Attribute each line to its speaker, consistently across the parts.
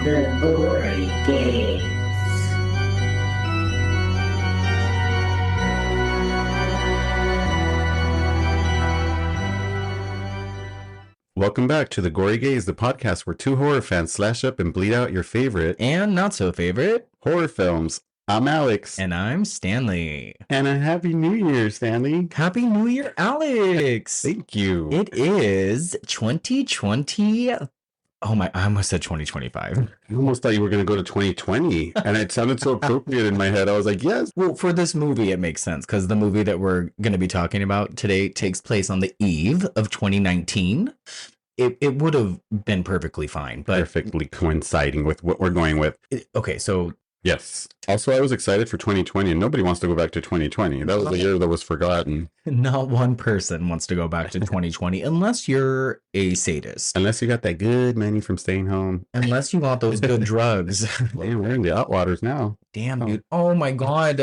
Speaker 1: The Gory Games.
Speaker 2: Welcome back to The Gory Gaze, the podcast where two horror fans slash up and bleed out your favorite
Speaker 3: and not so favorite
Speaker 2: horror films. I'm Alex.
Speaker 3: And I'm Stanley.
Speaker 2: And a Happy New Year, Stanley.
Speaker 3: Happy New Year, Alex.
Speaker 2: Thank you.
Speaker 3: It is 2020. Oh my, I almost said 2025.
Speaker 2: I almost thought you were going to go to 2020. And it sounded so appropriate in my head. I was like, yes.
Speaker 3: Well, for this movie, it makes sense because the movie that we're going to be talking about today takes place on the eve of 2019. It would have been perfectly fine, but
Speaker 2: perfectly coinciding with what we're going with.
Speaker 3: Okay, so
Speaker 2: yes. Also, I was excited for 2020, and nobody wants to go back to 2020. That was the year that was forgotten.
Speaker 3: Not one person wants to go back to 2020 unless you're a sadist.
Speaker 2: Unless you got that good money from staying home.
Speaker 3: Unless you got those good drugs.
Speaker 2: Man, we're in the Outwaters now.
Speaker 3: Damn, dude. Oh my God.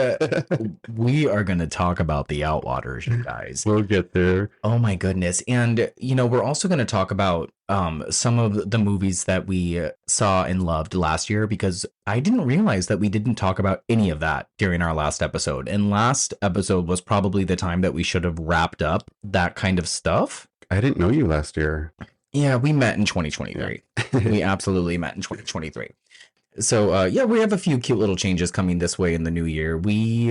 Speaker 3: We are going to talk about the Outwaters, you guys.
Speaker 2: We'll get there.
Speaker 3: Oh my goodness. And, you know, we're also going to talk about some of the movies that we saw and loved last year, because I didn't realize that we didn't talk about any of that during our last episode. And last episode was probably the time that we should have wrapped up that kind of stuff.
Speaker 2: I didn't know you last year.
Speaker 3: Yeah, we met in 2023. Yeah. We absolutely met in 2023. So, yeah, we have a few cute little changes coming this way in the new year. We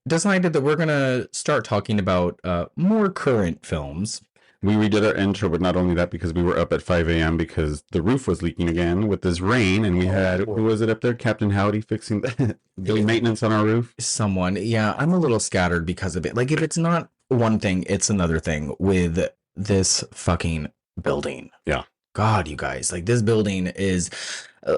Speaker 3: decided that we're going to start talking about more current films.
Speaker 2: We redid our intro, but not only that, because we were up at 5 a.m. because the roof was leaking again with this rain, and we had, who was it up there? Captain Howdy fixing doing maintenance on our roof?
Speaker 3: Someone, yeah, I'm a little scattered because of it. Like, if it's not one thing, it's another thing with this fucking building.
Speaker 2: Yeah.
Speaker 3: God, you guys, like, this building is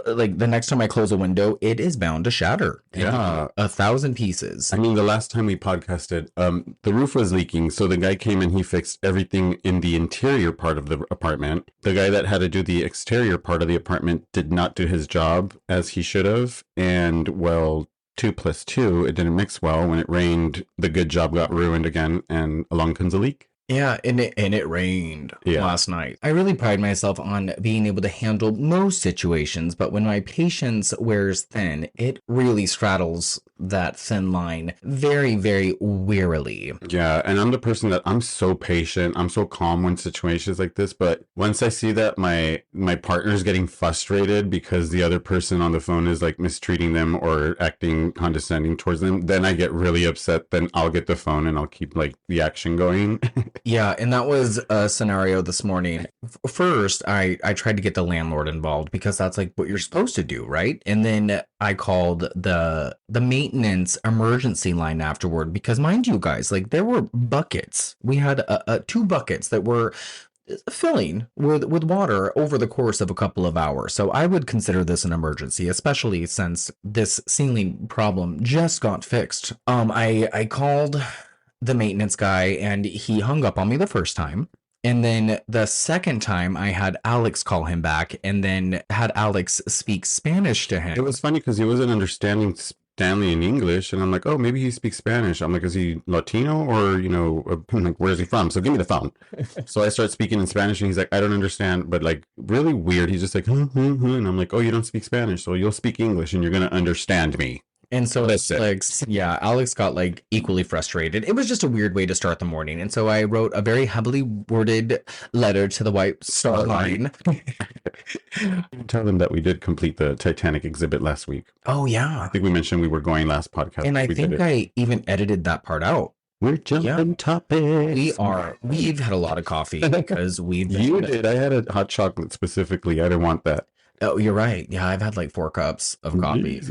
Speaker 3: like, the next time I close a window, it is bound to shatter.
Speaker 2: Yeah.
Speaker 3: 1,000 pieces.
Speaker 2: I mean, the last time we podcasted, the roof was leaking. So the guy came and he fixed everything in the interior part of the apartment. The guy that had to do the exterior part of the apartment did not do his job as he should have. And well, 2 + 2, it didn't mix well. When it rained, the good job got ruined again, and along comes a leak.
Speaker 3: Yeah, and it rained last night. I really pride myself on being able to handle most situations, but when my patience wears thin, it really straddles that thin line very, very wearily.
Speaker 2: Yeah, and I'm the person that I'm so patient. I'm so calm when situations like this, but once I see that my partner's getting frustrated because the other person on the phone is like mistreating them or acting condescending towards them, then I get really upset. Then I'll get the phone and I'll keep like the action going.
Speaker 3: Yeah, and that was a scenario this morning. First, I tried to get the landlord involved because that's like what you're supposed to do, right? And then I called the maintenance emergency line afterward because, mind you guys, like, there were buckets. We had 2 buckets that were filling with water over the course of a couple of hours. So I would consider this an emergency, especially since this ceiling problem just got fixed. I called the maintenance guy and he hung up on me the first time. And then the second time I had Alex call him back and then had Alex speak Spanish to him.
Speaker 2: It was funny because he wasn't understanding Stanley in English. And I'm like, oh, maybe he speaks Spanish. I'm like, is he Latino or, you know, like, where's he from? So give me the phone. So I start speaking in Spanish and he's like, I don't understand. But like really weird. He's just like, and I'm like, oh, you don't speak Spanish. So you'll speak English and you're going to understand me.
Speaker 3: And so Alex got like equally frustrated. It was just a weird way to start the morning. And so I wrote a very heavily worded letter to the White Star Line.
Speaker 2: Tell them that we did complete the Titanic exhibit last week.
Speaker 3: Oh, yeah.
Speaker 2: I think we mentioned we were going last podcast.
Speaker 3: And I think I even edited that part out.
Speaker 2: We're jumping topics.
Speaker 3: We've had a lot of coffee because
Speaker 2: You did. I had a hot chocolate specifically. I didn't want that.
Speaker 3: Oh, you're right. Yeah, I've had like 4 cups of coffee.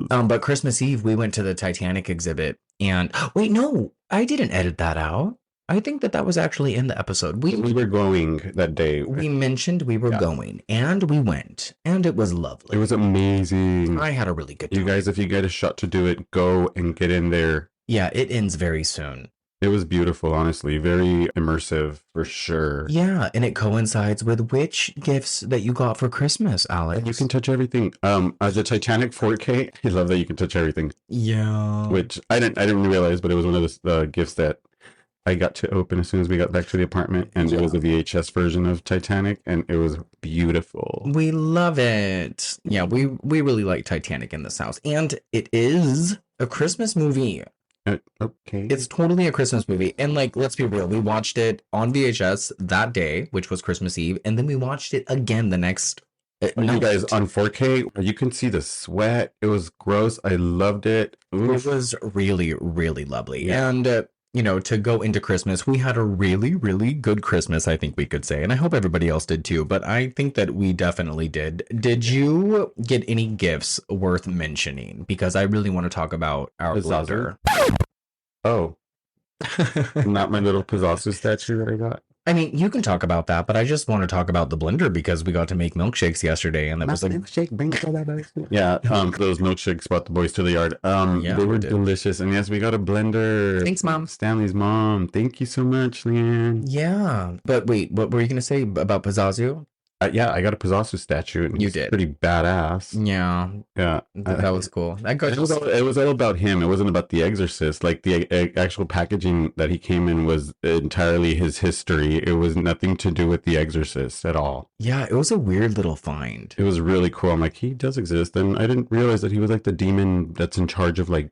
Speaker 3: But Christmas Eve, we went to the Titanic exhibit. And wait, no, I didn't edit that out. I think that was actually in the episode.
Speaker 2: We were going that day.
Speaker 3: We mentioned we were going, and we went, and it was lovely.
Speaker 2: It was amazing.
Speaker 3: I had a really good time.
Speaker 2: You guys, if you get a shot to do it, go and get in there.
Speaker 3: Yeah, it ends very soon.
Speaker 2: It was beautiful, honestly. Very immersive, for sure.
Speaker 3: Yeah, and it coincides with which gifts that you got for Christmas, Alex.
Speaker 2: And you can touch everything. As a Titanic 4K, I love that you can touch everything.
Speaker 3: Yeah.
Speaker 2: Which I didn't realize, but it was one of the gifts that I got to open as soon as we got back to the apartment, and it was a VHS version of Titanic, and it was beautiful.
Speaker 3: We love it. Yeah, we really like Titanic in this house. And it is a Christmas movie.
Speaker 2: Okay.
Speaker 3: It's totally a Christmas movie. And like, let's be real, we watched it on VHS that day, which was Christmas Eve, and then we watched it again the next
Speaker 2: You guys on 4K, you can see the sweat. It was gross. I loved it. Oof.
Speaker 3: It was really, really lovely.
Speaker 2: Yeah.
Speaker 3: And, you know, to go into Christmas, we had a really, really good Christmas, I think we could say. And I hope everybody else did too. But I think that we definitely did. Did you get any gifts worth mentioning? Because I really want to talk about our blender.
Speaker 2: Oh, not my little Pizzazz statue that I got.
Speaker 3: I mean, you can talk about that, but I just want to talk about the blender because we got to make milkshakes yesterday, and that was like
Speaker 2: milkshake. Yeah, those milkshakes brought the boys to the yard. They were delicious, and yes, we got a blender.
Speaker 3: Thanks, Mom.
Speaker 2: Stanley's mom. Thank you so much, Leanne.
Speaker 3: Yeah, but wait, what were you gonna say about Pizzazz?
Speaker 2: Yeah, I got a Pizzazz statue, and
Speaker 3: you did.
Speaker 2: Pretty badass.
Speaker 3: Yeah, that was cool.
Speaker 2: It was all about him. It wasn't about The Exorcist. Like the actual packaging that he came in was entirely his history. It was nothing to do with The Exorcist at all.
Speaker 3: Yeah, it was a weird little find.
Speaker 2: It was really cool. I'm like, he does exist, and I didn't realize that he was like the demon that's in charge of like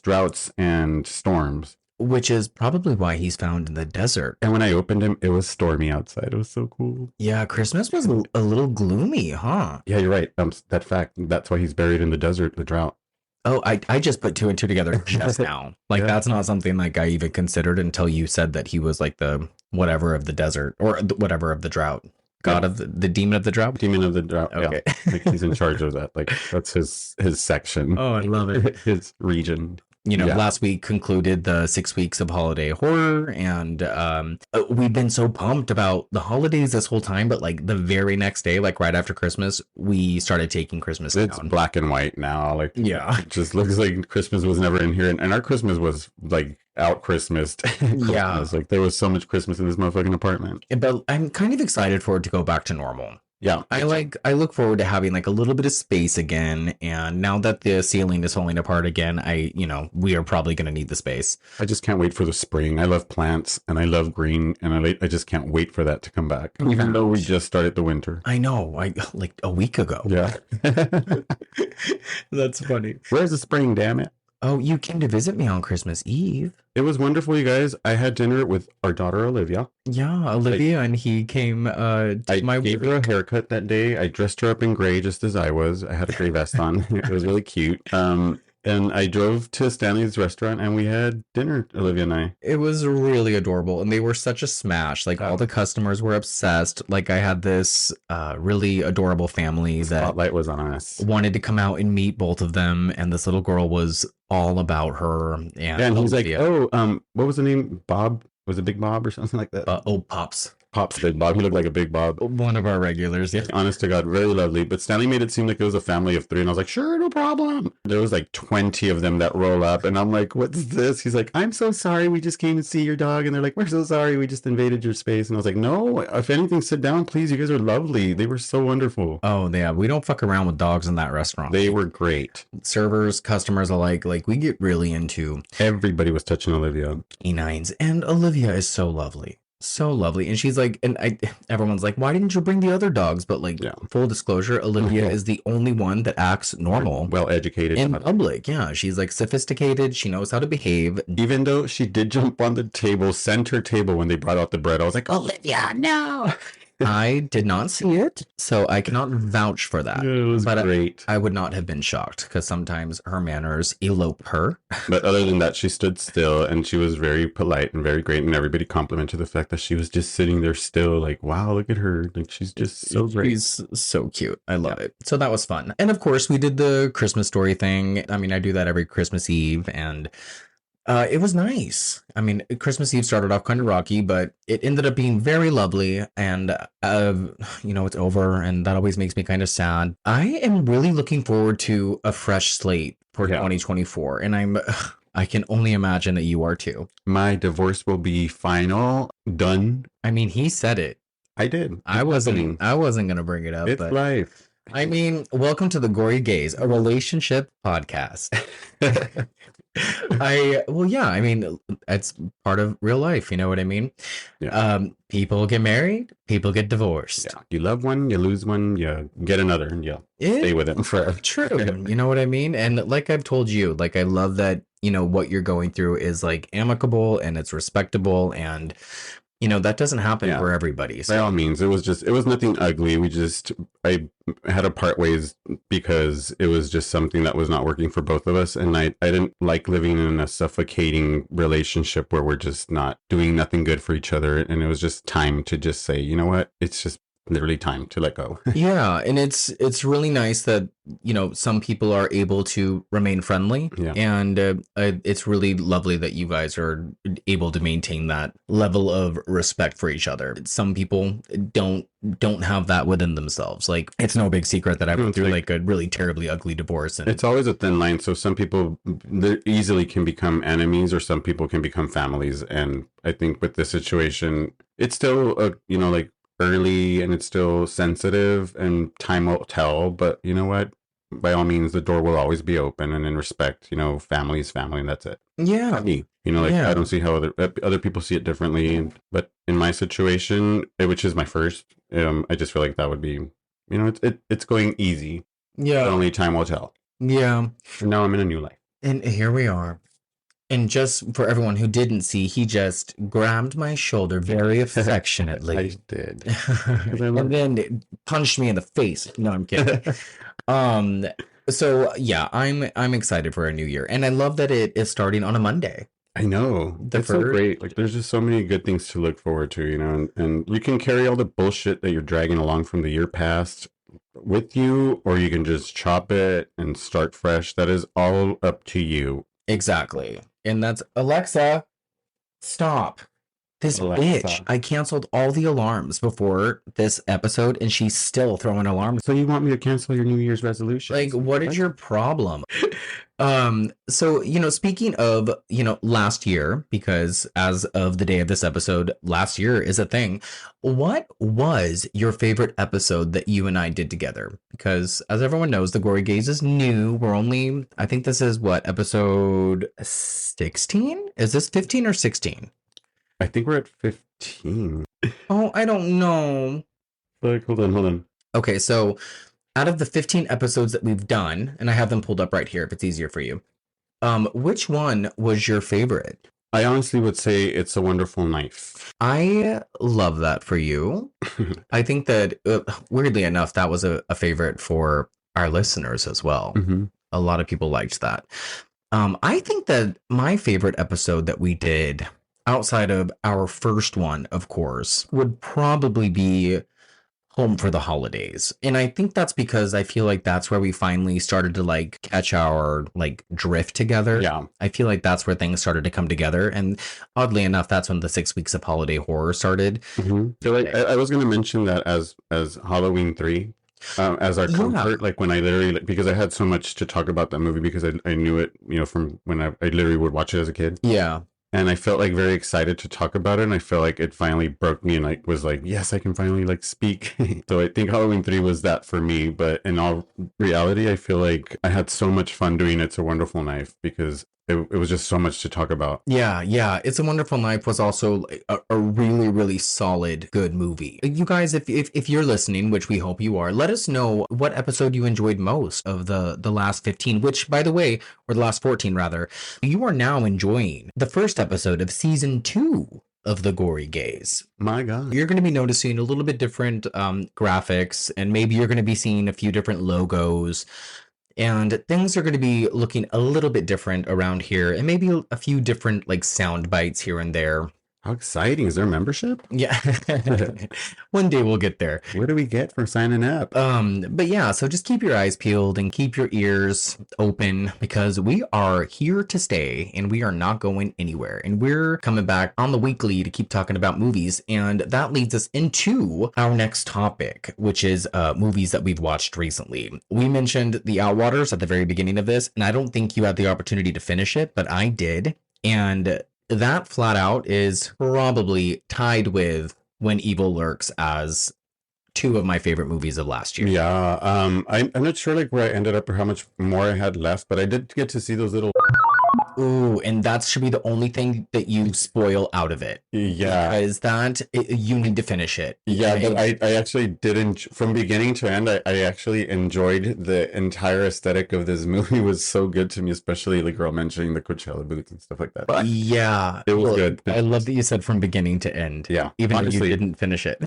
Speaker 2: droughts and storms.
Speaker 3: Which is probably why he's found in the desert.
Speaker 2: And when I opened him, it was stormy outside. It was so cool.
Speaker 3: Yeah, Christmas was a little gloomy, huh?
Speaker 2: Yeah, you're right. That fact. That's why he's buried in the desert, the drought.
Speaker 3: Oh, I just put two and two together just now. Like, that's not something like I even considered until you said that he was like the whatever of the desert or whatever of the drought. God of the demon of the drought?
Speaker 2: Demon of the drought.
Speaker 3: Okay.
Speaker 2: Yeah. Like he's in charge of that. Like that's his section.
Speaker 3: Oh, I love it.
Speaker 2: His region.
Speaker 3: You know, last week concluded the 6 weeks of holiday horror, and we've been so pumped about the holidays this whole time, but like the very next day, like right after Christmas, we started taking Christmas down.
Speaker 2: It's black and white now. Like,
Speaker 3: yeah,
Speaker 2: it just looks like Christmas was never in here, and our Christmas was like out Christmased.
Speaker 3: Yeah,
Speaker 2: like there was so much Christmas in this motherfucking apartment.
Speaker 3: But I'm kind of excited for it to go back to normal.
Speaker 2: Yeah.
Speaker 3: I look forward to having like a little bit of space again. And now that the ceiling is falling apart again, we are probably going to need the space.
Speaker 2: I just can't wait for the spring. I love plants and I love green, and I just can't wait for that to come back. Even though we just started the winter.
Speaker 3: I know, like a week ago.
Speaker 2: Yeah.
Speaker 3: That's funny.
Speaker 2: Where's the spring, damn it?
Speaker 3: Oh, you came to visit me on Christmas Eve.
Speaker 2: It was wonderful, you guys. I had dinner with our daughter, Olivia.
Speaker 3: Yeah, Olivia, and he came I
Speaker 2: gave her a haircut that day. I dressed her up in gray just as I was. I had a gray vest on. It was really cute. And I drove to Stanley's restaurant and we had dinner, Olivia and I.
Speaker 3: It was really adorable. And they were such a smash. Like all the customers were obsessed. Like I had this really adorable family that
Speaker 2: spotlight was on us.
Speaker 3: Wanted to come out and meet both of them. And this little girl was all about her. And
Speaker 2: he's like, oh, what was the name? Bob? Was it Big Bob or something like that?
Speaker 3: Pops.
Speaker 2: Pop's Big Bob. He looked like a Big Bob.
Speaker 3: One of our regulars, yeah.
Speaker 2: Honest to God, very lovely. But Stanley made it seem like it was a family of 3. And I was like, sure, no problem. There was like 20 of them that roll up. And I'm like, what's this? He's like, I'm so sorry. We just came to see your dog. And they're like, we're so sorry. We just invaded your space. And I was like, no, if anything, sit down, please. You guys are lovely. They were so wonderful.
Speaker 3: Oh, yeah. We don't fuck around with dogs in that restaurant.
Speaker 2: They were great.
Speaker 3: Servers, customers alike. Like, we get really into...
Speaker 2: Everybody was touching Olivia.
Speaker 3: Canines. And Olivia is so lovely. So lovely. And she's like, everyone's like, why didn't you bring the other dogs? But like, full disclosure, Olivia is the only one that acts normal.
Speaker 2: Well educated.
Speaker 3: In public. Yeah. She's like sophisticated. She knows how to behave.
Speaker 2: Even though she did jump on the table, center table, when they brought out the bread, I was like, Olivia, no.
Speaker 3: I did not see it, so I cannot vouch for that.
Speaker 2: It was great.
Speaker 3: I would not have been shocked because sometimes her manners elope her.
Speaker 2: But other than that, she stood still and she was very polite and very great. And everybody complimented the fact that she was just sitting there still like, wow, look at her. Like, she's just so great.
Speaker 3: She's so cute. I love it. So that was fun. And of course, we did the Christmas story thing. I mean, I do that every Christmas Eve, and it was nice. I mean, Christmas Eve started off kind of rocky, but it ended up being very lovely. And, it's over, and that always makes me kind of sad. I am really looking forward to a fresh slate for 2024. And I can only imagine that you are too.
Speaker 2: My divorce will be final, done.
Speaker 3: I mean, he said it.
Speaker 2: I did.
Speaker 3: I wasn't going to bring it up.
Speaker 2: It's life.
Speaker 3: I mean, welcome to the Gory Gaze, a relationship podcast. Well, yeah, I mean, it's part of real life, you know what I mean?
Speaker 2: Yeah.
Speaker 3: People get married, people get divorced.
Speaker 2: Yeah. You love one, you lose one, you get another, and you stay
Speaker 3: It
Speaker 2: with them forever.
Speaker 3: true, you know what I mean? And like I've told you, like I love that, what you're going through is like amicable and it's respectable and that doesn't happen
Speaker 2: Yeah.
Speaker 3: for everybody.
Speaker 2: By all means, it was nothing ugly. I had to part ways because it was just something that was not working for both of us. And I didn't like living in a suffocating relationship where we're just not doing nothing good for each other. And it was just time to just say, you know what? It's just literally time to let go.
Speaker 3: Yeah, and it's really nice that some people are able to remain friendly,
Speaker 2: Yeah.
Speaker 3: and it's really lovely that you guys are able to maintain that level of respect for each other. Some people don't have that within themselves. Like it's no big secret that I went through like a really terribly ugly divorce, and
Speaker 2: It's always a thin line. So some people they easily can become enemies, or some people can become families. And I think with this situation, it's still like early and it's still sensitive, and time will tell. But you know what? By all means, the door will always be open, and in respect, family is family, and that's it.
Speaker 3: yeah,
Speaker 2: Me, like
Speaker 3: Yeah.
Speaker 2: I don't see how other people see it differently. But in my situation, which is my first, I just feel like that would be, it's going easy. But
Speaker 3: yeah,
Speaker 2: only time will tell.
Speaker 3: yeah.
Speaker 2: And now I'm in a new life.
Speaker 3: And here we are. And just for everyone who didn't see, he just grabbed my shoulder very affectionately.
Speaker 2: I did.
Speaker 3: And then punched me in the face. No, I'm kidding. So yeah, I'm excited for a new year. And I love that it is starting on a Monday.
Speaker 2: I know. It's so great. Like there's just so many good things to look forward to, and you can carry all the bullshit that you're dragging along from the year past with you, or you can just chop it and start fresh. That is all up to you.
Speaker 3: Exactly. And that's Alexa, stop. This
Speaker 2: Alexa.
Speaker 3: bitch. I canceled all the alarms before this episode and she's still throwing alarms.
Speaker 2: So you want me to cancel your New Year's resolution?
Speaker 3: Like, what is your problem? So, speaking of, last year, because as of the day of this episode, last year is a thing. What was your favorite episode that you and I did together? Because as everyone knows, the Gory Gaze is new. I think this is what, episode 16? Is this 15 or 16?
Speaker 2: I think we're at 15.
Speaker 3: Oh, I don't know.
Speaker 2: Like, hold on.
Speaker 3: Okay, so out of the 15 episodes that we've done, and I have them pulled up right here if it's easier for you, which one was your favorite?
Speaker 2: I honestly would say It's a Wonderful Knife.
Speaker 3: I love that for you. I think that, weirdly enough, that was a favorite for our listeners as well.
Speaker 2: Mm-hmm.
Speaker 3: A lot of people liked that. I think that my favorite episode that we did, outside of our first one, of course, would probably be Home for the Holidays. And I think that's because I feel like that's where we finally started to like catch our like drift together.
Speaker 2: Yeah.
Speaker 3: I feel like that's where things started to come together. And oddly enough, that's when the 6 weeks of holiday horror started.
Speaker 2: Mm-hmm. So like I was going to mention that as Halloween 3. As our comfort, like when I literally, because I had so much to talk about that movie because I knew it, from when I literally would watch it as a kid.
Speaker 3: Yeah.
Speaker 2: And I felt like very excited to talk about it. And I felt like it finally broke me and I was like, yes, I can finally like speak. So I think Halloween 3 was that for me. But in all reality, I feel like I had so much fun doing It's a Wonderful Knife because it was just so much to talk about.
Speaker 3: Yeah. It's a Wonderful Knife was also a really, really solid, good movie. You guys, if you're listening, which we hope you are, let us know what episode you enjoyed most of the last 15, which, by the way, or the last 14 rather, you are now enjoying the first episode of season 2 of the Gory Gaze.
Speaker 2: My God.
Speaker 3: You're going to be noticing a little bit different graphics, and maybe you're going to be seeing a few different logos. And things are going to be looking a little bit different around here, and maybe a few different like sound bites here and there.
Speaker 2: How exciting. Is there membership?
Speaker 3: Yeah. One day we'll get there.
Speaker 2: What do we get for signing up?
Speaker 3: But yeah, so just keep your eyes peeled and keep your ears open because we are here to stay and we are not going anywhere. And we're coming back on the weekly to keep talking about movies. And that leads us into our next topic, which is movies that we've watched recently. We mentioned The Outwaters at the very beginning of this, and I don't think you had the opportunity to finish it, but I did. And that flat out is probably tied with When Evil Lurks as 2 of my favorite movies of last year.
Speaker 2: Yeah. I'm not sure like where I ended up or how much more I had left, but I did get to see those little
Speaker 3: Ooh, and that should be the only thing that you spoil out of it.
Speaker 2: Yeah.
Speaker 3: Because you need to finish it.
Speaker 2: Yeah, but I actually didn't, from beginning to end, I actually enjoyed the entire aesthetic of this movie. Was so good to me, especially the girl mentioning the Coachella booths and stuff like that. But
Speaker 3: Yeah.
Speaker 2: it was good.
Speaker 3: I love that you said from beginning to end.
Speaker 2: Yeah,
Speaker 3: Even though
Speaker 2: honestly.
Speaker 3: you didn't finish it.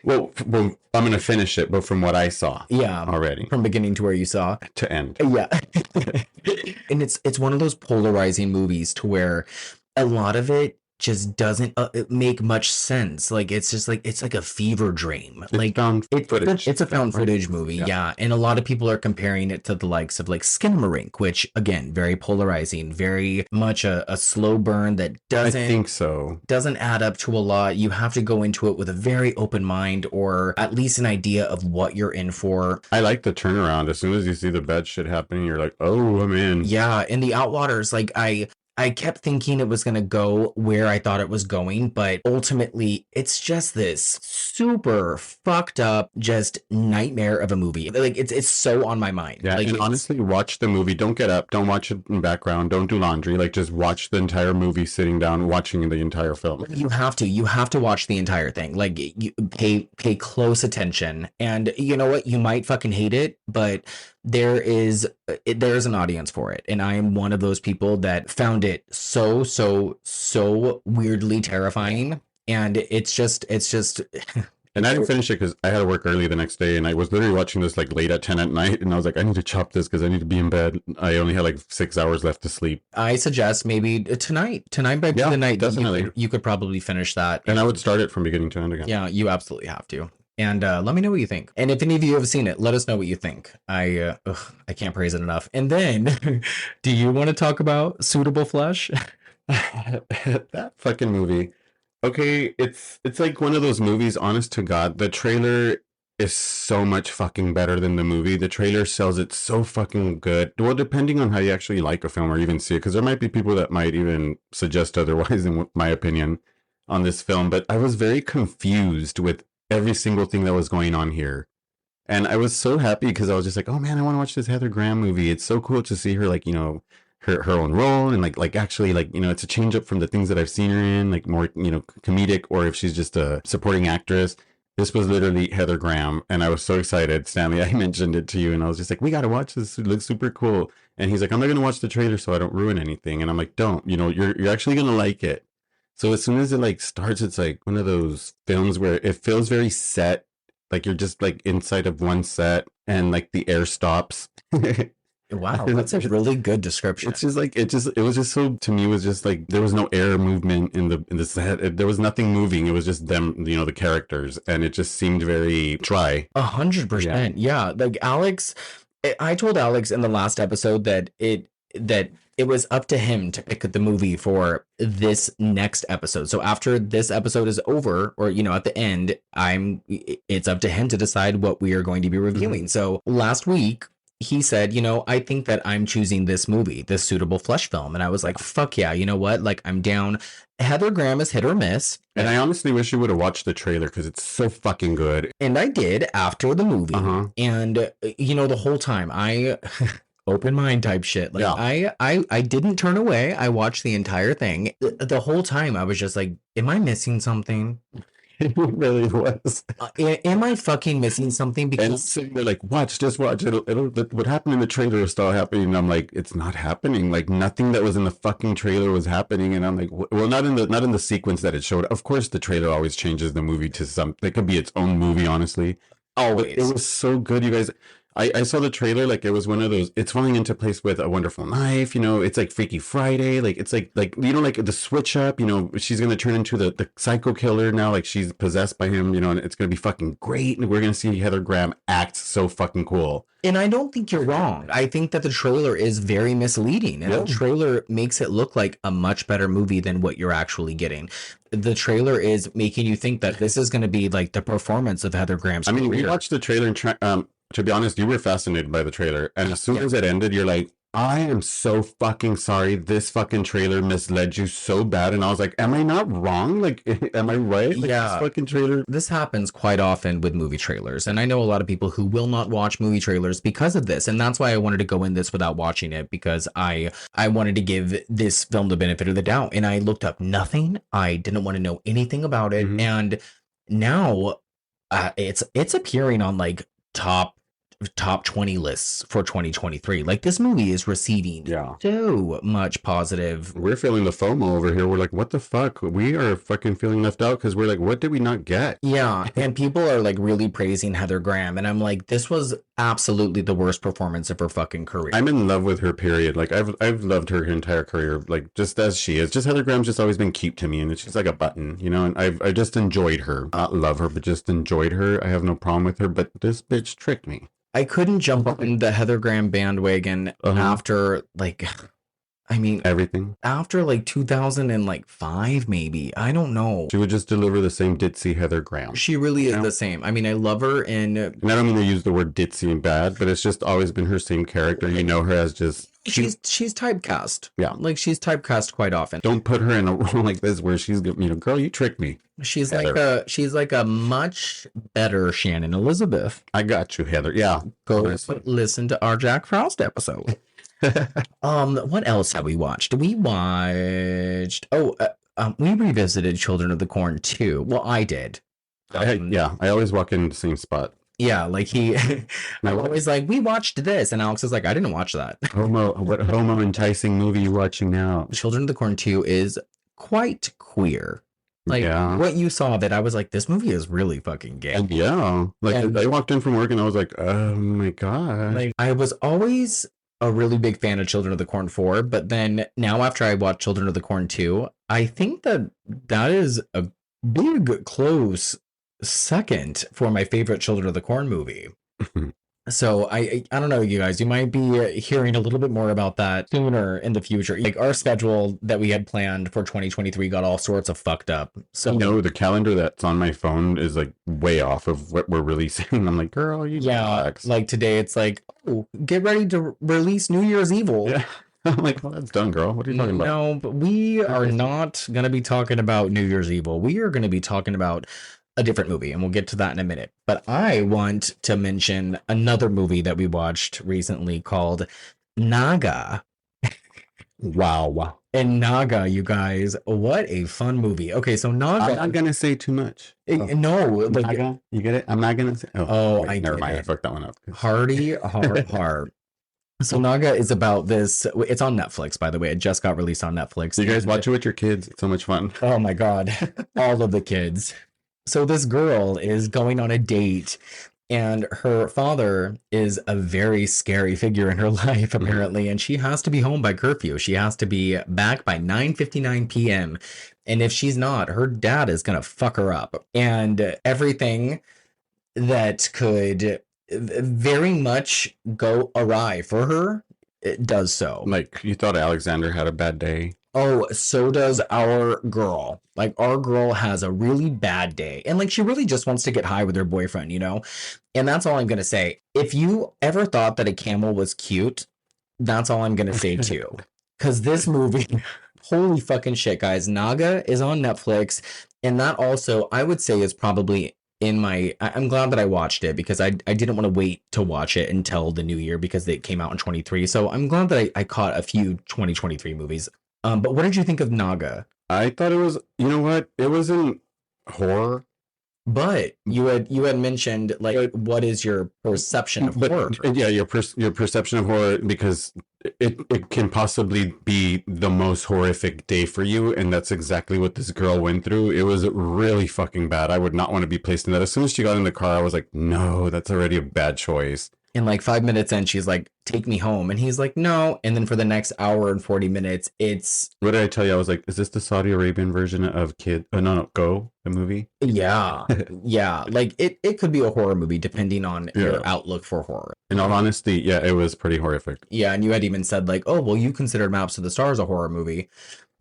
Speaker 2: Well, I'm gonna finish it, but from what I saw
Speaker 3: Yeah.
Speaker 2: already
Speaker 3: From beginning to where you saw.
Speaker 2: to end.
Speaker 3: Yeah. And it's one of those polarizing movies to where a lot of it just doesn't make much sense. Like it's just like it's like a fever dream. Like
Speaker 2: found footage.
Speaker 3: It's a found footage movie,
Speaker 2: Yeah.
Speaker 3: yeah. And a lot of people are comparing it to the likes of like Skinamarink, which again, very polarizing, very much a slow burn that
Speaker 2: I think so.
Speaker 3: doesn't add up to a lot. You have to go into it with a very open mind or at least an idea of what you're in for.
Speaker 2: I like the turnaround. As soon as you see the bad shit happening, you're like, oh, I'm in.
Speaker 3: Yeah, in the Outwaters, like I kept thinking it was going to go where I thought it was going, but ultimately it's just this super fucked up just nightmare of a movie. Like it's so on my mind.
Speaker 2: Yeah,
Speaker 3: Like
Speaker 2: and honestly, watch the movie. Don't get up. Don't watch it in background. Don't do laundry. Like, just watch the entire movie sitting down, watching the entire film.
Speaker 3: you have to watch the entire thing. Like you pay close attention. And you know what? You might fucking hate it, but there's an audience for it, and I am one of those people that found it so weirdly terrifying, and it's just
Speaker 2: And I didn't finish it because I had to work early the next day, and I was literally watching this like late at 10 at night, and I was like, I need to chop this because I need to be in bed. I only had like 6 hours left to sleep.
Speaker 3: I suggest maybe tonight by
Speaker 2: Yeah,
Speaker 3: the night
Speaker 2: definitely.
Speaker 3: you could probably finish that.
Speaker 2: And I would start it from beginning to end again.
Speaker 3: Yeah, you absolutely have to. And let me know what you think. And if any of you have seen it, let us know what you think. I can't praise it enough. And then, do you want to talk about Suitable Flesh?
Speaker 2: That fucking movie. Okay, it's like one of those movies, honest to God. The trailer is so much fucking better than the movie. The trailer sells it so fucking good. Well, depending on how you actually like a film or even see it, because there might be people that might even suggest otherwise, in my opinion, on this film. But I was very confused with every single thing that was going on here. And I was so happy because I was just like, oh man, I want to watch this Heather Graham movie. It's so cool to see her, like, you know, her own role, and like actually, like, you know, it's a change up from the things that I've seen her in, like more, you know, comedic, or if she's just a supporting actress. This was literally Heather Graham, and I was so excited. Stanley, I mentioned it to you, and I was just like, we got to watch this. It looks super cool. And he's like, I'm not going to watch the trailer so I don't ruin anything. And I'm like, don't, you know, you're actually going to like it. So as soon as it like starts, it's like one of those films where it feels very set. Like you're just like inside of one set, and like the air stops.
Speaker 3: Wow, that's a really good description.
Speaker 2: It's just like it was just so, to me, it was just like there was no air movement in the set. There was nothing moving. It was just them, you know, the characters, and it just seemed very dry.
Speaker 3: 100%. Yeah, like Alex, I told Alex in the last episode that it was up to him to pick the movie for this next episode. So after this episode is over, or, you know, at the end, it's up to him to decide what we are going to be reviewing. So last week, he said, you know, I think that I'm choosing this movie, this Suitable Flesh film. And I was like, fuck yeah, you know what? Like, I'm down. Heather Graham is hit or miss.
Speaker 2: And I honestly wish you would have watched the trailer because it's so fucking good.
Speaker 3: And I did after the movie. And, you know, the whole time I open mind type shit. Like, yeah. I didn't turn away. I watched the entire thing. The whole time I was just like, am I missing something?
Speaker 2: It really was.
Speaker 3: Am I fucking missing something? Because
Speaker 2: and sitting there like, just watch. It'll what happened in the trailer is still happening. And I'm like, it's not happening. Like nothing that was in the fucking trailer was happening. And I'm like, well, not in the sequence that it showed. Of course, the trailer always changes the movie to something. It could be its own movie, honestly.
Speaker 3: Always.
Speaker 2: But it was so good, you guys. I saw the trailer, like it was one of those, it's falling into place with A Wonderful Knife, you know, it's like Freaky Friday, like it's like you know, like the switch up, you know, she's gonna turn into the psycho killer now, like she's possessed by him, you know, and it's gonna be fucking great, and we're gonna see Heather Graham act so fucking cool.
Speaker 3: And I don't think you're wrong. I think that the trailer is very misleading, and the trailer makes it look like a much better movie than what you're actually getting. The trailer is making you think that this is going to be like the performance of Heather Graham's career.
Speaker 2: We watched the trailer and to be honest, you were fascinated by the trailer, and as soon as it ended, you're like, I am so fucking sorry. This fucking trailer misled you so bad. And I was like, am I not wrong? Like, am I right? Like,
Speaker 3: Yeah.
Speaker 2: this fucking trailer.
Speaker 3: This happens quite often with movie trailers. And I know a lot of people who will not watch movie trailers because of this. And that's why I wanted to go in this without watching it, because I wanted to give this film the benefit of the doubt. And I looked up nothing. I didn't want to know anything about it.
Speaker 2: Mhm.
Speaker 3: And now it's appearing on like top 20 lists for 2023. Like, this movie is receiving
Speaker 2: Yeah.
Speaker 3: so much positive.
Speaker 2: We're feeling the FOMO over here. We're like, what the fuck? We are fucking feeling left out because we're like, what did we not get?
Speaker 3: Yeah, and people are like really praising Heather Graham, and I'm like, this was absolutely the worst performance of her fucking career.
Speaker 2: I'm in love with her, period. Like, I've loved her entire career, like, just as she is. Just Heather Graham's just always been cute to me, and she's like a button, you know, and I just enjoyed her. Not love her, but just enjoyed her. I have no problem with her, but this bitch tricked me.
Speaker 3: I couldn't jump on the Heather Graham bandwagon after like, I mean,
Speaker 2: Everything.
Speaker 3: after like 2005, maybe. I don't know.
Speaker 2: She would just deliver the same ditzy Heather Graham.
Speaker 3: She really is
Speaker 2: Yeah.
Speaker 3: the same. I mean, I love her in.
Speaker 2: And I don't mean to use the word ditzy and bad, but it's just always been her same character. You know her as just.
Speaker 3: She's typecast.
Speaker 2: Yeah.
Speaker 3: Like, she's typecast quite often.
Speaker 2: Don't put her in a role like this where she's, you know, girl, you tricked me.
Speaker 3: She's
Speaker 2: Heather.
Speaker 3: like a much better Shannon Elizabeth.
Speaker 2: I got you, Heather. Yeah.
Speaker 3: Go
Speaker 2: Honestly.
Speaker 3: listen to our Jack Frost episode. What else have we watched? We revisited Children of the Corn 2. Well, I did.
Speaker 2: I always walk in the same spot.
Speaker 3: Yeah, like I'm always like, we watched this, and Alex is like, I didn't watch that.
Speaker 2: What homo enticing movie you watching now?
Speaker 3: Children of the Corn 2 is quite queer. Like,
Speaker 2: Yeah.
Speaker 3: what you saw of it, I was like, this movie is really fucking gay.
Speaker 2: And yeah, like
Speaker 3: And-
Speaker 2: I walked in from work and I was like, oh my god.
Speaker 3: Like, I was always a really big fan of Children of the Corn 4, but then now after I watched Children of the Corn 2, I think that is a big close second for my favorite Children of the Corn movie. So I don't know, you guys, you might be hearing a little bit more about that sooner in the future. Like, our schedule that we had planned for 2023 got all sorts of fucked up. So
Speaker 2: No, the calendar that's on my phone is like way off of what we're releasing. I'm like, girl, you
Speaker 3: yeah,
Speaker 2: relax.
Speaker 3: like today it's like, oh, get ready to release New Year's Evil.
Speaker 2: Yeah. I'm like, well, that's done, girl. What are you talking about?
Speaker 3: No, but we are not going to be talking about New Year's Evil. We are going to be talking about a different movie, and we'll get to that in a minute. But I want to mention another movie that we watched recently called Naga.
Speaker 2: Wow.
Speaker 3: And Naga, you guys, what a fun movie. Okay, so
Speaker 2: I'm
Speaker 3: Naga.
Speaker 2: not gonna say too much.
Speaker 3: No, like,
Speaker 2: Naga, you get it? I'm not gonna say.
Speaker 3: Oh, I
Speaker 2: never
Speaker 3: get
Speaker 2: mind.
Speaker 3: it.
Speaker 2: I fucked that one up.
Speaker 3: Hardy Heart. So Naga is about this. It's on Netflix, by the way. It just got released on Netflix.
Speaker 2: So you guys watch it with your kids. It's so much fun.
Speaker 3: Oh my God. All of the kids. So this girl is going on a date, and her father is a very scary figure in her life, apparently, and she has to be home by curfew. She has to be back by 9:59 p.m. And if she's not, her dad is going to fuck her up. And everything that could very much go awry for her, it does so.
Speaker 2: Like, you thought Alexander had a bad day.
Speaker 3: Oh, so does our girl. Like, our girl has a really bad day. And, like, she really just wants to get high with her boyfriend, you know? And that's all I'm going to say. If you ever thought that a camel was cute, that's all I'm going to say too. Because this movie, holy fucking shit, guys. Naga is on Netflix. And that also, I would say, is probably in my... I'm glad that I watched it, because I didn't want to wait to watch it until the new year, because it came out in 23. So I'm glad that I caught a few 2023 movies. But what did you think of Naga?
Speaker 2: I thought it was, you know what? It wasn't horror.
Speaker 3: But you had mentioned, like, what is your perception of horror?
Speaker 2: Yeah, your perception of horror, because it can possibly be the most horrific day for you, and that's exactly what this girl went through. It was really fucking bad. I would not want to be placed in that. As soon as she got in the car, I was like, no, that's already a bad choice.
Speaker 3: And like 5 minutes in, she's like, take me home. And he's like, no. And then for the next hour and 40 minutes, it's...
Speaker 2: What did I tell you? I was like, is this the Saudi Arabian version of Go, the movie?
Speaker 3: Yeah. Yeah. Like, it could be a horror movie, depending on your outlook for horror.
Speaker 2: In all honesty, yeah, it was pretty horrific.
Speaker 3: Yeah, and you had even said, like, oh, well, you considered Maps to the Stars a horror movie.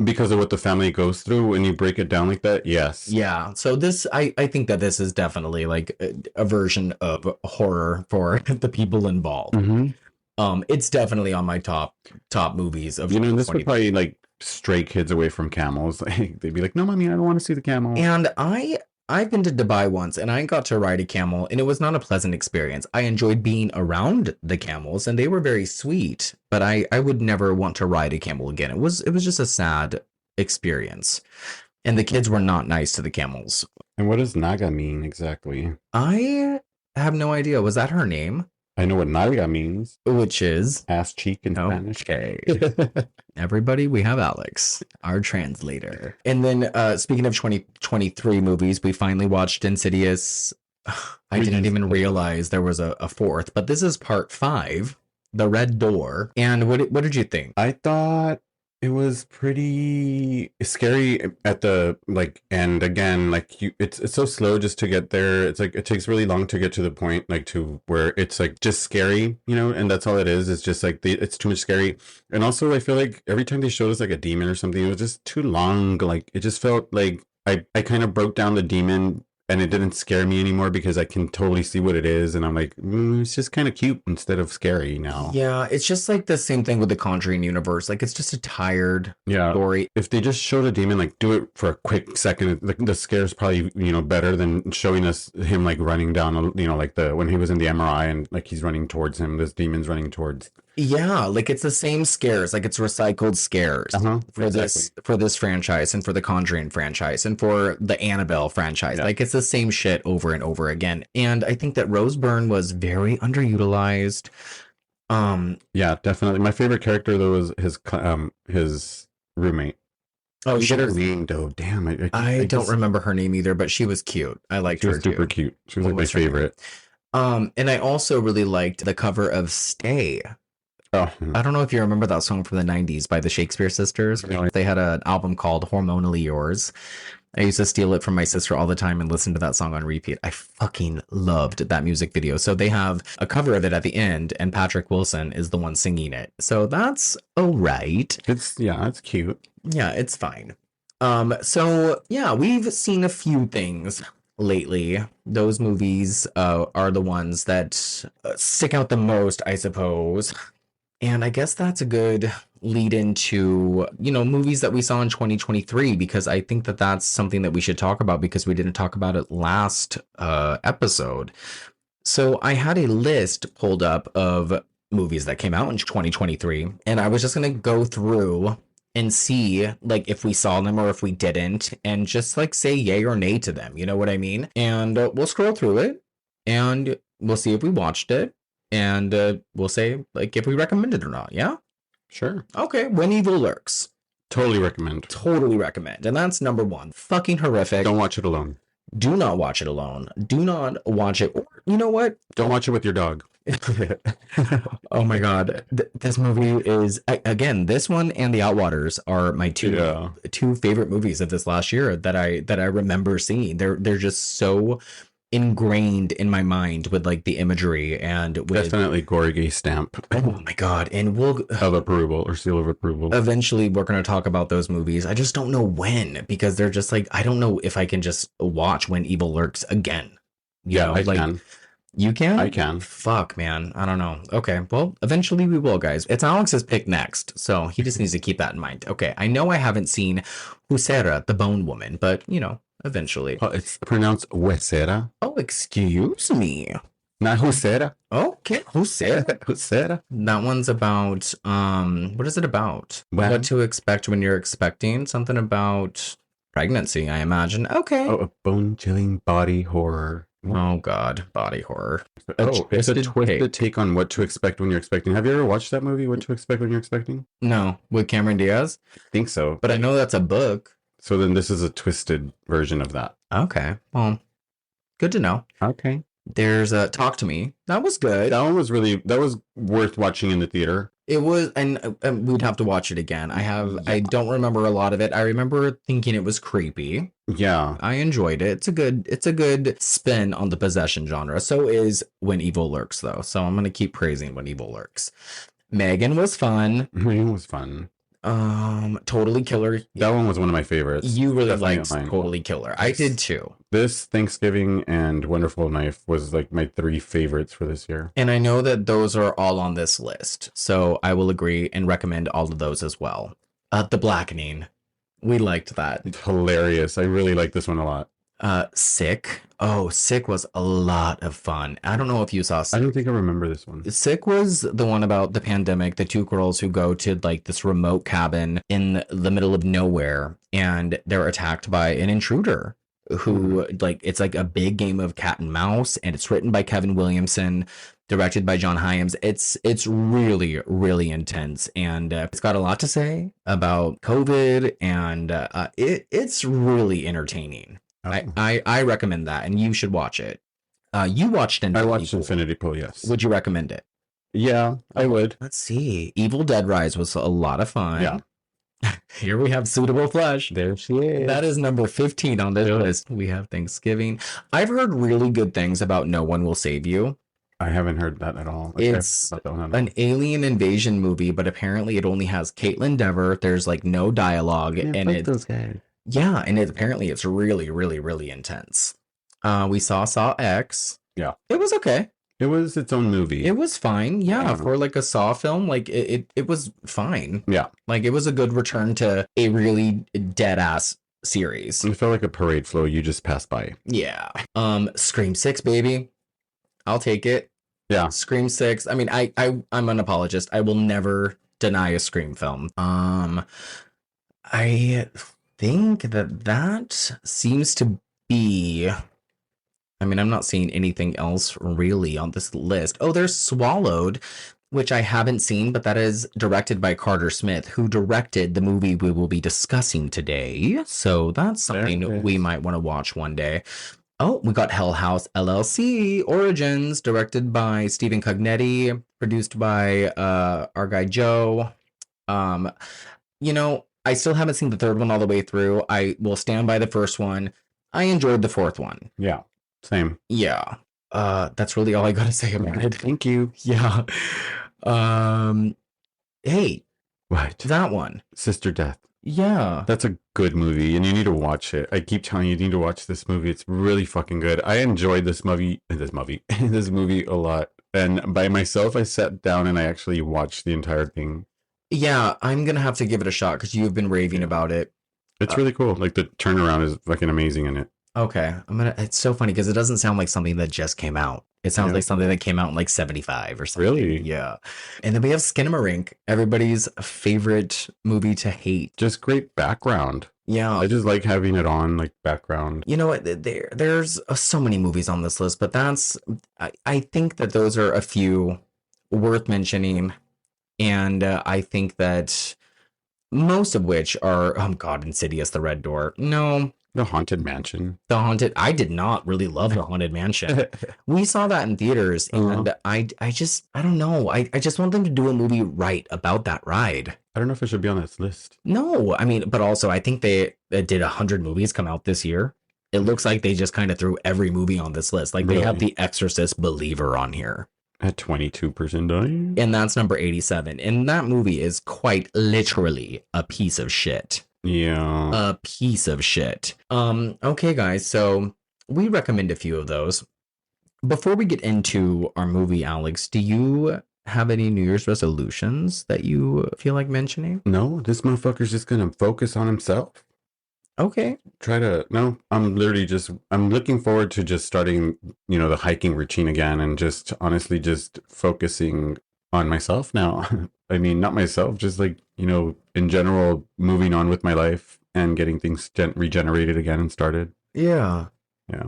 Speaker 2: Because of what the family goes through when you break it down like that, yes.
Speaker 3: Yeah, so this, I think that this is definitely, like, a version of horror for the people involved.
Speaker 2: Mm-hmm.
Speaker 3: It's definitely on my top movies of
Speaker 2: You know, and this would
Speaker 3: 2020.
Speaker 2: probably like stray kids away from camels. Like, they'd be like, "No, mommy, I don't want to see the camel."
Speaker 3: And I've been to Dubai once and I got to ride a camel and it was not a pleasant experience. I enjoyed being around the camels and they were very sweet, but I would never want to ride a camel again. It was just a sad experience. And the kids were not nice to the camels.
Speaker 2: And what does Naga mean exactly?
Speaker 3: I have no idea. Was that her name?
Speaker 2: I know what Naga means.
Speaker 3: Which is
Speaker 2: Ass cheek in Spanish.
Speaker 3: okay. Everybody, we have Alex, our translator. And then speaking of 2023 movies, we finally watched Insidious. I didn't even realize there was a fourth, but this is part 5, The Red Door. And what did you think?
Speaker 2: I thought it was pretty scary at the like end again. Like it's so slow just to get there. It's like it takes really long to get to the point, like to where it's like just scary, you know. And that's all it is. It's just like it's too much scary. And also, I feel like every time they showed us like a demon or something, it was just too long. Like it just felt like I kind of broke down the demon. And it didn't scare me anymore because I can totally see what it is. And I'm like, it's just kind of cute instead of scary now.
Speaker 3: Yeah, it's just like the same thing with the Conjuring universe. Like, it's just a tired story.
Speaker 2: If they just showed a demon, like, do it for a quick second, the scare's probably, you know, better than showing us him, like, running down, you know, like when he was in the MRI and, like, he's running towards him, this demon's running towards.
Speaker 3: Yeah, like it's the same scares, like it's recycled scares for this franchise and for the Conjuring franchise and for the Annabelle franchise. Yeah. Like it's the same shit over and over again. And I think that Rose Byrne was very underutilized.
Speaker 2: Yeah, definitely. My favorite character though was his roommate.
Speaker 3: Oh,
Speaker 2: she had her name though. Damn,
Speaker 3: I don't remember her name either, but she was cute. I liked her.
Speaker 2: She was super cute. She was like my favorite.
Speaker 3: And I also really liked the cover of Stay.
Speaker 2: Oh.
Speaker 3: I don't know if you remember that song from the 90s by the Shakespeare Sisters. Really? They had an album called Hormonally Yours. I used to steal it from my sister all the time and listen to that song on repeat. I fucking loved that music video. So they have a cover of it at the end, and Patrick Wilson is the one singing it. So that's all right.
Speaker 2: It's cute.
Speaker 3: Yeah, it's fine. So yeah, we've seen a few things lately. Those movies are the ones that stick out the most, I suppose. And I guess that's a good lead into, you know, movies that we saw in 2023, because I think that that's something that we should talk about because we didn't talk about it last episode. So I had a list pulled up of movies that came out in 2023, and I was just going to go through and see like if we saw them or if we didn't, and just like say yay or nay to them. You know what I mean? And we'll scroll through it and we'll see if we watched it. And we'll say, like, if we recommend it or not, yeah?
Speaker 2: Sure.
Speaker 3: Okay, When Evil Lurks.
Speaker 2: Totally recommend.
Speaker 3: Totally recommend. And that's number 1. Fucking horrific.
Speaker 2: Don't watch it alone.
Speaker 3: Do not watch it alone. Do not watch it. Or, you know what?
Speaker 2: Don't watch it with your dog.
Speaker 3: Oh my God. This movie is, again, this one and The Outwaters are my two favorite movies of this last year that I remember seeing. They're just so ingrained in my mind with like the imagery and with
Speaker 2: definitely gory stamp.
Speaker 3: Oh my God. And we'll
Speaker 2: of approval or seal of approval.
Speaker 3: Eventually we're going to talk about those movies. I just don't know when, because they're just like, I don't know if I can just watch When Evil Lurks again.
Speaker 2: I can.
Speaker 3: You can?
Speaker 2: I can.
Speaker 3: Fuck, man. I don't know. Okay. Well, eventually we will, guys. It's Alex's pick next, so he just needs to keep that in mind. Okay. I know I haven't seen Huesera, the Bone Woman, but you know, eventually.
Speaker 2: Oh, it's pronounced Huesera.
Speaker 3: Oh, excuse me.
Speaker 2: Not Huesera.
Speaker 3: Okay, Huesera.
Speaker 2: Huesera.
Speaker 3: That one's about what is it about?
Speaker 2: Well,
Speaker 3: what to expect when you're expecting something about pregnancy, I imagine. Okay.
Speaker 2: Oh, a bone-chilling body horror.
Speaker 3: Oh God, body horror.
Speaker 2: It's a twisted take on what to expect when you're expecting. Have you ever watched that movie, What to Expect When You're Expecting?
Speaker 3: No, with Cameron Diaz?
Speaker 2: I think so.
Speaker 3: But I know that's a book.
Speaker 2: So then this is a twisted version of that.
Speaker 3: Okay. Well, good to know.
Speaker 2: Okay.
Speaker 3: There's Talk to Me. That was good.
Speaker 2: That was worth watching in the theater.
Speaker 3: It was, and we'd have to watch it again. I don't remember a lot of it. I remember thinking it was creepy.
Speaker 2: Yeah.
Speaker 3: I enjoyed it. It's a good spin on the possession genre. So is When Evil Lurks, though. So I'm going to keep praising When Evil Lurks. Megan was fun.
Speaker 2: Megan was fun.
Speaker 3: Totally Killer.
Speaker 2: That one was one of my favorites.
Speaker 3: You really
Speaker 2: Definitely
Speaker 3: liked
Speaker 2: mine.
Speaker 3: Totally Killer. I did too.
Speaker 2: This, Thanksgiving, and Wonderful Knife was like my 3 favorites for this year.
Speaker 3: And I know that those are all on this list, so I will agree and recommend all of those as well. The Blackening. We liked that.
Speaker 2: It's hilarious. I really like this one a lot.
Speaker 3: Sick. Oh, Sick was a lot of fun. I don't know if you saw
Speaker 2: I
Speaker 3: Sick.
Speaker 2: don't think I remember this one.
Speaker 3: Sick was the one about the pandemic, the 2 girls who go to like this remote cabin in the middle of nowhere and they're attacked by an intruder who like it's like a big game of cat and mouse, and it's written by Kevin Williamson, directed by John Hyams. It's really, really intense, and it's got a lot to say about COVID, and it's really entertaining.
Speaker 2: Oh.
Speaker 3: I recommend that, and you should watch it. You watched Infinity
Speaker 2: I watched
Speaker 3: Pool.
Speaker 2: Infinity Pool, yes.
Speaker 3: Would you recommend it?
Speaker 2: Yeah, I would.
Speaker 3: Let's see. Evil Dead Rise was a lot of fun.
Speaker 2: Yeah.
Speaker 3: Here we have Suitable Flesh.
Speaker 2: There she is.
Speaker 3: That is number 15 on this list. We have Thanksgiving. I've heard really good things about No One Will Save You.
Speaker 2: I haven't heard that at all.
Speaker 3: It's
Speaker 2: I've not that one.
Speaker 3: an alien invasion movie, but apparently it only has Caitlin Dever. There's like no dialogue, and
Speaker 2: those guys.
Speaker 3: yeah, and apparently it's really, really, really intense. We saw X.
Speaker 2: Yeah.
Speaker 3: It was okay.
Speaker 2: It was its own movie.
Speaker 3: It was fine. Yeah,
Speaker 2: Yeah.
Speaker 3: for like a Saw film, like it was fine.
Speaker 2: Yeah.
Speaker 3: Like it was a good return to a really dead ass series.
Speaker 2: It felt like a parade flow you just passed by.
Speaker 3: Yeah. Scream 6, baby. I'll take it.
Speaker 2: Yeah.
Speaker 3: Scream 6. I mean, I'm an apologist. I will never deny a Scream film. I think that seems to be. I mean, I'm not seeing anything else really on this list. Oh, there's Swallowed, which I haven't seen, but that is directed by Carter Smith, who directed the movie we will be discussing today. So that's something we might want to watch one day. Oh, we got Hell House LLC Origins, directed by Stephen Cognetti, produced by our guy Joe. You know, I still haven't seen the third one all the way through. I will stand by the first one. I enjoyed the fourth one.
Speaker 2: Yeah. Same.
Speaker 3: Yeah. That's really all I gotta say about it.
Speaker 2: Thank you.
Speaker 3: Yeah. Hey,
Speaker 2: What?
Speaker 3: that one.
Speaker 2: Sister Death.
Speaker 3: Yeah.
Speaker 2: That's a good movie, and you need to watch it. I keep telling you, you need to watch this movie. It's really fucking good. I enjoyed this movie a lot. And by myself, I sat down and I actually watched the entire thing.
Speaker 3: Yeah, I'm gonna have to give it a shot because you've been raving about it.
Speaker 2: It's really cool. Like the turnaround is fucking amazing in it.
Speaker 3: Okay, it's so funny because it doesn't sound like something that just came out. It sounds like something that came out in like 75 or something.
Speaker 2: Really?
Speaker 3: Yeah. And then we have Skinamarink, everybody's favorite movie to hate.
Speaker 2: Just great background.
Speaker 3: Yeah.
Speaker 2: I just like having it on, like, background.
Speaker 3: You know what? There's so many movies on this list, but I think that those are a few worth mentioning. And I think that most of which are, oh God, Insidious, The Red Door. No.
Speaker 2: The Haunted Mansion.
Speaker 3: I did not really love The Haunted Mansion. We saw that in theaters, and I don't know. I just want them to do a movie right about that ride.
Speaker 2: I don't know if it should be on this list.
Speaker 3: No, I mean, but also I think they did 100 movies come out this year. It looks like they just kind of threw every movie on this list. Like they have The Exorcist Believer on here.
Speaker 2: At 22%.
Speaker 3: And that's number 87. And that movie is quite literally a piece of shit.
Speaker 2: Yeah.
Speaker 3: A piece of shit. Okay, guys, so we recommend a few of those. Before we get into our movie, Alex, do you have any New Year's resolutions that you feel like mentioning?
Speaker 2: No, this motherfucker's just gonna focus on himself.
Speaker 3: Okay.
Speaker 2: I'm looking forward to just starting, the hiking routine again, and just honestly just focusing on myself now. I mean, not myself, just like, in general, moving on with my life and getting things regenerated again and started.
Speaker 3: Yeah.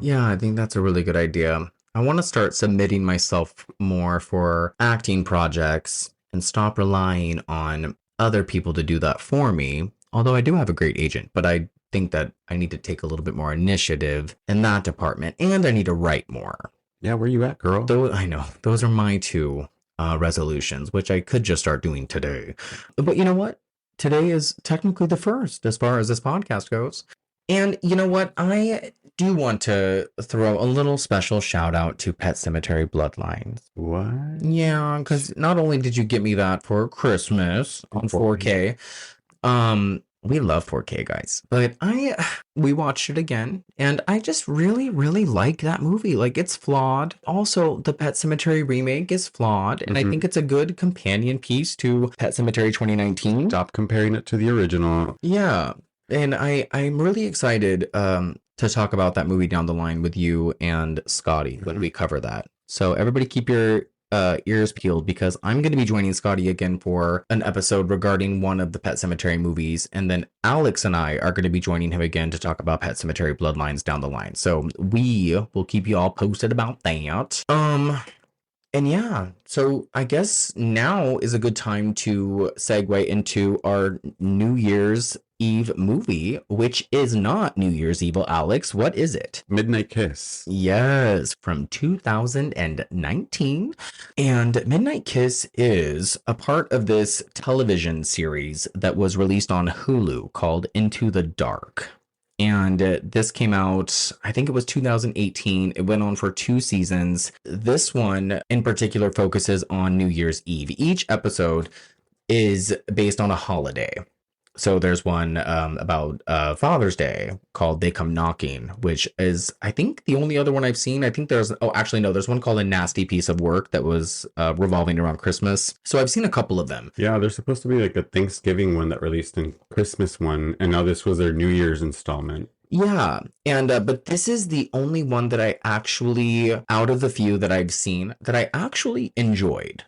Speaker 3: Yeah, I think that's a really good idea. I want to start submitting myself more for acting projects and stop relying on other people to do that for me. Although I do have a great agent, but I think that I need to take a little bit more initiative in that department, and I need to write more.
Speaker 2: Yeah, where you at, girl?
Speaker 3: I know. Those are my two resolutions, which I could just start doing today. But you know what? Today is technically the first as far as this podcast goes. And you know what? I do want to throw a little special shout out to Pet Cemetery Bloodlines.
Speaker 2: What?
Speaker 3: Yeah, because not only did you get me that for Christmas on 4K, We love 4K, guys, but we watched it again, and I just really, really like that movie. Like, it's flawed. Also, the Pet Sematary remake is flawed, and I think it's a good companion piece to Pet Sematary 2019.
Speaker 2: Stop comparing it to the original.
Speaker 3: Yeah, and I'm really excited to talk about that movie down the line with you and Scotty when we cover that. So everybody keep your ears peeled, because I'm going to be joining Scotty again for an episode regarding one of the Pet Sematary movies, and then Alex and I are going to be joining him again to talk about Pet Sematary Bloodlines down the line. So we will keep you all posted about that. And yeah, so I guess now is a good time to segue into our New Year's Eve movie, which is not New Year's Evil, Alex. What is it?
Speaker 2: Midnight Kiss.
Speaker 3: Yes, from 2019. And Midnight Kiss is a part of this television series that was released on Hulu called Into the Dark. And this came out, I think it was 2018. It went on for 2 seasons. This one in particular focuses on New Year's Eve. Each episode is based on a holiday. So there's one about Father's Day called They Come Knocking, which is, I think, the only other one I've seen. I think there's one called A Nasty Piece of Work that was revolving around Christmas. So I've seen a couple of them.
Speaker 2: Yeah, there's supposed to be like a Thanksgiving one that released and Christmas one, and now this was their New Year's installment.
Speaker 3: Yeah, and but this is the only one that I actually, out of the few that I've seen, that I actually enjoyed.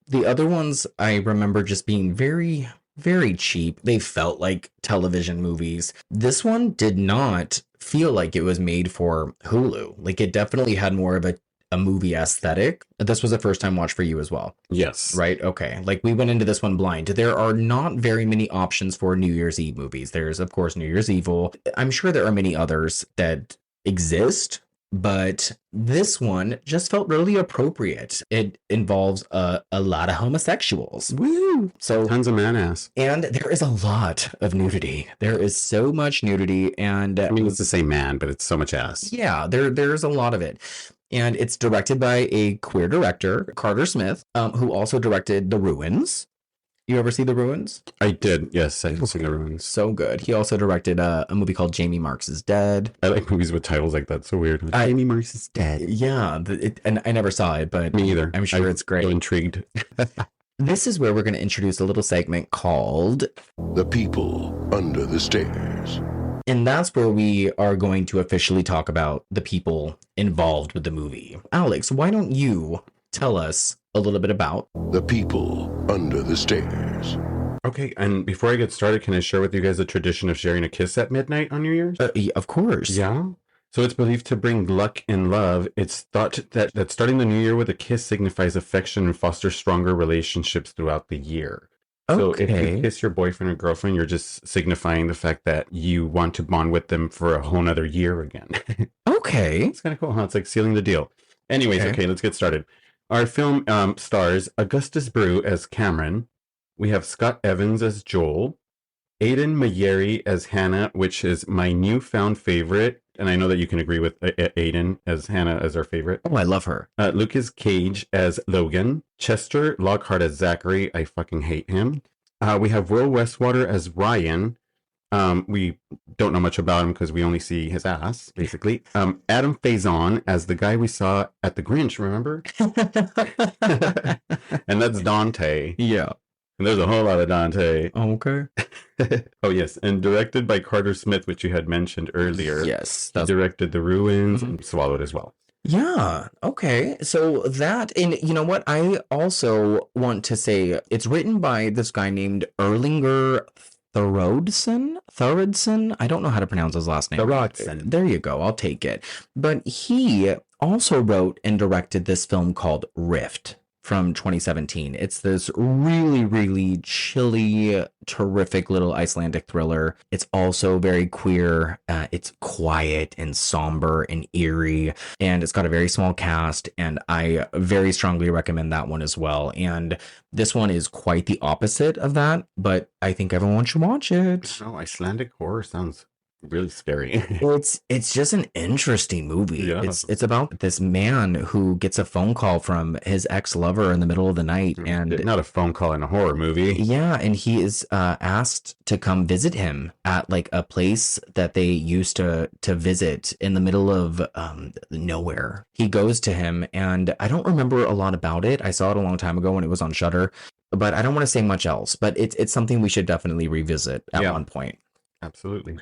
Speaker 3: The other ones I remember just being very, very cheap. They felt like television movies. This one did not feel like it was made for Hulu. Like, it definitely had more of a movie aesthetic. This was a first time watch for you as well.
Speaker 2: Yes.
Speaker 3: Right? Okay. Like, we went into this one blind. There are not very many options for New Year's Eve movies. There's, of course, New Year's Evil. I'm sure there are many others that exist, but this one just felt really appropriate. It involves a lot of homosexuals.
Speaker 2: Woo!
Speaker 3: So
Speaker 2: Tons of man ass.
Speaker 3: and there is a lot of nudity. There is so much nudity, and
Speaker 2: I mean, it's the same man, but it's so much ass.
Speaker 3: yeah, there's a lot of it. And it's directed by a queer director, Carter Smith, who also directed The Ruins. You ever see The Ruins?
Speaker 2: I did. Yes, I have seen The Ruins.
Speaker 3: So good. He also directed a movie called Jamie Marks is Dead.
Speaker 2: I like movies with titles like that. So weird. Jamie Marks is dead.
Speaker 3: Yeah, and I never saw it, but
Speaker 2: Me either.
Speaker 3: I'm sure it's great.
Speaker 2: So intrigued.
Speaker 3: This is where we're going to introduce a little segment called
Speaker 4: The People Under the Stairs.
Speaker 3: And that's where we are going to officially talk about the people involved with the movie. Alex, why don't you tell us a little bit about
Speaker 4: The People Under the Stairs.
Speaker 2: Okay, and before I get started, can I share with you guys the tradition of sharing a kiss at midnight on New Year's?
Speaker 3: of course.
Speaker 2: Yeah. So it's believed to bring luck and love. It's thought that starting the new year with a kiss signifies affection and fosters stronger relationships throughout the year. So if you kiss your boyfriend or girlfriend, you're just signifying the fact that you want to bond with them for a whole nother year again.
Speaker 3: Okay.
Speaker 2: It's kind of cool, huh? It's like sealing the deal. Anyways, okay, let's get started. Our film stars Augustus Brew as Cameron. We have Scott Evans as Joel. Aidan Mayeri as Hannah, which is my newfound favorite. And I know that you can agree with Aidan as Hannah as our favorite.
Speaker 3: Oh, I love her.
Speaker 2: Lucas Cage as Logan. Chester Lockhart as Zachary. I fucking hate him. We have Will Westwater as Ryan. We don't know much about him because we only see his ass, basically. Adam Faison as the guy we saw at the Grinch, remember? And that's Dante.
Speaker 3: Yeah.
Speaker 2: And there's a whole lot of Dante.
Speaker 3: Okay.
Speaker 2: Oh, yes. And directed by Carter Smith, which you had mentioned earlier.
Speaker 3: Yes.
Speaker 2: He directed The Ruins and Swallowed as well.
Speaker 3: Yeah. Okay. So that, and you know what? I also want to say it's written by this guy named Erlinger Thorodson. I don't know how to pronounce his last name.
Speaker 2: Thorodson.
Speaker 3: There you go. I'll take it. But he also wrote and directed this film called Rift from 2017. It's this really, really chilly, terrific little Icelandic thriller. It's also very queer. It's quiet and somber and eerie, and it's got a very small cast, and I very strongly recommend that one as well. And this one is quite the opposite of that, but I think everyone should watch it.
Speaker 2: Oh, Icelandic horror sounds Really scary.
Speaker 3: It's just an interesting movie.
Speaker 2: Yeah.
Speaker 3: It's about this man who gets a phone call from his ex-lover in the middle of the night, and
Speaker 2: Not a phone call in a horror movie.
Speaker 3: yeah, and he is asked to come visit him at like a place that they used to visit in the middle of nowhere. He goes to him, and I don't remember a lot about it. I saw it a long time ago when it was on Shudder, but I don't want to say much else. But it's something we should definitely revisit at one point.
Speaker 2: Absolutely.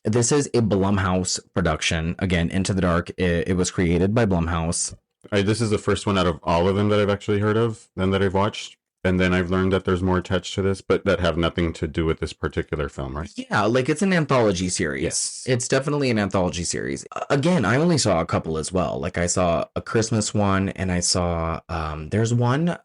Speaker 3: This is a Blumhouse production. Again, Into the Dark. It was created by Blumhouse.
Speaker 2: This is the first one out of all of them that I've actually heard of and that I've watched. And then I've learned that there's more attached to this, but that have nothing to do with this particular film, right?
Speaker 3: Yeah, like it's an anthology series.
Speaker 2: Yes.
Speaker 3: It's definitely an anthology series. Again, I only saw a couple as well. Like I saw a Christmas one, and I saw there's one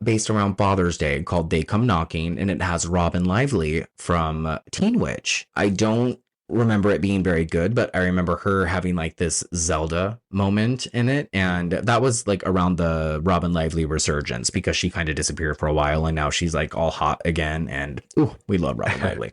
Speaker 3: based around Father's Day called They Come Knocking, and it has Robin Lively from Teen Witch. I don't remember it being very good, but I remember her having like this Zelda moment in it, and that was like around the Robin Lively resurgence because she kind of disappeared for a while and now she's like all hot again, and ooh, we love Robin Lively.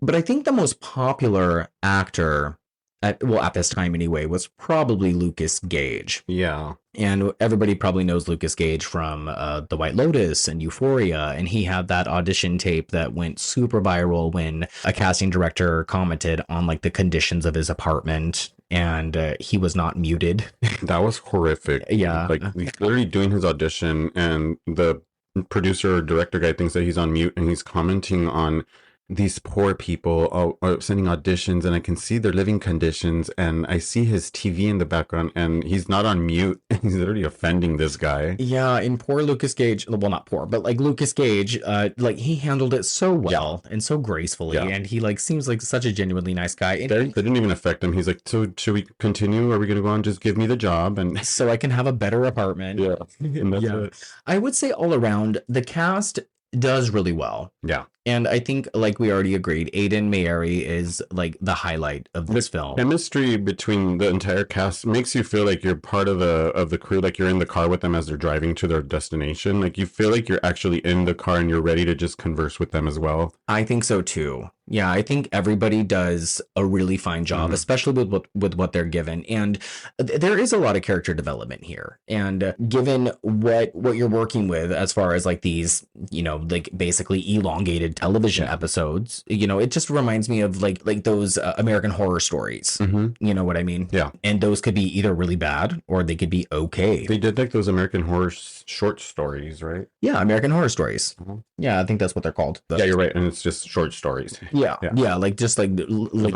Speaker 3: But I think the most popular actor at this time anyway was probably Lucas Gage.
Speaker 2: Yeah.
Speaker 3: And everybody probably knows Lucas Gage from The White Lotus and Euphoria. And he had that audition tape that went super viral when a casting director commented on like the conditions of his apartment, and he was not muted.
Speaker 2: That was horrific.
Speaker 3: Yeah.
Speaker 2: Like he's literally doing his audition, and the producer or director guy thinks that he's on mute, and he's commenting on these poor people are sending auditions, and I can see their living conditions, and I see his TV in the background, and he's not on mute. He's literally offending this guy.
Speaker 3: Yeah, and poor Lucas Gage, well, not poor, but like Lucas Gage, like he handled it so well and so gracefully, and he like seems like such a genuinely nice guy. And
Speaker 2: they didn't even affect him. He's like, so should we continue? Are we going to go on? Just give me the job, and
Speaker 3: so I can have a better apartment.
Speaker 2: Yeah, and that's it.
Speaker 3: I would say all around the cast does really well.
Speaker 2: Yeah.
Speaker 3: And I think, like we already agreed, Aidan Mayeri is like the highlight of this film.
Speaker 2: Chemistry between the entire cast makes you feel like you're part of the crew, like you're in the car with them as they're driving to their destination. Like you feel like you're actually in the car and you're ready to just converse with them as well.
Speaker 3: I think so too. Yeah, I think everybody does a really fine job, especially with what they're given. And there is a lot of character development here. And given what you're working with as far as like these, you know, like basically elongated television episodes, you know, it just reminds me of like those American Horror Stories. You know what I mean?
Speaker 2: Yeah.
Speaker 3: And those could be either really bad or they could be okay.
Speaker 2: They did like those American Horror short stories, right?
Speaker 3: Yeah, American Horror Stories. Yeah, I think that's what they're called.
Speaker 2: Yeah, you're right. And it's just short stories.
Speaker 3: Yeah, like just like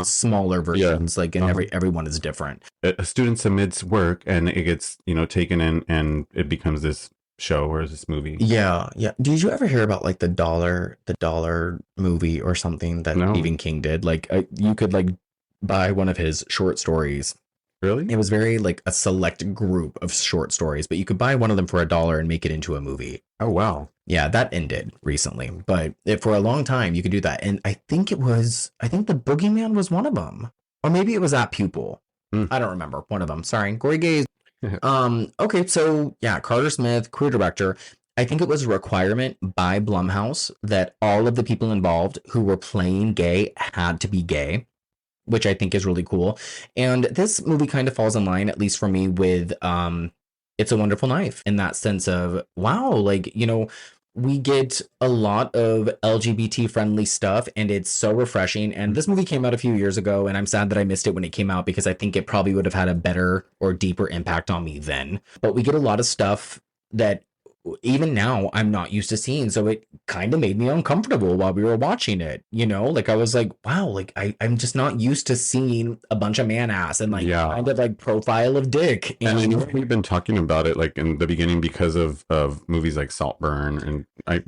Speaker 3: smaller versions, like, and everyone is different.
Speaker 2: A student submits work and it gets, you know, taken in, and it becomes this show or this movie.
Speaker 3: Yeah. Did you ever hear about like the dollar movie or something that Stephen King did? Like you could like buy one of his short stories.
Speaker 2: Really?
Speaker 3: It was very like a select group of short stories, but you could buy one of them for $1 and make it into a movie.
Speaker 2: Oh, wow.
Speaker 3: Yeah, that ended recently, but for a long time you could do that. And I think The Boogeyman was one of them, or maybe it was That Pupil. I don't remember. One of them. Sorry. Gory Gaze. Okay. So yeah, Carter Smith, queer director. I think it was a requirement by Blumhouse that all of the people involved who were playing gay had to be gay, which I think is really cool. And this movie kind of falls in line, at least for me, with It's a Wonderful Knife, in that sense of, wow, like, you know, we get a lot of LGBT friendly stuff and it's so refreshing. And this movie came out a few years ago, and I'm sad that I missed it when it came out because I think it probably would have had a better or deeper impact on me then. But we get a lot of stuff that even now I'm not used to seeing, so it kind of made me uncomfortable while we were watching it, you know, like I was like, wow, like I'm just not used to seeing a bunch of man ass and like kind of like profile of dick.
Speaker 2: And I know we've been talking about it like in the beginning because of movies like Saltburn and like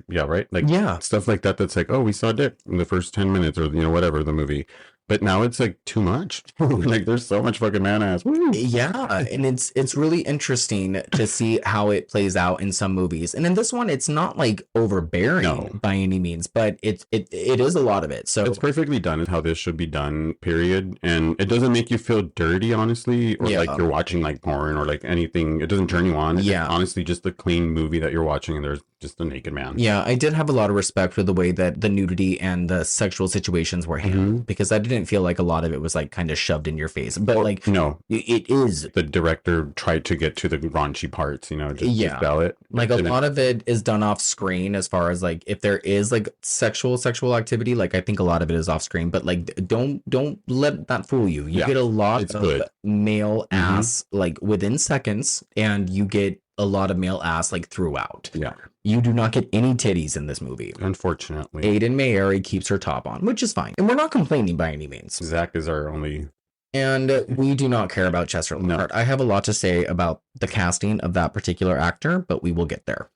Speaker 2: stuff like that, that's like, oh, we saw dick in the first 10 minutes or, you know, whatever the movie. But now it's like too much. Like there's so much fucking man ass. Woo!
Speaker 3: Yeah, and it's really interesting to see how it plays out in some movies. And in this one, it's not like overbearing by any means, but it is a lot of it. So
Speaker 2: it's perfectly done how this should be done, period. And it doesn't make you feel dirty, honestly, or like you're watching like porn or like anything. It doesn't turn you on. It's honestly just a clean movie that you're watching, and there's just a naked man.
Speaker 3: Yeah, I did have a lot of respect for the way that the nudity and the sexual situations were handled because I didn't feel like a lot of it was like kind of shoved in your face. But like,
Speaker 2: no,
Speaker 3: it is.
Speaker 2: The director tried to get to the raunchy parts, just sell it.
Speaker 3: Like a lot of it is done off screen as far as like if there is like sexual activity, like I think a lot of it is off screen, but like don't let that fool you. You get a lot of male ass like within seconds, and you get a lot of male ass like throughout.
Speaker 2: Yeah.
Speaker 3: You do not get any titties in this movie.
Speaker 2: Unfortunately.
Speaker 3: Aiden Mayeri keeps her top on, which is fine. And we're not complaining by any means.
Speaker 2: Zach is our only...
Speaker 3: And we do not care about Chester Lockhart. No. I have a lot to say about the casting of that particular actor, but we will get there.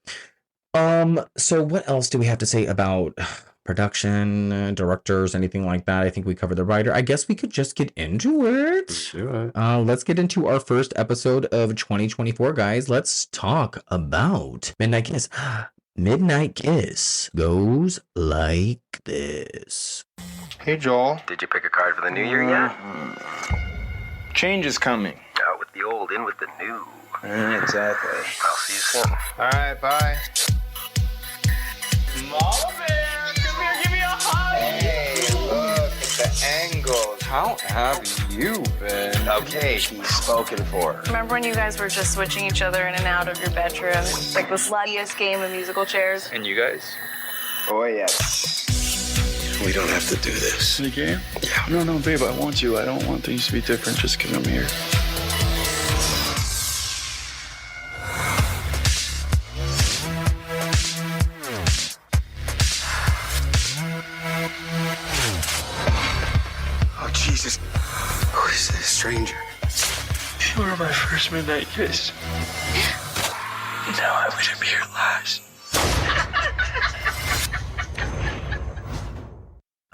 Speaker 3: So what else do we have to say about production, directors, anything like that? I think we covered the writer. I guess we could just get into it. Let's get into our first episode of 2024, guys. Let's talk about Midnight Kiss. Midnight Kiss goes like this.
Speaker 5: Hey, Joel.
Speaker 6: Did you pick a card for the new year yet?
Speaker 5: Change is coming.
Speaker 6: Out with the old, in with the new.
Speaker 5: Exactly.
Speaker 6: I'll see you soon.
Speaker 5: All right, bye. Mama Bear, come here, give me a hug. Hey, look at the angles. How have you been?
Speaker 6: Okay, he's spoken for.
Speaker 7: Remember when you guys were just switching each other in and out of your bedroom? It's like the sluttiest game of musical chairs.
Speaker 5: And you guys?
Speaker 6: Oh, yes.
Speaker 4: We don't have to do this.
Speaker 8: The game?
Speaker 6: Yeah.
Speaker 8: No, babe, I want you. I don't want things to be different just because I'm here.
Speaker 6: Oh, Jesus. Who is this stranger?
Speaker 8: You were my first midnight kiss. Now I wish I'd be your last.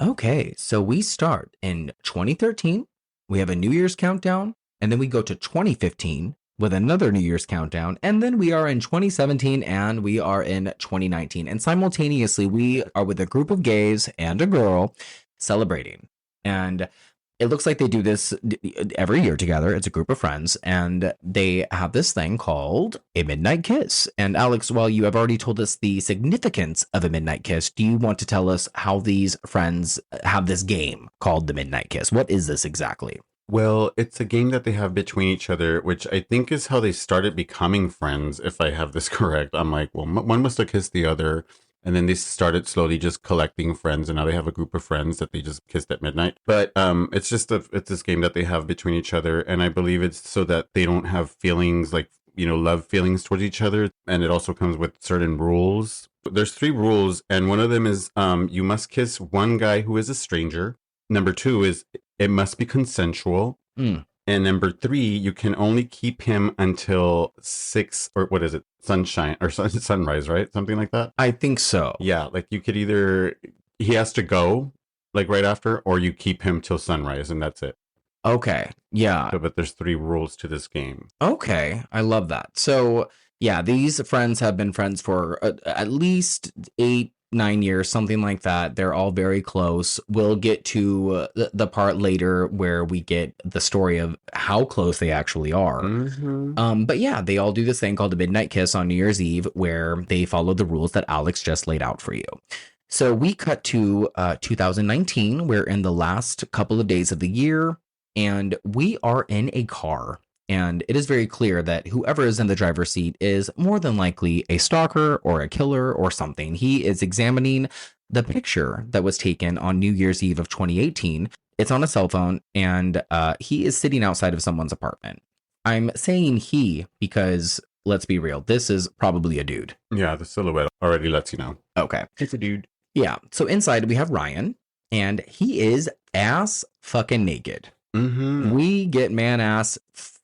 Speaker 3: Okay, so we start in 2013. We have a New Year's countdown, and then we go to 2015 with another New Year's countdown, and then we are in 2017 and we are in 2019. And simultaneously, we are with a group of gays and a girl celebrating. And it looks like they do this every year together. It's a group of friends, and they have this thing called a midnight kiss. And Alex, while you have already told us the significance of a midnight kiss, do you want to tell us how these friends have this game called the midnight kiss? What is this exactly?
Speaker 2: Well, it's a game that they have between each other, which I think is how they started becoming friends, if I have this correct. I'm like, well, one must have kissed the other. And then they started slowly just collecting friends, and now they have a group of friends that they just kissed at midnight. But it's just it's this game that they have between each other, and I believe it's so that they don't have feelings like, love feelings towards each other. And it also comes with certain rules. There's 3 rules, and one of them is you must kiss one guy who is a stranger. Number 2 is it must be consensual. And number 3, you can only keep him until 6, or what is it? Sunshine or sunrise, right? Something like that.
Speaker 3: I think so.
Speaker 2: Yeah, like you could either, he has to go like right after, or you keep him till sunrise, and that's it.
Speaker 3: Okay. Yeah.
Speaker 2: So, but there's 3 rules to this game.
Speaker 3: Okay. I love that. So yeah, these friends have been friends for at least 8-9 years, something like that. They're all very close. We'll get to the part later where we get the story of how close they actually are. But yeah, they all do this thing called the midnight kiss on New Year's Eve, where they follow the rules that Alex just laid out for you. So we cut to 2019. We're in the last couple of days of the year, and we are in a car. And it is very clear that whoever is in the driver's seat is more than likely a stalker or a killer or something. He is examining the picture that was taken on New Year's Eve of 2018. It's on a cell phone, and he is sitting outside of someone's apartment. I'm saying he because, let's be real, this is probably a dude.
Speaker 2: Yeah, the silhouette already lets you know.
Speaker 3: Okay.
Speaker 2: It's a dude.
Speaker 3: Yeah. So inside we have Ryan, and he is ass fucking naked. We get man ass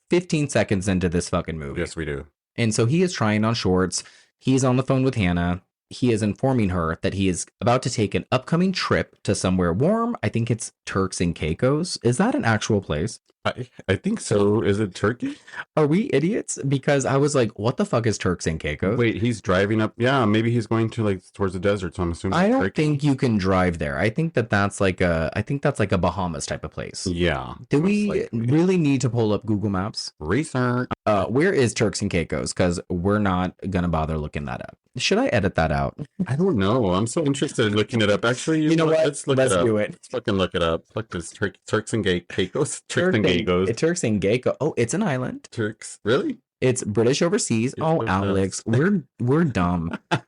Speaker 3: 15 seconds into this fucking movie.
Speaker 2: Yes, we do. And
Speaker 3: so he is trying on shorts. He's on the phone with Hannah. He is informing her that he is about to take an upcoming trip to somewhere warm. I think it's Turks and Caicos. Is that an actual place?
Speaker 2: I think so. Is it Turkey?
Speaker 3: Are we idiots? Because I was like, what the fuck is Turks and Caicos?
Speaker 2: Wait, he's driving up. Yeah, maybe he's going to like towards the desert. So I'm assuming.
Speaker 3: I don't
Speaker 2: Turkey.
Speaker 3: think you can drive there. I think that's like a Bahamas type of place.
Speaker 2: Yeah.
Speaker 3: Do
Speaker 2: most
Speaker 3: we
Speaker 2: likely.
Speaker 3: really need to pull up Google Maps?
Speaker 2: Research?
Speaker 3: Where is Turks and Caicos? Because we're not gonna bother looking that up. Should I edit that out?
Speaker 2: I don't know. I'm so interested in looking it up. Actually,
Speaker 3: You know what?
Speaker 2: Let's look
Speaker 3: Let's
Speaker 2: it up.
Speaker 3: do it.
Speaker 2: Let's fucking look it up. Look this Turks and Caicos. Turks and Caicos.
Speaker 3: Turks and Caicos. Oh, it's an island.
Speaker 2: Turks. Really?
Speaker 3: It's British overseas.
Speaker 2: It's
Speaker 3: Oh,
Speaker 2: so
Speaker 3: Alex,
Speaker 2: nice.
Speaker 3: we're dumb.
Speaker 2: It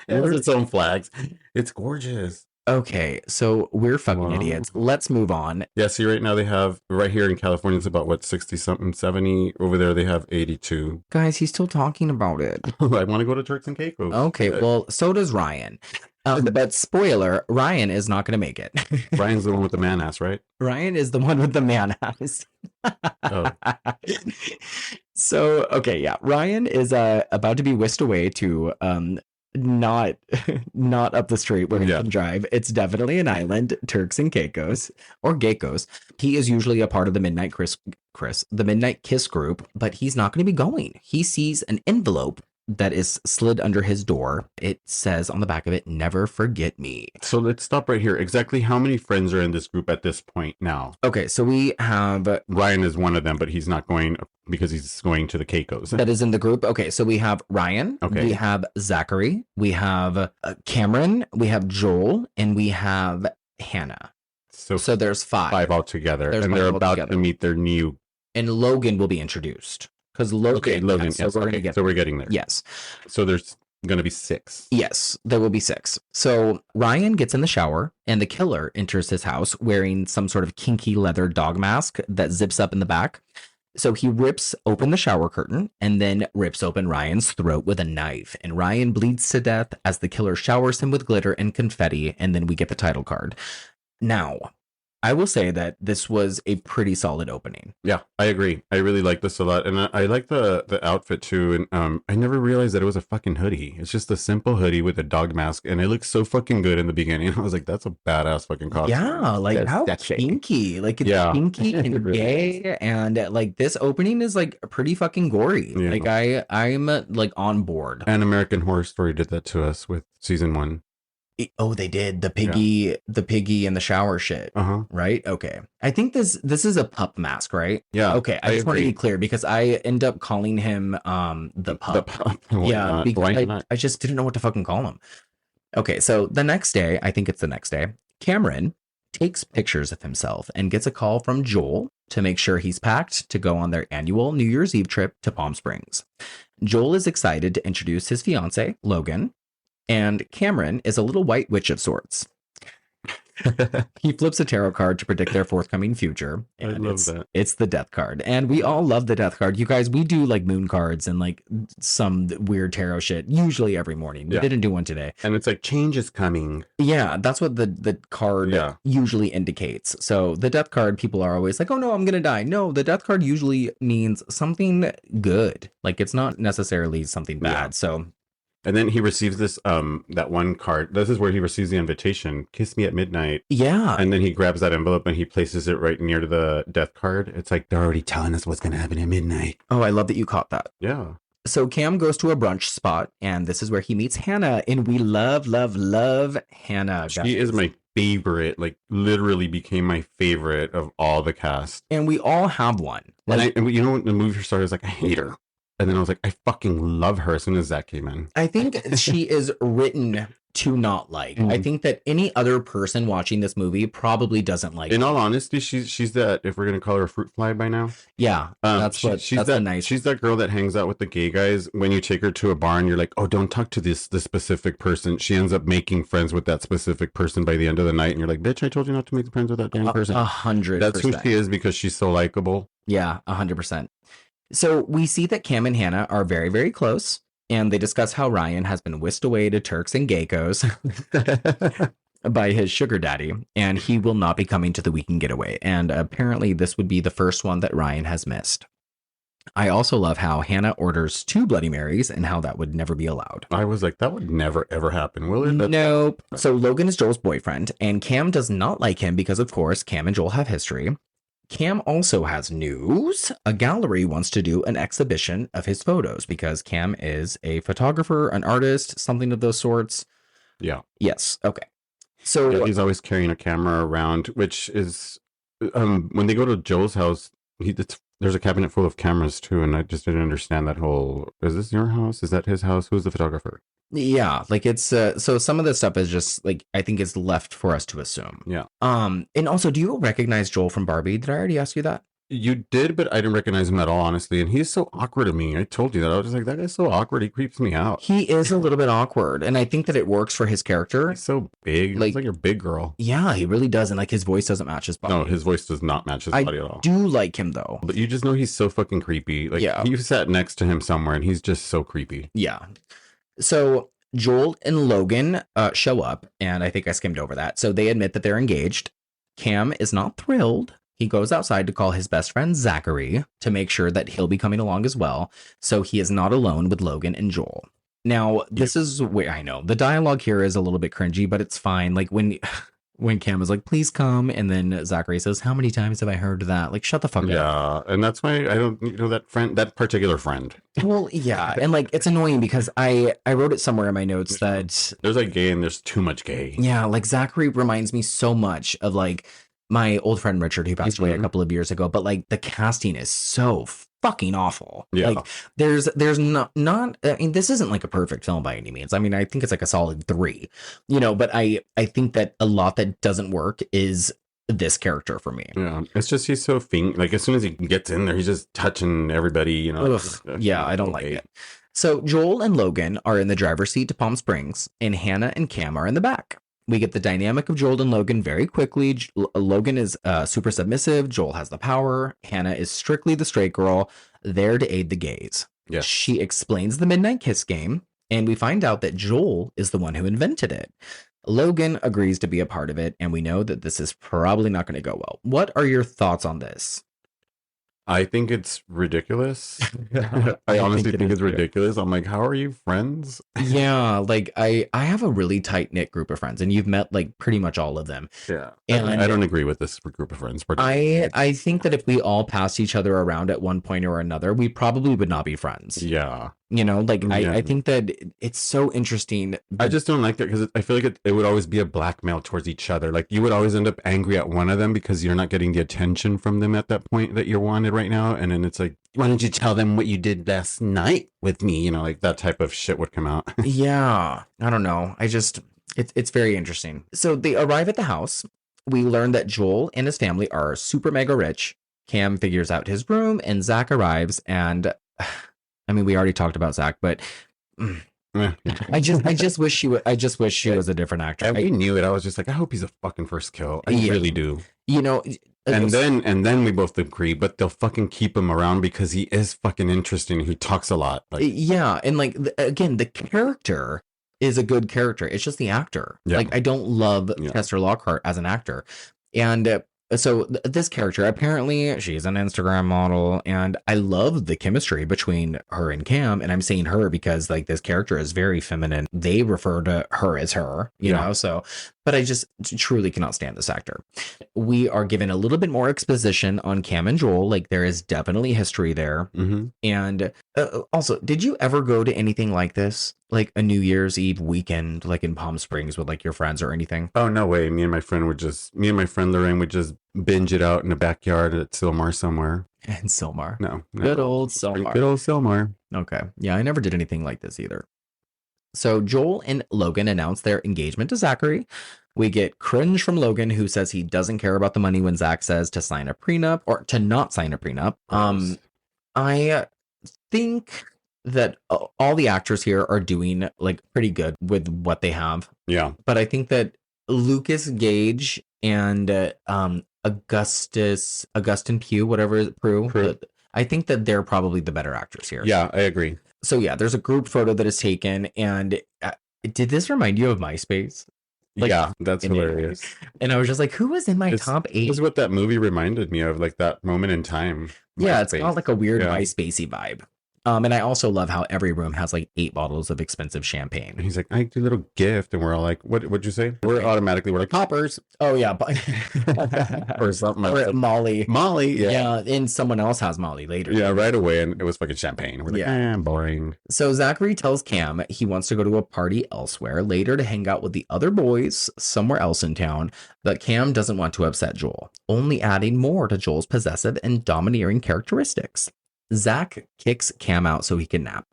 Speaker 2: has its own flags. It's gorgeous.
Speaker 3: Okay, so we're fucking
Speaker 2: Wow.
Speaker 3: idiots. Let's move on.
Speaker 2: Yeah, see, right now they have, right here in California, it's about, what, 60-something, 70? Over there, they have 82.
Speaker 3: Guys, he's still talking about it.
Speaker 2: I want to go to Turks and Caicos.
Speaker 3: Okay, well, so does Ryan. But spoiler, Ryan is not going to make it.
Speaker 2: Brian's the one with the man ass, right?
Speaker 3: Ryan is the one with the man ass.
Speaker 2: Oh.
Speaker 3: So, okay, yeah. Ryan is about to be whisked away to not up the street where he
Speaker 2: Yeah.
Speaker 3: can drive. It's definitely an island, Turks and Caicos or Geckos. He is usually a part of the Midnight the Midnight Kiss group, but he's not going to be going. He sees an envelope that is slid under his door. It says on the back of it, "Never forget me."
Speaker 2: So let's stop right here. Exactly how many friends are in this group at this point now?
Speaker 3: Okay, so we have
Speaker 2: Ryan is one of them, but he's not going because he's going to the Caicos.
Speaker 3: that is in the group. Okay, so we have Ryan,
Speaker 2: Okay.
Speaker 3: we have Zachary, we have Cameron, we have Joel, and we have Hannah.
Speaker 2: So
Speaker 3: So there's five.
Speaker 2: altogether.
Speaker 3: There's
Speaker 2: And they're
Speaker 3: five
Speaker 2: about
Speaker 3: altogether.
Speaker 2: to meet their new.
Speaker 3: And Logan will be introduced. Because Logan.
Speaker 2: Okay, Logan.
Speaker 3: yes,
Speaker 2: Yes,
Speaker 3: so we're
Speaker 2: okay,
Speaker 3: gonna get
Speaker 2: so we're getting there.
Speaker 3: yes.
Speaker 2: So there's going to be 6.
Speaker 3: Yes, there will be 6. So Ryan gets in the shower and the killer enters his house wearing some sort of kinky leather dog mask that zips up in the back. So he rips open the shower curtain and then rips open Ryan's throat with a knife. And Ryan bleeds to death as the killer showers him with glitter and confetti. And then we get the title card. Now, I will say that this was a pretty solid opening.
Speaker 2: Yeah, I agree. I really like this a lot. And I like the outfit too. And I never realized that it was a fucking hoodie. It's just a simple hoodie with a dog mask. And it looks so fucking good in the beginning. I was like, that's a badass fucking costume.
Speaker 3: Yeah, like
Speaker 2: That's
Speaker 3: how
Speaker 2: sexy.
Speaker 3: kinky. Like it's
Speaker 2: Yeah.
Speaker 3: kinky
Speaker 2: It
Speaker 3: and
Speaker 2: really
Speaker 3: gay. And like this opening is like pretty fucking gory.
Speaker 2: Yeah.
Speaker 3: Like I'm like on board.
Speaker 2: And American Horror Story did that to us with season 1.
Speaker 3: Oh, they did the piggy in the shower shit.
Speaker 2: Uh-huh.
Speaker 3: Right? Okay. I think this is a pup mask, right?
Speaker 2: Yeah.
Speaker 3: Okay. I just want to
Speaker 2: agree.
Speaker 3: be clear because I end up calling him the pup.
Speaker 2: The pup. Why
Speaker 3: Yeah,
Speaker 2: not?
Speaker 3: because
Speaker 2: Why not?
Speaker 3: I just didn't know what to fucking call him. Okay, so the next day, I think it's the next day, Cameron takes pictures of himself and gets a call from Joel to make sure he's packed to go on their annual New Year's Eve trip to Palm Springs. Joel is excited to introduce his fiance, Logan, and Cameron is a little white witch of sorts. He flips a tarot card to predict their forthcoming future.
Speaker 2: I
Speaker 3: And
Speaker 2: love that.
Speaker 3: It's the death card. And we all love the death card. You guys, we do like moon cards and like some weird tarot shit, usually every morning. We
Speaker 2: Yeah.
Speaker 3: didn't do one today.
Speaker 2: And it's like, change is coming.
Speaker 3: Yeah, that's what the card
Speaker 2: Yeah.
Speaker 3: usually indicates. So the death card, people are always like, oh no, I'm going to die. No, the death card usually means something good. Like it's not necessarily something bad.
Speaker 2: Yeah.
Speaker 3: So
Speaker 2: And then he receives this, that one card. This is where he receives the invitation, "Kiss me at midnight."
Speaker 3: yeah.
Speaker 2: And then he grabs that envelope and he places it right near to the death card. It's like, they're already telling us what's going to happen at midnight.
Speaker 3: Oh, I love that you caught that.
Speaker 2: Yeah.
Speaker 3: So Cam goes to a brunch spot, and this is where he meets Hannah, and we love Hannah.
Speaker 2: She is my favorite, like literally became my favorite of all the cast.
Speaker 3: and we all have one.
Speaker 2: And you know, when the movie started, I was like, I hate her. And then I was like, I fucking love her as soon as that came in.
Speaker 3: I think she is written to not like. I think that any other person watching this movie probably doesn't like.
Speaker 2: In all honesty, she's that, if we're gonna call her a fruit fly by now.
Speaker 3: Yeah, that's
Speaker 2: she's
Speaker 3: that's
Speaker 2: that
Speaker 3: a nice.
Speaker 2: she's that girl that hangs out with the gay guys. When you take her to a bar and you're like, oh, don't talk to this specific person. She ends up making friends with that specific person by the end of the night, and you're like, bitch, I told you not to make friends with that damn person.
Speaker 3: 100%.
Speaker 2: That's who she is because she's so likable.
Speaker 3: Yeah, 100%. So we see that Cam and Hannah are very, very close, and they discuss how Ryan has been whisked away to Turks and Caicos by his sugar daddy, and he will not be coming to the weekend getaway. And apparently this would be the first one that Ryan has missed. I also love how Hannah orders 2 Bloody Marys and how that would never be allowed.
Speaker 2: I was like, that would never ever happen, will it?
Speaker 3: Nope. So Logan is Joel's boyfriend, and Cam does not like him because, of course, Cam and Joel have history. Cam also has news. A gallery wants to do an exhibition of his photos because Cam is a photographer, an artist, something of those sorts.
Speaker 2: Yeah.
Speaker 3: Yes. Okay. So
Speaker 2: Yeah, he's always carrying a camera around, which is when they go to Joel's house, there's a cabinet full of cameras too, and I just didn't understand that whole. Is this your house? Is that his house? Who's the photographer?
Speaker 3: yeah, like it's so some of this stuff is just like I think it's left for us to assume.
Speaker 2: Yeah.
Speaker 3: And also, do you recognize Joel from Barbie? Did I already ask you that?
Speaker 2: You did, but I didn't recognize him at all, honestly. And he's so awkward to me. I told you that. I was just like, that guy's so awkward. He creeps me out.
Speaker 3: He is a little bit awkward, and I think that it works for his character.
Speaker 2: He's so big.
Speaker 3: Like-
Speaker 2: He's like your big girl.
Speaker 3: Yeah, he really does, and like his voice doesn't match his body.
Speaker 2: No, his voice does not match his
Speaker 3: I
Speaker 2: body at all.
Speaker 3: do like him though.
Speaker 2: But you just know he's so fucking creepy. Like,
Speaker 3: Yeah.
Speaker 2: you sat next to him somewhere, and he's just so creepy.
Speaker 3: Yeah. So Joel and Logan show up, and I think I skimmed over that. So they admit that they're engaged. Cam is not thrilled. He goes outside to call his best friend Zachary to make sure that he'll be coming along as well. So he is not alone with Logan and Joel. Now, this is where I know the dialogue here is a little bit cringy, but it's fine. Like when Cam is like, please come. And then Zachary says, how many times have I heard that? Like, shut the fuck up.
Speaker 2: Yeah, and that's why I don't, that particular friend.
Speaker 3: Well, yeah. And like, it's annoying because I wrote it somewhere in my notes that,
Speaker 2: There's like gay and there's too much gay.
Speaker 3: yeah, like Zachary reminds me so much of like my old friend Richard, who passed away a couple of years ago. But like the casting is so fucking awful.
Speaker 2: Yeah.
Speaker 3: Like there's not I mean, this isn't like a perfect film by any means. I mean, I think it's like a solid 3, but I think that a lot that doesn't work is this character for me.
Speaker 2: Yeah, it's just he's so like as soon as he gets in there, he's just touching everybody,
Speaker 3: Ugh, yeah, I don't like it. So Joel and Logan are in the driver's seat to Palm Springs, and Hannah and Cam are in the back. We get the dynamic of Joel and Logan very quickly. Logan is super submissive. Joel has the power. Hannah is strictly the straight girl, there to aid the gays.
Speaker 2: Yeah.
Speaker 3: She explains the Midnight Kiss game, and we find out that Joel is the one who invented it. Logan agrees to be a part of it, and we know that this is probably not going to go well. What are your thoughts on this?
Speaker 2: I think it's ridiculous. I honestly think it's ridiculous. I'm like, how are you friends?
Speaker 3: Yeah, like I have a really tight knit group of friends, and you've met like pretty much all of them.
Speaker 2: Yeah,
Speaker 3: And
Speaker 2: I don't agree with this group of friends.
Speaker 3: I think that if we all passed each other around at one point or another, we probably would not be friends.
Speaker 2: Yeah.
Speaker 3: I think that it's so interesting.
Speaker 2: I just don't like that because I feel like it would always be a blackmail towards each other. Like you would always end up angry at one of them because you're not getting the attention from them at that point that you're wanted right now. And then it's like, why don't you tell them what you did last night with me? Like that type of shit would come out.
Speaker 3: Yeah, I don't know. It's very interesting. So they arrive at the house. We learn that Joel and his family are super mega rich. Cam figures out his room, and Zach arrives. And I mean, we already talked about Zach, but I just wish she was a different actor.
Speaker 2: And we knew it. I was just like, I hope he's a fucking first kill. I really do. And then we both agree, but they'll fucking keep him around because he is fucking interesting. He talks a lot. Like,
Speaker 3: yeah, and like again, the character is a good character. It's just the actor.
Speaker 2: Yeah.
Speaker 3: Like I don't love Chester Lockhart as an actor, and so this character, apparently she's an Instagram model, and I love the chemistry between her and Cam. And I'm saying her because like this character is very feminine. They refer to her as her, you know, so, but I just truly cannot stand this actor. We are given a little bit more exposition on Cam and Joel. Like there is definitely history there.
Speaker 2: Mm-hmm.
Speaker 3: And also, did you ever go to anything like this? Like a New Year's Eve weekend, like in Palm Springs with like your friends or anything?
Speaker 2: Oh, no way. Me and my friend Lorraine would just binge it out in the backyard at Sylmar somewhere.
Speaker 3: And Sylmar.
Speaker 2: No.
Speaker 3: Good old Sylmar.
Speaker 2: Good old Sylmar.
Speaker 3: Okay. Yeah, I never did anything like this either. So Joel and Logan announce their engagement to Zachary. We get cringe from Logan, who says he doesn't care about the money when Zach says to sign a prenup or to not sign a prenup. I think that all the actors here are doing like pretty good with what they have.
Speaker 2: Yeah.
Speaker 3: But I think that Lucas Gage and Augustin Pugh, whatever Prue, I think that they're probably the better actors here.
Speaker 2: Yeah, I agree.
Speaker 3: So yeah, there's a group photo that is taken, and did this remind you of MySpace? Like,
Speaker 2: yeah, that's hilarious.
Speaker 3: And I was just like, who was in my top 8?
Speaker 2: This is what that movie reminded me of, like that moment in time.
Speaker 3: Yeah, it's
Speaker 2: MySpace.
Speaker 3: got like a weird MySpacey vibe. And I also love how every room has like 8 bottles of expensive champagne.
Speaker 2: And he's like, I do a little gift. And we're all like, what'd you say? We're like, poppers.
Speaker 3: Oh, yeah.
Speaker 2: Or something.
Speaker 3: Or Molly.
Speaker 2: Molly.
Speaker 3: Yeah. And someone else has Molly later.
Speaker 2: Yeah, right away. And it was fucking champagne. We're like, boring.
Speaker 3: So Zachary tells Cam he wants to go to a party elsewhere later to hang out with the other boys somewhere else in town. But Cam doesn't want to upset Joel, only adding more to Joel's possessive and domineering characteristics. Zach kicks Cam out so he can nap.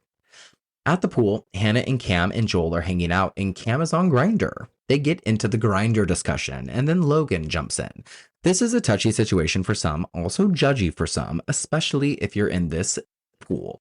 Speaker 3: At the pool, Hannah and Cam and Joel are hanging out, and Cam is on Grindr. They get into the Grindr discussion, and then Logan jumps in. This is a touchy situation for some, also judgy for some, especially if you're in this pool.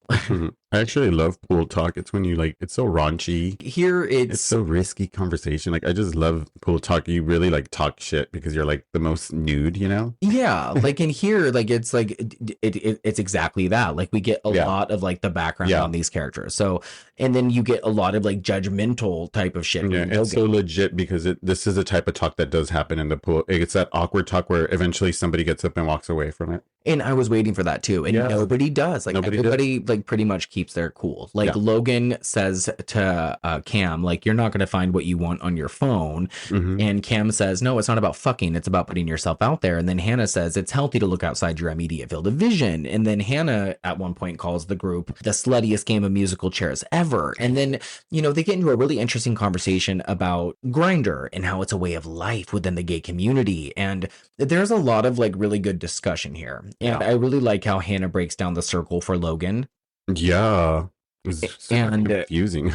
Speaker 2: I actually love pool talk. It's when you like, it's so raunchy.
Speaker 3: Here
Speaker 2: It's so risky conversation. Like, I just love pool talk. You really like talk shit because you're like the most nude, you know?
Speaker 3: Yeah, like in here, like it's like it's exactly that. Like we get a lot of like the background on these characters. So, and then you get a lot of like judgmental type of shit.
Speaker 2: Yeah, it's so legit because this is a type of talk that does happen in the pool. It's that awkward talk where eventually somebody gets up and walks away from it.
Speaker 3: And I was waiting for that too, and nobody does. Like everybody like pretty much keeps their cool. Like Logan says to Cam, like, you're not going to find what you want on your phone. And Cam says, no, it's not about fucking. It's about putting yourself out there. And then Hannah says it's healthy to look outside your immediate field of vision. And then Hannah at one point calls the group the sluttiest game of musical chairs ever. And then, you know, they get into a really interesting conversation about Grindr and how it's a way of life within the gay community. And there's a lot of like really good discussion here. And I really like how Hannah breaks down the circle for Logan.
Speaker 2: Yeah. It's confusing.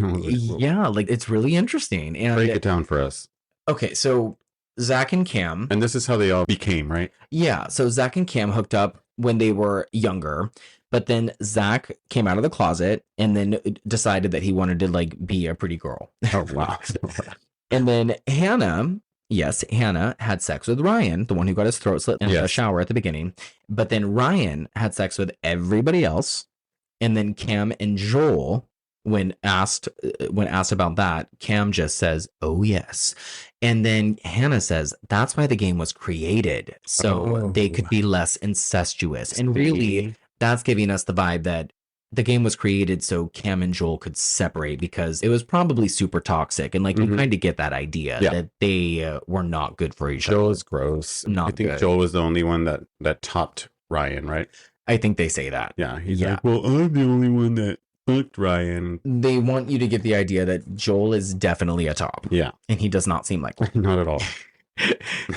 Speaker 3: Yeah, like it's really interesting. And
Speaker 2: break it down for us.
Speaker 3: Okay, so Zach and Cam.
Speaker 2: And this is how they all became, right?
Speaker 3: Yeah, so Zach and Cam hooked up when they were younger. But then Zach came out of the closet and then decided that he wanted to like be a pretty girl.
Speaker 2: Oh, wow.
Speaker 3: And then Hannah had sex with Ryan, the one who got his throat slit in the shower at the beginning. But then Ryan had sex with everybody else. And then Cam and Joel, when asked about that, Cam just says, "Oh yes." And then Hannah says, "That's why the game was created, so they could be less incestuous." And really, that's giving us the vibe that the game was created so Cam and Joel could separate because it was probably super toxic. And like, you kind of get that idea that they were not good for each other.
Speaker 2: Joel is gross. I think good. Joel was the only one that topped Ryan, right?
Speaker 3: I think they say that.
Speaker 2: Yeah. He's like, well, I'm the only one that fucked Ryan.
Speaker 3: They want you to get the idea that Joel is definitely a top.
Speaker 2: Yeah.
Speaker 3: And he does not seem like one.
Speaker 2: Not at all.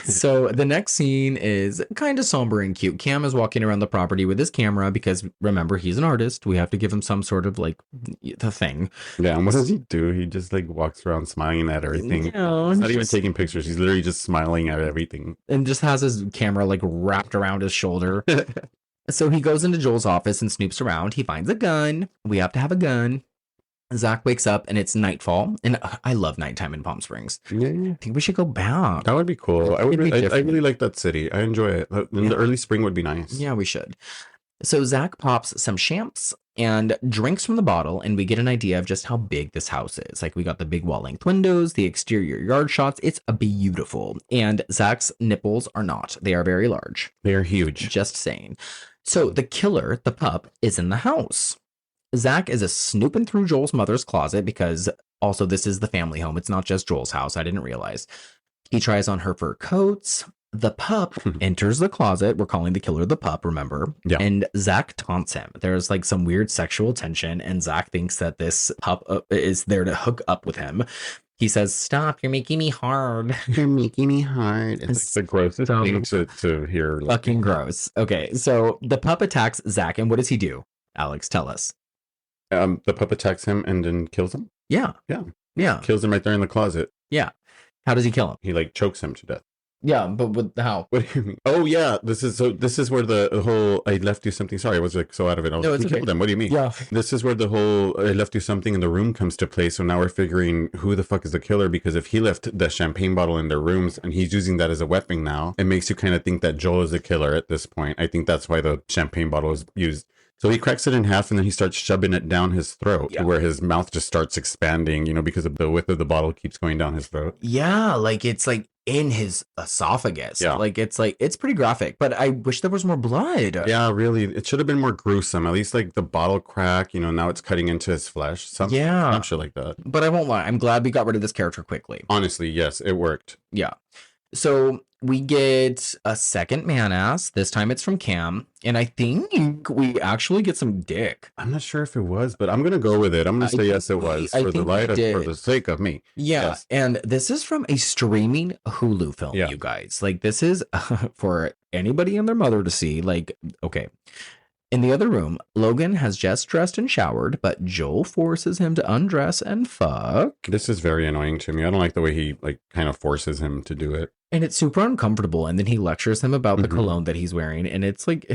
Speaker 3: So the next scene is kind of somber and cute. Cam is walking around the property with his camera because remember, he's an artist. We have to give him some sort of like the thing.
Speaker 2: Yeah. And what does he do? He just like walks around smiling at everything. He's not even taking pictures. He's literally just smiling at everything.
Speaker 3: And just has his camera like wrapped around his shoulder. So he goes into Joel's office and snoops around. He finds a gun. We have to have a gun. Zach wakes up and it's nightfall. And I love nighttime in Palm Springs.
Speaker 2: Yeah.
Speaker 3: I think we should go back.
Speaker 2: That would be cool. I really like that city. I enjoy it. In the early spring would be nice.
Speaker 3: Yeah, we should. So Zach pops some champs and drinks from the bottle, and we get an idea of just how big this house is. Like, we got the big wall-length windows, the exterior yard shots. It's beautiful. And Zach's nipples are not. They are very large.
Speaker 2: They are huge.
Speaker 3: Just saying. So the killer, the pup, is in the house. Zach is snooping through Joel's mother's closet because also this is the family home. It's not just Joel's house. I didn't realize. He tries on her fur coats. The pup enters the closet. We're calling the killer the pup, remember?
Speaker 2: Yeah.
Speaker 3: And Zach taunts him. There's like some weird sexual tension, and Zach thinks that this pup is there to hook up with him. He says, "Stop, you're making me hard."
Speaker 2: You're making me hard. It's the grossest thing to hear.
Speaker 3: Fucking gross. Okay, so the pup attacks Zach, and what does he do? Alex, tell us.
Speaker 2: The pup attacks him and then kills him?
Speaker 3: Yeah.
Speaker 2: Kills him right there in the closet.
Speaker 3: Yeah. How does he kill him?
Speaker 2: He like chokes him to death.
Speaker 3: Yeah, but how?
Speaker 2: What do you mean? Oh yeah, this is where the whole "I left you something." Sorry, I was like so out of it.
Speaker 3: No, it's okay.
Speaker 2: Killed him. What do you mean?
Speaker 3: Yeah.
Speaker 2: This is where the whole "I left you something in the room" comes to play. So now we're figuring who the fuck is the killer, because if he left the champagne bottle in their rooms and he's using that as a weapon now, it makes you kind of think that Joel is the killer at this point. I think that's why the champagne bottle is used. So he cracks it in half and then he starts shoving it down his throat, where his mouth just starts expanding, because of the width of the bottle keeps going down his throat.
Speaker 3: Yeah, like it's like in his esophagus.
Speaker 2: Yeah.
Speaker 3: It's pretty graphic, but I wish there was more blood.
Speaker 2: Yeah, really. It should have been more gruesome. At least like the bottle crack, now it's cutting into his flesh. Some shit like that.
Speaker 3: But I won't lie. I'm glad we got rid of this character quickly.
Speaker 2: Honestly, yes, it worked.
Speaker 3: Yeah. So we get a second man ass. This time it's from Cam. And I think we actually get some dick.
Speaker 2: I'm not sure if it was, but I'm going to go with it. I'm going to say yes, it was for the sake of me.
Speaker 3: Yeah.
Speaker 2: Yes.
Speaker 3: And this is from a streaming Hulu film, you guys. Like, this is for anybody and their mother to see. Like, okay. In the other room, Logan has just dressed and showered, but Joel forces him to undress and fuck.
Speaker 2: This is very annoying to me. I don't like the way he kind of forces him to do it.
Speaker 3: And it's super uncomfortable. And then he lectures him about the cologne that he's wearing. And it's like...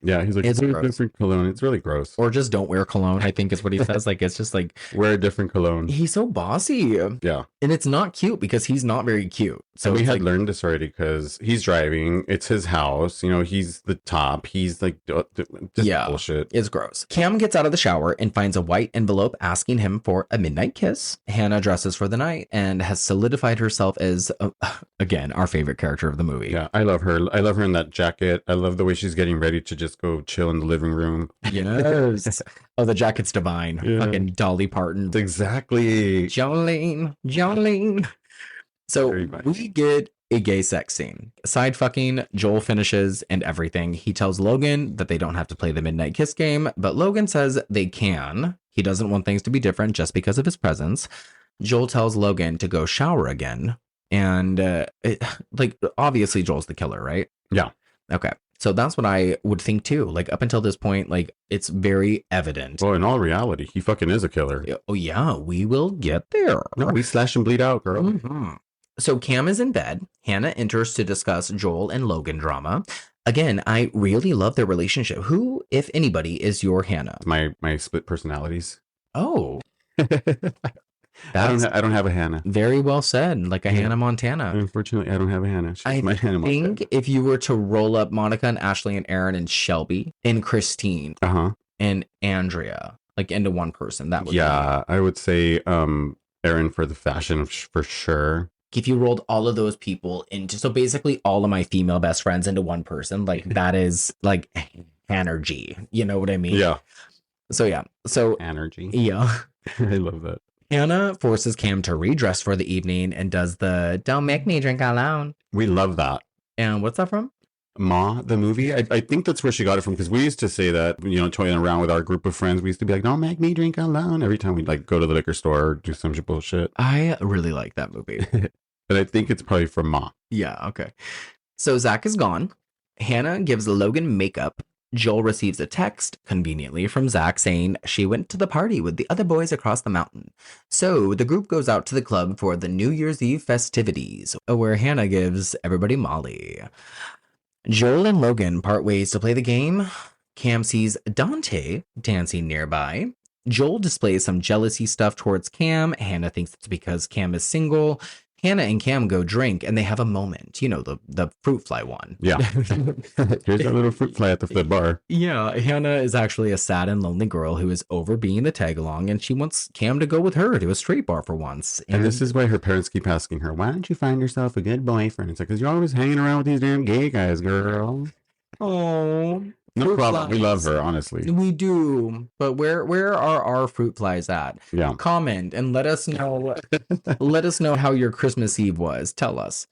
Speaker 2: Yeah, he's like,
Speaker 3: it's
Speaker 2: wear a different cologne. It's really gross.
Speaker 3: Or just don't wear cologne, I think is what he says. Like, it's just like...
Speaker 2: Wear a different cologne.
Speaker 3: He's so bossy.
Speaker 2: Yeah.
Speaker 3: And it's not cute because he's not very cute. So
Speaker 2: we had learned this already because he's driving. It's his house. He's the top. He's like, bullshit.
Speaker 3: It's gross. Cam gets out of the shower and finds a white envelope asking him for a midnight kiss. Hannah dresses for the night and has solidified herself as, again, our favorite character of the movie.
Speaker 2: Yeah, I love her. I love her in that jacket. I love the way she's getting ready to just go chill in the living room.
Speaker 3: Yes. Oh, the jacket's divine.
Speaker 2: Yeah.
Speaker 3: Fucking Dolly Parton.
Speaker 2: Exactly.
Speaker 3: Jolene. So we get a gay sex scene. Side fucking, Joel finishes and everything. He tells Logan that they don't have to play the midnight kiss game, but Logan says they can. He doesn't want things to be different just because of his presence. Joel tells Logan to go shower again. And obviously Joel's the killer, right?
Speaker 2: Yeah.
Speaker 3: Okay. So that's what I would think too. Like, up until this point, like, it's very evident.
Speaker 2: Well, in all reality, he fucking is a killer.
Speaker 3: Oh, yeah, we will get there.
Speaker 2: No, we slash and bleed out, girl.
Speaker 3: Mm-hmm. So Cam is in bed. Hannah enters to discuss Joel and Logan drama. Again, I really love their relationship. Who, if anybody, is your Hannah?
Speaker 2: My split personalities.
Speaker 3: Oh.
Speaker 2: I don't have a Hannah.
Speaker 3: Very well said. Like a Hannah Montana.
Speaker 2: Unfortunately, I don't have a Hannah. She's my Hannah Montana.
Speaker 3: I think if you were to roll up Monica and Ashley and Aaron and Shelby and Christine and Andrea, like into one person, that would be.
Speaker 2: I would say Aaron for the fashion for sure.
Speaker 3: If you rolled all of those people into, so basically all of my female best friends into one person, like that is like energy. You know what I mean?
Speaker 2: Yeah.
Speaker 3: So yeah. So
Speaker 2: energy.
Speaker 3: Yeah.
Speaker 2: I love that.
Speaker 3: Hannah forces Cam to redress for the evening and does the "Don't make me drink alone."
Speaker 2: We love that.
Speaker 3: And what's that from?
Speaker 2: Ma, the movie. I think that's where she got it from, because we used to say that, toying around with our group of friends. We used to be like, "Don't make me drink alone," every time we go to the liquor store or do some bullshit.
Speaker 3: I really like that movie.
Speaker 2: But I think it's probably from Ma.
Speaker 3: Yeah, okay. So Zach is gone. Hannah gives Logan makeup. Joel receives a text, conveniently, from Zach saying she went to the party with the other boys across the mountain. So the group goes out to the club for the New Year's Eve festivities, where Hannah gives everybody Molly. Joel and Logan part ways to play the game. Cam sees Dante dancing nearby. Joel displays some jealousy stuff towards Cam. Hannah thinks it's because Cam is single. Hannah and Cam go drink and they have a moment. The fruit fly one.
Speaker 2: Yeah. Here's that little fruit fly at the bar.
Speaker 3: Yeah. Hannah is actually a sad and lonely girl who is over being the tag along, and she wants Cam to go with her to a straight bar for once.
Speaker 2: And this is why her parents keep asking her, "Why don't you find yourself a good boyfriend?" It's like, because you're always hanging around with these damn gay guys, girl.
Speaker 3: Oh.
Speaker 2: No problem. We love her, honestly.
Speaker 3: We do. But where are our fruit flies at?
Speaker 2: Yeah.
Speaker 3: Comment and let us know. Let us know how your Christmas Eve was. Tell us.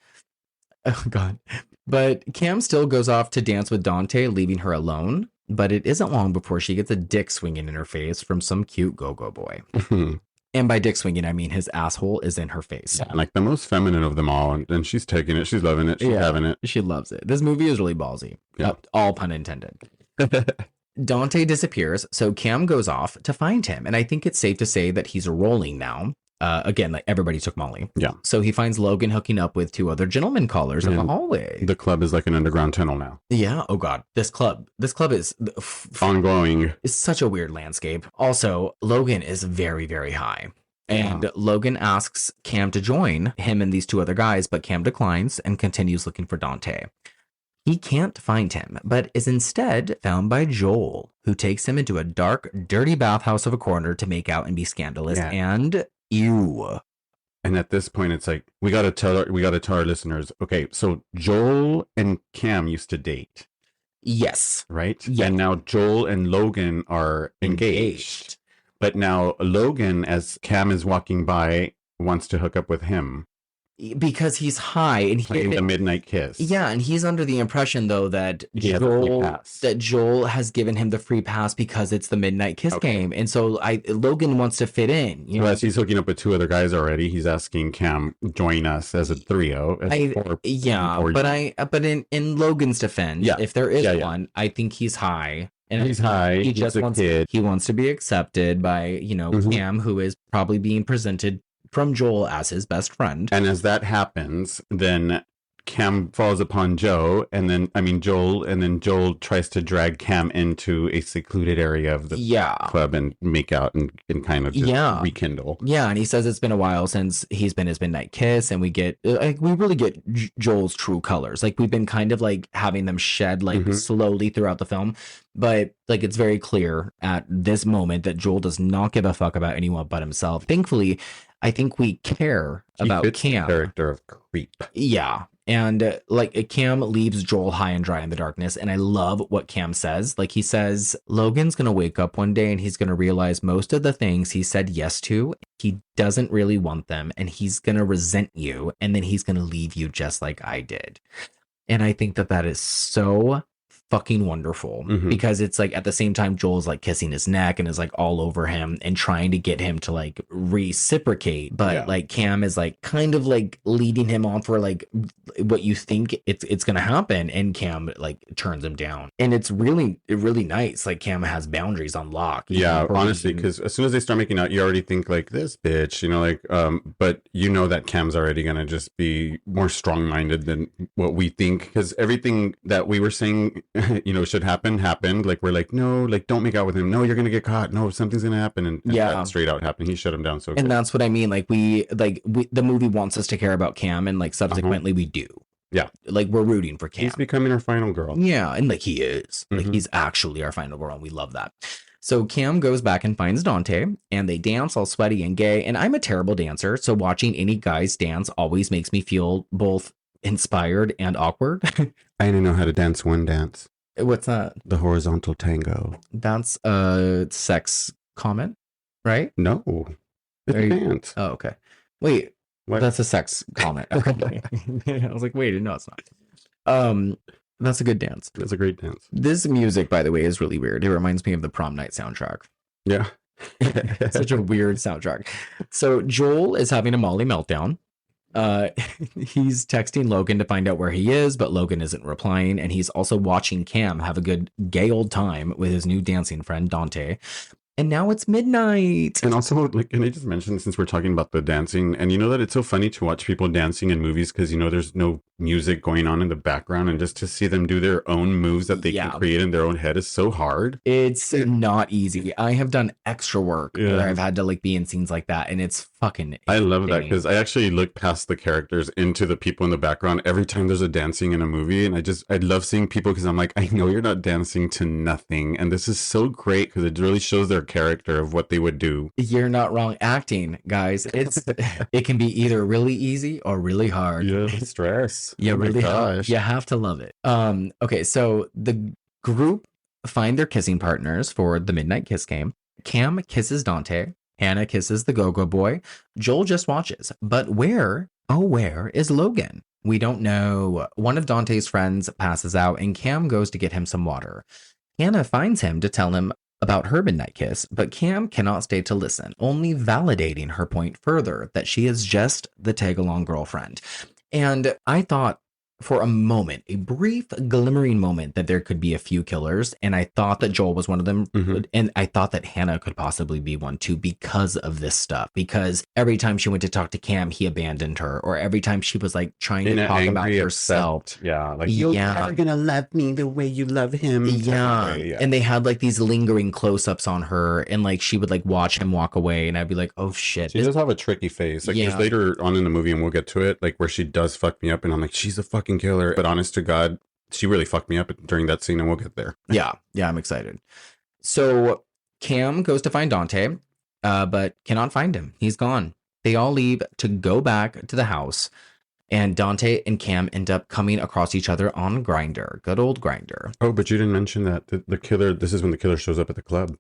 Speaker 3: Oh, God. But Cam still goes off to dance with Dante, leaving her alone. But it isn't long before she gets a dick swinging in her face from some cute go-go boy. And by dick swinging, I mean his asshole is in her face.
Speaker 2: Yeah, like the most feminine of them all. And she's taking it. She's loving it. She's having it.
Speaker 3: She loves it. This movie is really ballsy.
Speaker 2: Yeah.
Speaker 3: All pun intended. Dante disappears, so Cam goes off to find him. And I think it's safe to say that he's rolling now. Again, like everybody took Molly.
Speaker 2: Yeah.
Speaker 3: So he finds Logan hooking up with two other gentleman callers in the hallway.
Speaker 2: The club is like an underground tunnel now.
Speaker 3: Yeah. Oh, God. This club is
Speaker 2: ongoing.
Speaker 3: It's such a weird landscape. Also, Logan is very, very high. And Logan asks Cam to join him and these two other guys, but Cam declines and continues looking for Dante. He can't find him, but is instead found by Joel, who takes him into a dark, dirty bathhouse of a corner to make out and be scandalous.
Speaker 2: Yeah.
Speaker 3: And ew.
Speaker 2: And at this point, it's like, we got to tell our listeners, okay, so Joel and Cam used to date,
Speaker 3: Yes.
Speaker 2: right?
Speaker 3: Yeah.
Speaker 2: And now Joel and Logan are engaged. But now Logan, as Cam is walking by, wants to hook up with him.
Speaker 3: Because he's high and
Speaker 2: Playing the midnight kiss.
Speaker 3: Yeah, and he's under the impression though that
Speaker 2: He has a free pass.
Speaker 3: Joel has given him the free pass because it's the midnight kiss game, and so Logan wants to fit in. You know,
Speaker 2: as he's hooking up with 2 other guys already, he's asking Cam join us as a trio. But in Logan's defense, if there is one, I think he's high. And he's high.
Speaker 3: He just wants he wants to be accepted by Cam, who is probably being presented from Joel as his best friend.
Speaker 2: And as that happens, then Cam falls upon Joel, and then Joel tries to drag Cam into a secluded area of the club and make out and kind of just rekindle. Yeah,
Speaker 3: and he says it's been a while since he's been his midnight kiss, and we really get Joel's true colors. Like, we've been kind of like having them shed slowly throughout the film, but like it's very clear at this moment that Joel does not give a fuck about anyone but himself. Thankfully, I think we care about Cam.
Speaker 2: The character of creep.
Speaker 3: Yeah. And like Cam leaves Joel high and dry in the darkness. And I love what Cam says. Like, he says, Logan's going to wake up one day and he's going to realize most of the things he said yes to, he doesn't really want them. And he's going to resent you. And then he's going to leave you just like I did. And I think that is so fucking wonderful, because it's like at the same time Joel's like kissing his neck and is like all over him and trying to get him to like reciprocate, but like Cam is like kind of like leading him on for like what you think it's gonna happen, and Cam like turns him down, and it's really nice. Like, Cam has boundaries on lock.
Speaker 2: Honestly, because as soon as they start making out, you already think like, this bitch, but that Cam's already gonna just be more strong-minded than what we think, because everything that we were saying should happened. Like, we're like, no, like, don't make out with him. No, you're gonna get caught. No, something's gonna happen. And that straight out happened. He shut him down.
Speaker 3: And that's what I mean. Like, the movie wants us to care about Cam, and like subsequently we do.
Speaker 2: Yeah.
Speaker 3: Like, we're rooting for Cam.
Speaker 2: He's becoming our final girl.
Speaker 3: Yeah. And like, he is. Like, he's actually our final girl, and we love that. So Cam goes back and finds Dante, and they dance all sweaty and gay. And I'm a terrible dancer, so watching any guys dance always makes me feel both inspired and awkward.
Speaker 2: I didn't know how to dance one dance.
Speaker 3: What's that?
Speaker 2: The horizontal tango.
Speaker 3: That's a sex comment, right?
Speaker 2: No, it's a dance.
Speaker 3: Oh, okay. Wait,
Speaker 2: what?
Speaker 3: That's a sex comment. Okay. I was like, wait, no, it's not. That's a good dance.
Speaker 2: That's a great dance.
Speaker 3: This music, by the way, is really weird. It reminds me of the prom night soundtrack.
Speaker 2: Yeah.
Speaker 3: Such a weird soundtrack. So Joel is having a Molly meltdown. He's texting Logan to find out where he is, but Logan isn't replying, and he's also watching Cam have a good gay old time with his new dancing friend Dante. And now it's midnight.
Speaker 2: And also, like, can I just mention, since we're talking about the dancing, and that it's so funny to watch people dancing in movies because there's no music going on in the background, and just to see them do their own moves that they can create in their own head is so hard.
Speaker 3: It's not easy. I have done extra work where I've had to like be in scenes like that, and it's fucking
Speaker 2: I love that, because I actually look past the characters into the people in the background every time there's a dancing in a movie, and I love seeing people, because I'm like, I know you're not dancing to nothing, and this is so great because it really shows their character of what they would do.
Speaker 3: You're not wrong. Acting, guys, it can be either really easy or really hard.
Speaker 2: Yeah, stress.
Speaker 3: You really you have to love it. Okay, so the group find their kissing partners for the midnight kiss game. Cam kisses Dante. Hannah kisses the go-go boy. Joel just watches. But where is Logan? We don't know. One of Dante's friends passes out, and Cam goes to get him some water. Hannah finds him to tell him about her midnight kiss, but Cam cannot stay to listen, only validating her point further that she is just the tag-along girlfriend. And I thought for a moment, a brief glimmering moment, that there could be a few killers, and I thought that Joel was one of them, and I thought that Hannah could possibly be one too, because of this stuff, because every time she went to talk to Cam, he abandoned her, or every time she was like trying to talk about herself,
Speaker 2: you're never gonna love me the way you love him,
Speaker 3: and they had like these lingering close-ups on her, and like she would like watch him walk away, and I'd be like, oh shit,
Speaker 2: she does have a tricky face. Like, there's later on in the movie, and we'll get to it, like where she does fuck me up, and I'm like, she's a fucking killer, but honest to God, she really fucked me up during that scene, and we'll get there.
Speaker 3: Yeah, I'm excited. So Cam goes to find Dante, but cannot find him. He's gone. They all leave to go back to the house, and Dante and Cam end up coming across each other on Grindr. Good old Grindr.
Speaker 2: Oh, but you didn't mention that the killer, this is when the killer shows up at the club.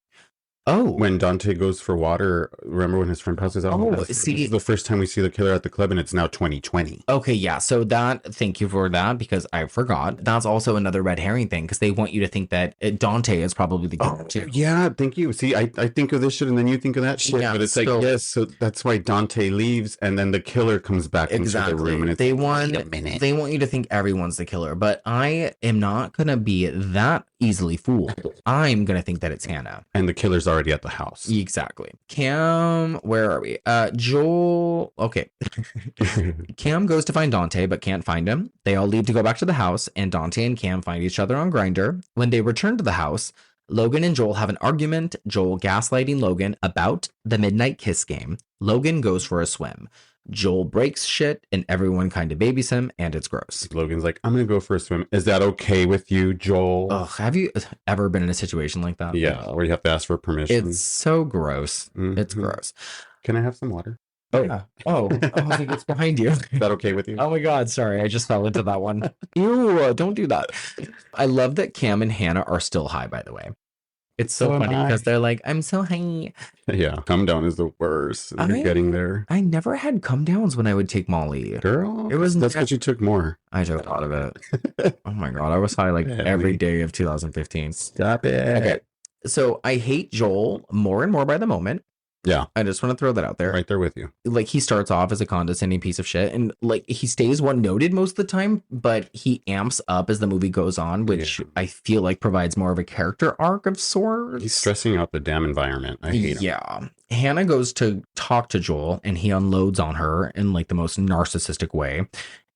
Speaker 3: Oh.
Speaker 2: When Dante goes for water, remember when his friend passes out?
Speaker 3: Oh,
Speaker 2: This is the first time we see the killer at the club, and it's now 2020.
Speaker 3: Okay, yeah. So thank you for that, because I forgot. That's also another red herring thing, because they want you to think that Dante is probably the killer too.
Speaker 2: Yeah, thank you. See, I think of this shit, and then you think of that shit.
Speaker 3: Yeah,
Speaker 2: but it's
Speaker 3: so-
Speaker 2: like, yes, so that's why Dante leaves, and then the killer comes back into the room, and it's
Speaker 3: they
Speaker 2: like,
Speaker 3: want
Speaker 2: wait a minute.
Speaker 3: they want you to think everyone's the killer, but I am not gonna be that easily fooled. I'm gonna think that it's Hannah.
Speaker 2: And the killer's already at the house.
Speaker 3: Exactly. Cam, where are we? Joel. Okay. Cam goes to find Dante, but can't find him. They all leave to go back to the house, and Dante and Cam find each other on Grindr. When they return to the house, Logan and Joel have an argument, Joel gaslighting Logan about the midnight kiss game. Logan goes for a swim. Joel breaks shit, and everyone kind of babies him, and it's gross.
Speaker 2: Logan's like, I'm going to go for a swim. Is that okay with you, Joel?
Speaker 3: Ugh, have you ever been in a situation like that?
Speaker 2: Yeah, where you have to ask for permission.
Speaker 3: It's so gross. It's
Speaker 2: Mhm.
Speaker 3: gross.
Speaker 2: Can I have some water?
Speaker 3: Oh, yeah. Oh, I think it's behind you.
Speaker 2: Is that okay with you?
Speaker 3: Oh my God, sorry. I just fell into that one. Ew, don't do that. I love that Cam and Hannah are still high, by the way. It's so
Speaker 2: So
Speaker 3: funny
Speaker 2: high.
Speaker 3: because they're like, I'm so high.
Speaker 2: Yeah, come down is the worst. You're getting there.
Speaker 3: I never had come downs when I would take Molly.
Speaker 2: Girl,
Speaker 3: It was
Speaker 2: that's because you took more.
Speaker 3: I took a lot of it. Oh my God, I was high like every day of 2015.
Speaker 2: Stop it.
Speaker 3: Okay. So I hate Joel more and more by the moment.
Speaker 2: Yeah.
Speaker 3: I just want to throw that out there.
Speaker 2: Right there with you.
Speaker 3: Like, he starts off as a condescending piece of shit, and like he stays one noted most of the time, but he amps up as the movie goes on, which I feel like provides more of a character arc of sorts.
Speaker 2: He's stressing out the damn environment. I hate him.
Speaker 3: Yeah. Hannah goes to talk to Joel, and he unloads on her in like the most narcissistic way,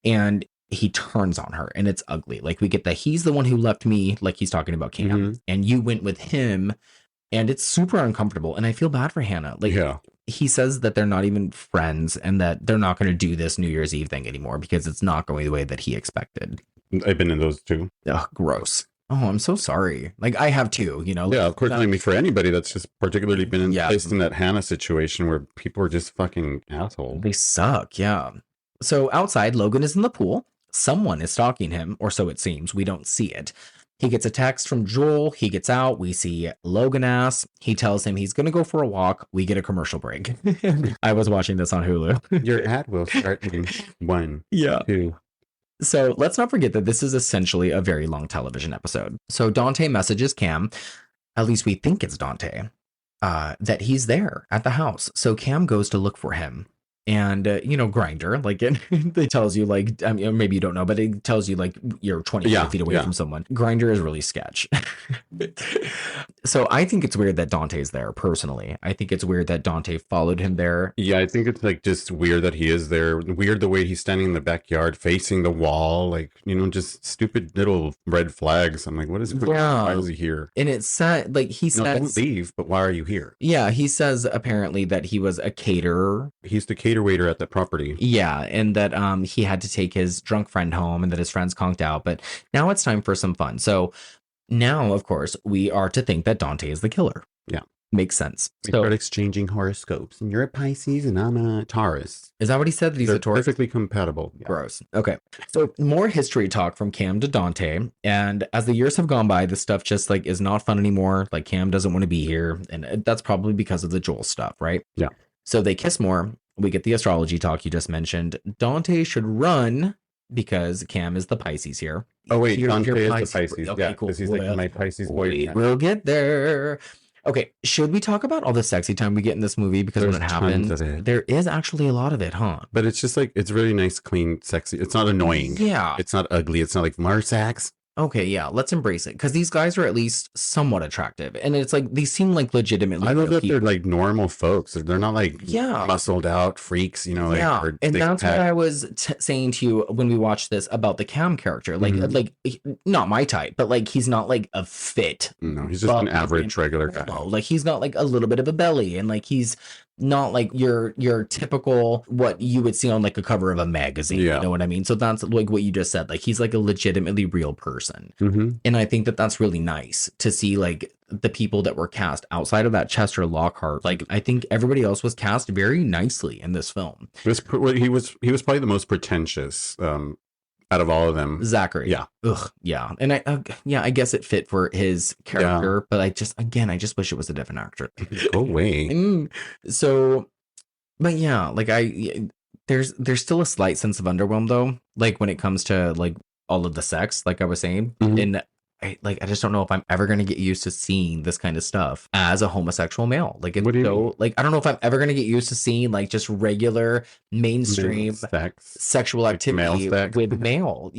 Speaker 3: and he turns on her, and it's ugly. Like, we get that he's the one who left me, like he's talking about Cam, and you went with him. And it's super uncomfortable. And I feel bad for Hannah. Like, he says that they're not even friends and that they're not going to do this New Year's Eve thing anymore because it's not going the way that he expected.
Speaker 2: I've been in those too.
Speaker 3: Ugh, gross. Oh, I'm so sorry. Like, I have too, you know?
Speaker 2: Yeah, of course. I mean, for anybody that's just particularly been
Speaker 3: Yeah.
Speaker 2: placed in that Hannah situation where people are just fucking assholes.
Speaker 3: They suck, yeah. So outside, Logan is in the pool. Someone is stalking him, or so it seems. We don't see it. He gets a text from Joel. He gets out. We see Logan ass. He tells him he's going to go for a walk. We get a commercial break. I was watching this on Hulu.
Speaker 2: Your ad will start in 1,
Speaker 3: Yeah.
Speaker 2: 2.
Speaker 3: So let's not forget that this is essentially a very long television episode. So Dante messages Cam, at least we think it's Dante, that he's there at the house. So Cam goes to look for him. And, Grindr, like, it tells you, like, I mean, maybe you don't know, but it tells you, like, you're 20 feet away from someone. Grindr is really sketch. So I think it's weird that Dante's there, personally. I think it's weird that Dante followed him there.
Speaker 2: Yeah, I think it's, like, just weird that he is there. Weird the way he's standing in the backyard facing the wall. Like, just stupid little red flags. I'm like, what is why is he here?
Speaker 3: And it said, like, he says...
Speaker 2: don't leave, but why are you here?
Speaker 3: Yeah, he says, apparently, that he was a caterer.
Speaker 2: He's the caterer waiter at that property.
Speaker 3: Yeah, and that he had to take his drunk friend home and that his friends conked out. But now it's time for some fun. So now, of course, we are to think that Dante is the killer.
Speaker 2: Yeah.
Speaker 3: Makes sense.
Speaker 2: We start exchanging horoscopes. And you're a Pisces and I'm a Taurus.
Speaker 3: Is that what he said? That he's
Speaker 2: They're
Speaker 3: a Taurus?
Speaker 2: perfectly compatible. Yeah.
Speaker 3: Gross. Okay. So more history talk from Cam to Dante. And as the years have gone by, this stuff just like is not fun anymore. Like, Cam doesn't want to be here. And that's probably because of the Joel stuff, right?
Speaker 2: Yeah.
Speaker 3: So they kiss more. We get the astrology talk you just mentioned. Dante should run because Cam is the Pisces here.
Speaker 2: Oh, wait,
Speaker 3: You're
Speaker 2: Dante is the
Speaker 3: Pisces.
Speaker 2: Pisces.
Speaker 3: Okay,
Speaker 2: Yeah,
Speaker 3: cool.
Speaker 2: because he's like my Pisces boy.
Speaker 3: We'll get there. Okay, should we talk about all the sexy time we get in this movie? Because when it
Speaker 2: There's
Speaker 3: happens,
Speaker 2: tons of it.
Speaker 3: there is actually a lot of it, huh?
Speaker 2: But it's just like, it's really nice, clean, sexy. It's not annoying.
Speaker 3: Yeah.
Speaker 2: It's not ugly. It's not like Marsax.
Speaker 3: Okay, yeah, let's embrace it. Because these guys are at least somewhat attractive. And it's like, they seem like legitimately
Speaker 2: I love
Speaker 3: real
Speaker 2: that
Speaker 3: people.
Speaker 2: they're like normal folks. They're not like muscled out freaks, like,
Speaker 3: yeah,
Speaker 2: or
Speaker 3: and
Speaker 2: thick
Speaker 3: that's
Speaker 2: pack.
Speaker 3: what I was saying to you when we watched this about the Cam character. Like, like not my type, but like he's not like a fit.
Speaker 2: No, he's just an average regular guy.
Speaker 3: No, like he's not like a little bit of a belly, and like he's not like your typical what you would see on like a cover of a magazine.
Speaker 2: Yeah.
Speaker 3: You know what I mean? So that's like what you just said. Like, he's like a legitimately real person,
Speaker 2: Mm-hmm.
Speaker 3: and I think that that's really nice to see. Like, the people that were cast outside of that Chester Lockhart. Like, I think everybody else was cast very nicely in this film.
Speaker 2: He was probably the most pretentious out of all of them.
Speaker 3: Zachary.
Speaker 2: Yeah.
Speaker 3: Ugh. Yeah. And I guess it fit for his character, but I just wish it was a different actor.
Speaker 2: Go away.
Speaker 3: So, but yeah, like there's still a slight sense of underwhelm though. Like when it comes to like all of the sex, like I was saying, and I just don't know if I'm ever going to get used to seeing this kind of stuff as a homosexual male. Like, it's so, like, I don't know if I'm ever going to get used to seeing like just regular mainstream sexual activity with males.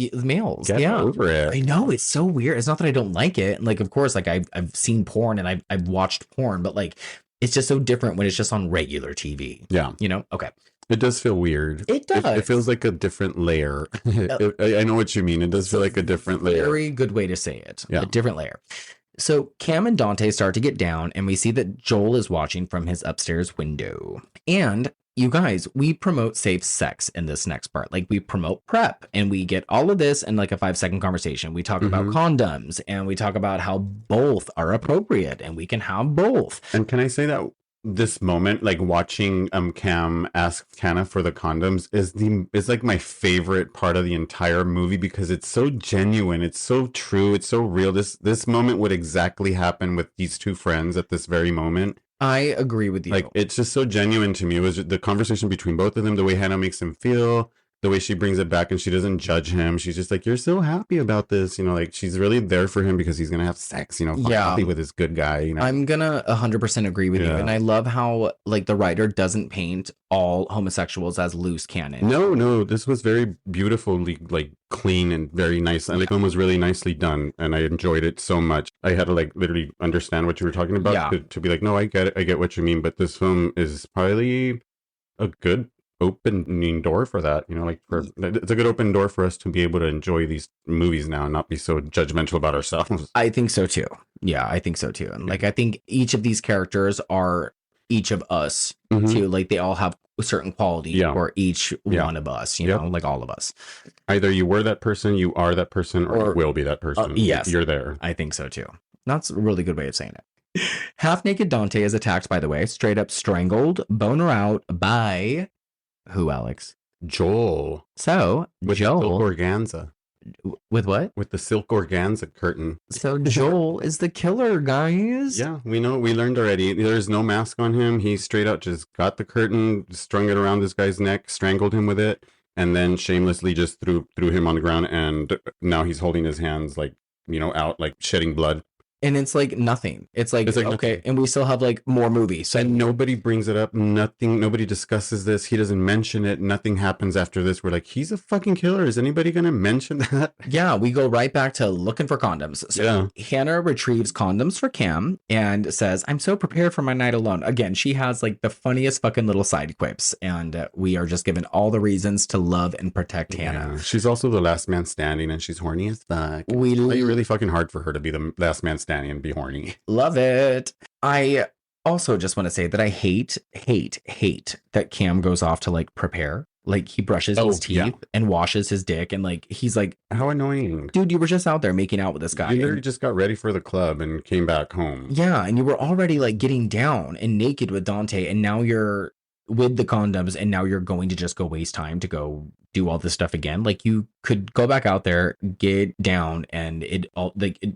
Speaker 2: Get over it.
Speaker 3: I know, it's so weird. It's not that I don't like it. Like, of course, like I've seen porn and I've watched porn, but like, it's just so different when it's just on regular TV.
Speaker 2: Yeah.
Speaker 3: You know? Okay.
Speaker 2: It does feel weird.
Speaker 3: It does.
Speaker 2: It feels like a different layer. I know what you mean. It does feel like a different layer.
Speaker 3: Very good way to say it.
Speaker 2: Yeah.
Speaker 3: A different layer. So Cam and Dante start to get down, and we see that Joel is watching from his upstairs window. And you guys, we promote safe sex in this next part. Like, we promote PrEP, and we get all of this in like a 5-second conversation. We talk about condoms, and we talk about how both are appropriate, and we can have both.
Speaker 2: And can I say that this moment, like watching Cam ask Hannah for the condoms, is like my favorite part of the entire movie, because it's so genuine, it's so true, it's so real. This moment would exactly happen with these two friends at this very moment.
Speaker 3: I agree with you.
Speaker 2: Like, it's just so genuine to me. It was the conversation between both of them, the way Hannah makes him feel, the way she brings it back, and she doesn't judge him. She's just like, you're so happy about this, you know, like she's really there for him because he's gonna have sex, you know, happy with his good guy, you know. I'm gonna 100% agree with you, and I love how like the writer doesn't paint all homosexuals as loose cannon. No, this was very beautifully like clean and very nice, and the film was really nicely done, and I enjoyed it so much. I had to like literally understand what you were talking about to be like, no, I get it, I get what you mean, but this film is probably a good opening door for that, you know, like it's a good open door for us to be able to enjoy these movies now and not be so judgmental about ourselves. I think so too. Yeah, I think so too. And like, I think each of these characters are each of us too. Like, they all have a certain quality for each one of us, you know, like all of us. Either you were that person, you are that person, or you will be that person. Yes, you're there. I think so too. That's a really good way of saying it. Half naked Dante is attacked, by the way, straight up strangled, boner out by who, Alex? Joel. So with Joel, silk organza. With what? With the silk organza curtain. So Joel is the killer, guys. Yeah, we know. We learned already. There's no mask on him. He straight up just got the curtain, strung it around this guy's neck, strangled him with it, and then shamelessly just threw him on the ground. And now he's holding his hands like, you know, out, like shedding blood. And it's like nothing. It's like okay, nothing. And we still have like more movies. So, and nobody brings it up. Nothing. Nobody discusses this. He doesn't mention it. Nothing happens after this. We're like, he's a fucking killer. Is anybody going to mention that? Yeah, we go right back to looking for condoms. So Hannah retrieves condoms for Cam and says, I'm so prepared for my night alone. Again, she has like the funniest fucking little side quips. And we are just given all the reasons to love and protect Hannah. She's also the last man standing, and she's horny as fuck. It's really fucking hard for her to be the last man standing and be horny. Love it. I also just want to say that I hate that Cam goes off to like prepare. Like, he brushes his teeth and washes his dick, and like he's like, how annoying. Dude, you were just out there making out with this guy. You literally just got ready for the club and came back home. Yeah, and you were already like getting down and naked with Dante, and now you're with the condoms, and now you're going to just go waste time to go do all this stuff again. Like, you could go back out there, get down, and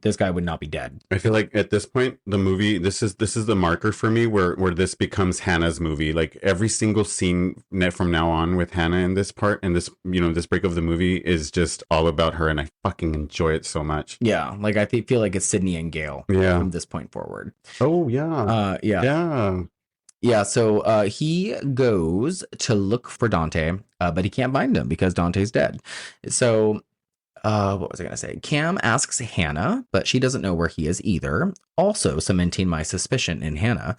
Speaker 2: this guy would not be dead. I feel like at this point, the movie, this is the marker for me where this becomes Hannah's movie. Like, every single scene from now on with Hannah in this part, and this, you know, this break of the movie is just all about her, and I fucking enjoy it so much. Yeah, like I feel like it's Sydney and Gail from this point forward. Oh yeah. Yeah, so he goes to look for Dante, but he can't find him because Dante's dead. So, what was I going to say? Cam asks Hannah, but she doesn't know where he is either. Also cementing my suspicion in Hannah.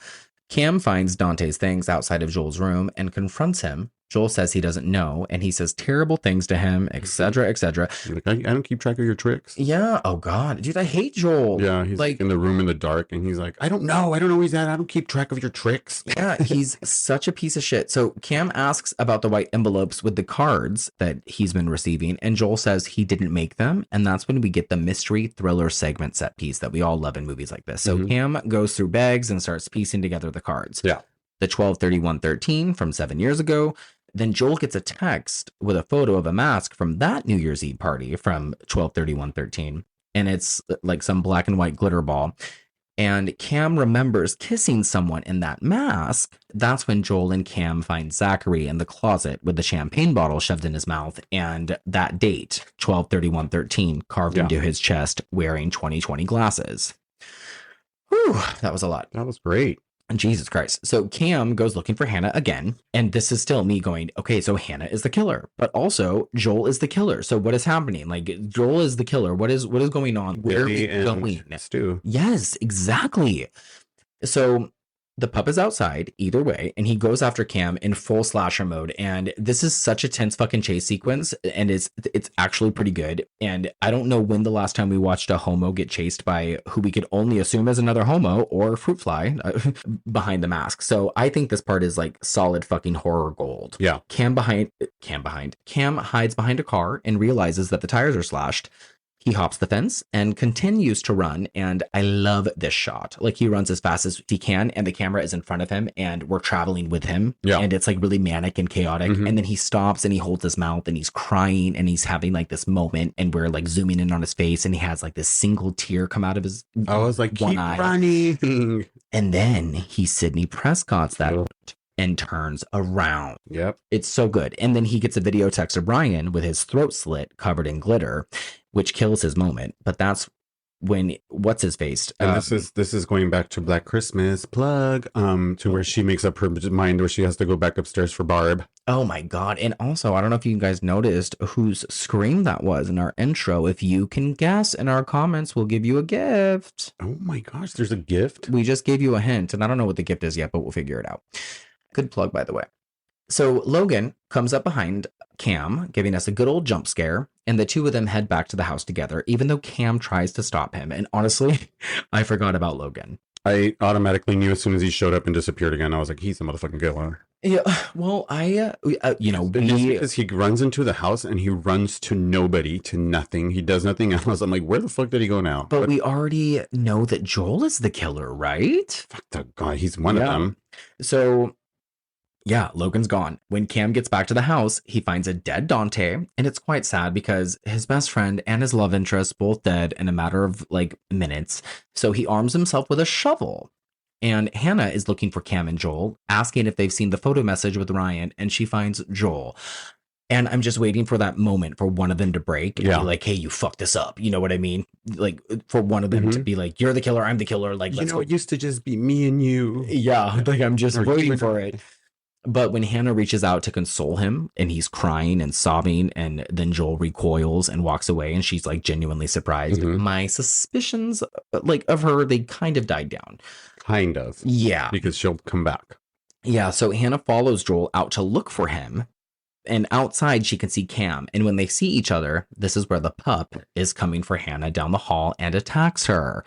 Speaker 2: Cam finds Dante's things outside of Joel's room and confronts him
Speaker 3: Joel says he doesn't know, and he says terrible things to him, etc., etc.
Speaker 2: Like, I don't keep track of your tricks.
Speaker 3: Yeah. Oh God, dude, I hate Joel.
Speaker 2: Yeah, he's like in the room in the dark, and he's like, I don't know where he's at. I don't keep track of your tricks.
Speaker 3: Yeah, he's such a piece of shit. So Cam asks about the white envelopes with the cards that he's been receiving, and Joel says he didn't make them, and that's when we get the mystery thriller segment set piece that we all love in movies like this. So Cam goes through bags and starts piecing together the cards.
Speaker 2: Yeah.
Speaker 3: The 12/31/13 from 7 years ago. Then Joel gets a text with a photo of a mask from that New Year's Eve party from 12/31/13. And it's like some black and white glitter ball. And Cam remembers kissing someone in that mask. That's when Joel and Cam find Zachary in the closet with the champagne bottle shoved in his mouth. And that date, 12/31/13, carved into his chest, wearing 20/20 glasses. Whew, that was a lot.
Speaker 2: That was great.
Speaker 3: Jesus Christ. So Cam goes looking for Hannah again. And this is still me going, okay, so Hannah is the killer, but also Joel is the killer. So what is happening? Like, Joel is the killer. What is going on? Where are we going?
Speaker 2: Stu.
Speaker 3: Yes, exactly. So the pup is outside either way, and he goes after Cam in full slasher mode. And this is such a tense fucking chase sequence, and it's actually pretty good. And I don't know when the last time we watched a homo get chased by who we could only assume is another homo or fruit fly behind the mask. So I think this part is like solid fucking horror gold.
Speaker 2: Yeah.
Speaker 3: Cam hides behind a car and realizes that the tires are slashed. He hops the fence and continues to run, and I love this shot. Like, he runs as fast as he can, and the camera is in front of him, and we're traveling with him.
Speaker 2: Yeah.
Speaker 3: And it's like really manic and chaotic. And then he stops and he holds his mouth and he's crying and he's having like this moment, and we're like zooming in on his face, and he has like this single tear come out of his
Speaker 2: I was like,
Speaker 3: one
Speaker 2: keep
Speaker 3: eye.
Speaker 2: running.
Speaker 3: And then he Sidney Prescott's that and turns around.
Speaker 2: Yep.
Speaker 3: It's so good. And then he gets a video text of Brian with his throat slit covered in glitter, which kills his moment. But that's when what's his face?
Speaker 2: And this is going back to Black Christmas plug, to where she makes up her mind where she has to go back upstairs for Barb.
Speaker 3: Oh my God. And also, I don't know if you guys noticed whose scream that was in our intro. If you can guess in our comments, we'll give you a gift.
Speaker 2: Oh my gosh, there's a gift?
Speaker 3: We just gave you a hint, and I don't know what the gift is yet, but we'll figure it out. Good plug, by the way. So Logan comes up behind Cam, giving us a good old jump scare, and the two of them head back to the house together, even though Cam tries to stop him. And honestly, I forgot about Logan.
Speaker 2: I automatically knew as soon as he showed up and disappeared again. I was like, he's a motherfucking killer.
Speaker 3: Yeah, well,
Speaker 2: Because he runs into the house and he runs to nobody, to nothing. He does nothing else. I'm like, where the fuck did he go now?
Speaker 3: But we already know that Joel is the killer, right?
Speaker 2: Fuck the guy. He's one of them.
Speaker 3: So, yeah, Logan's gone. When Cam gets back to the house, he finds a dead Dante, and it's quite sad because his best friend and his love interest both dead in a matter of like minutes. So he arms himself with a shovel. And Hannah is looking for Cam and Joel, asking if they've seen the photo message with Ryan, and she finds Joel. And I'm just waiting for that moment for one of them to break and be like, hey, you fucked this up. You know what I mean? Like, for one of them to be like, you're the killer, I'm the killer. Like, let's go.
Speaker 2: It used to just be me and you.
Speaker 3: Yeah, like I'm just waiting for it. But when Hannah reaches out to console him and he's crying and sobbing, and then Joel recoils and walks away, and she's like genuinely surprised. My suspicions like of her, they kind of died down.
Speaker 2: Kind of.
Speaker 3: Yeah.
Speaker 2: Because she'll come back.
Speaker 3: Yeah. So Hannah follows Joel out to look for him. And outside, she can see Cam. And when they see each other, this is where the pup is coming for Hannah down the hall and attacks her.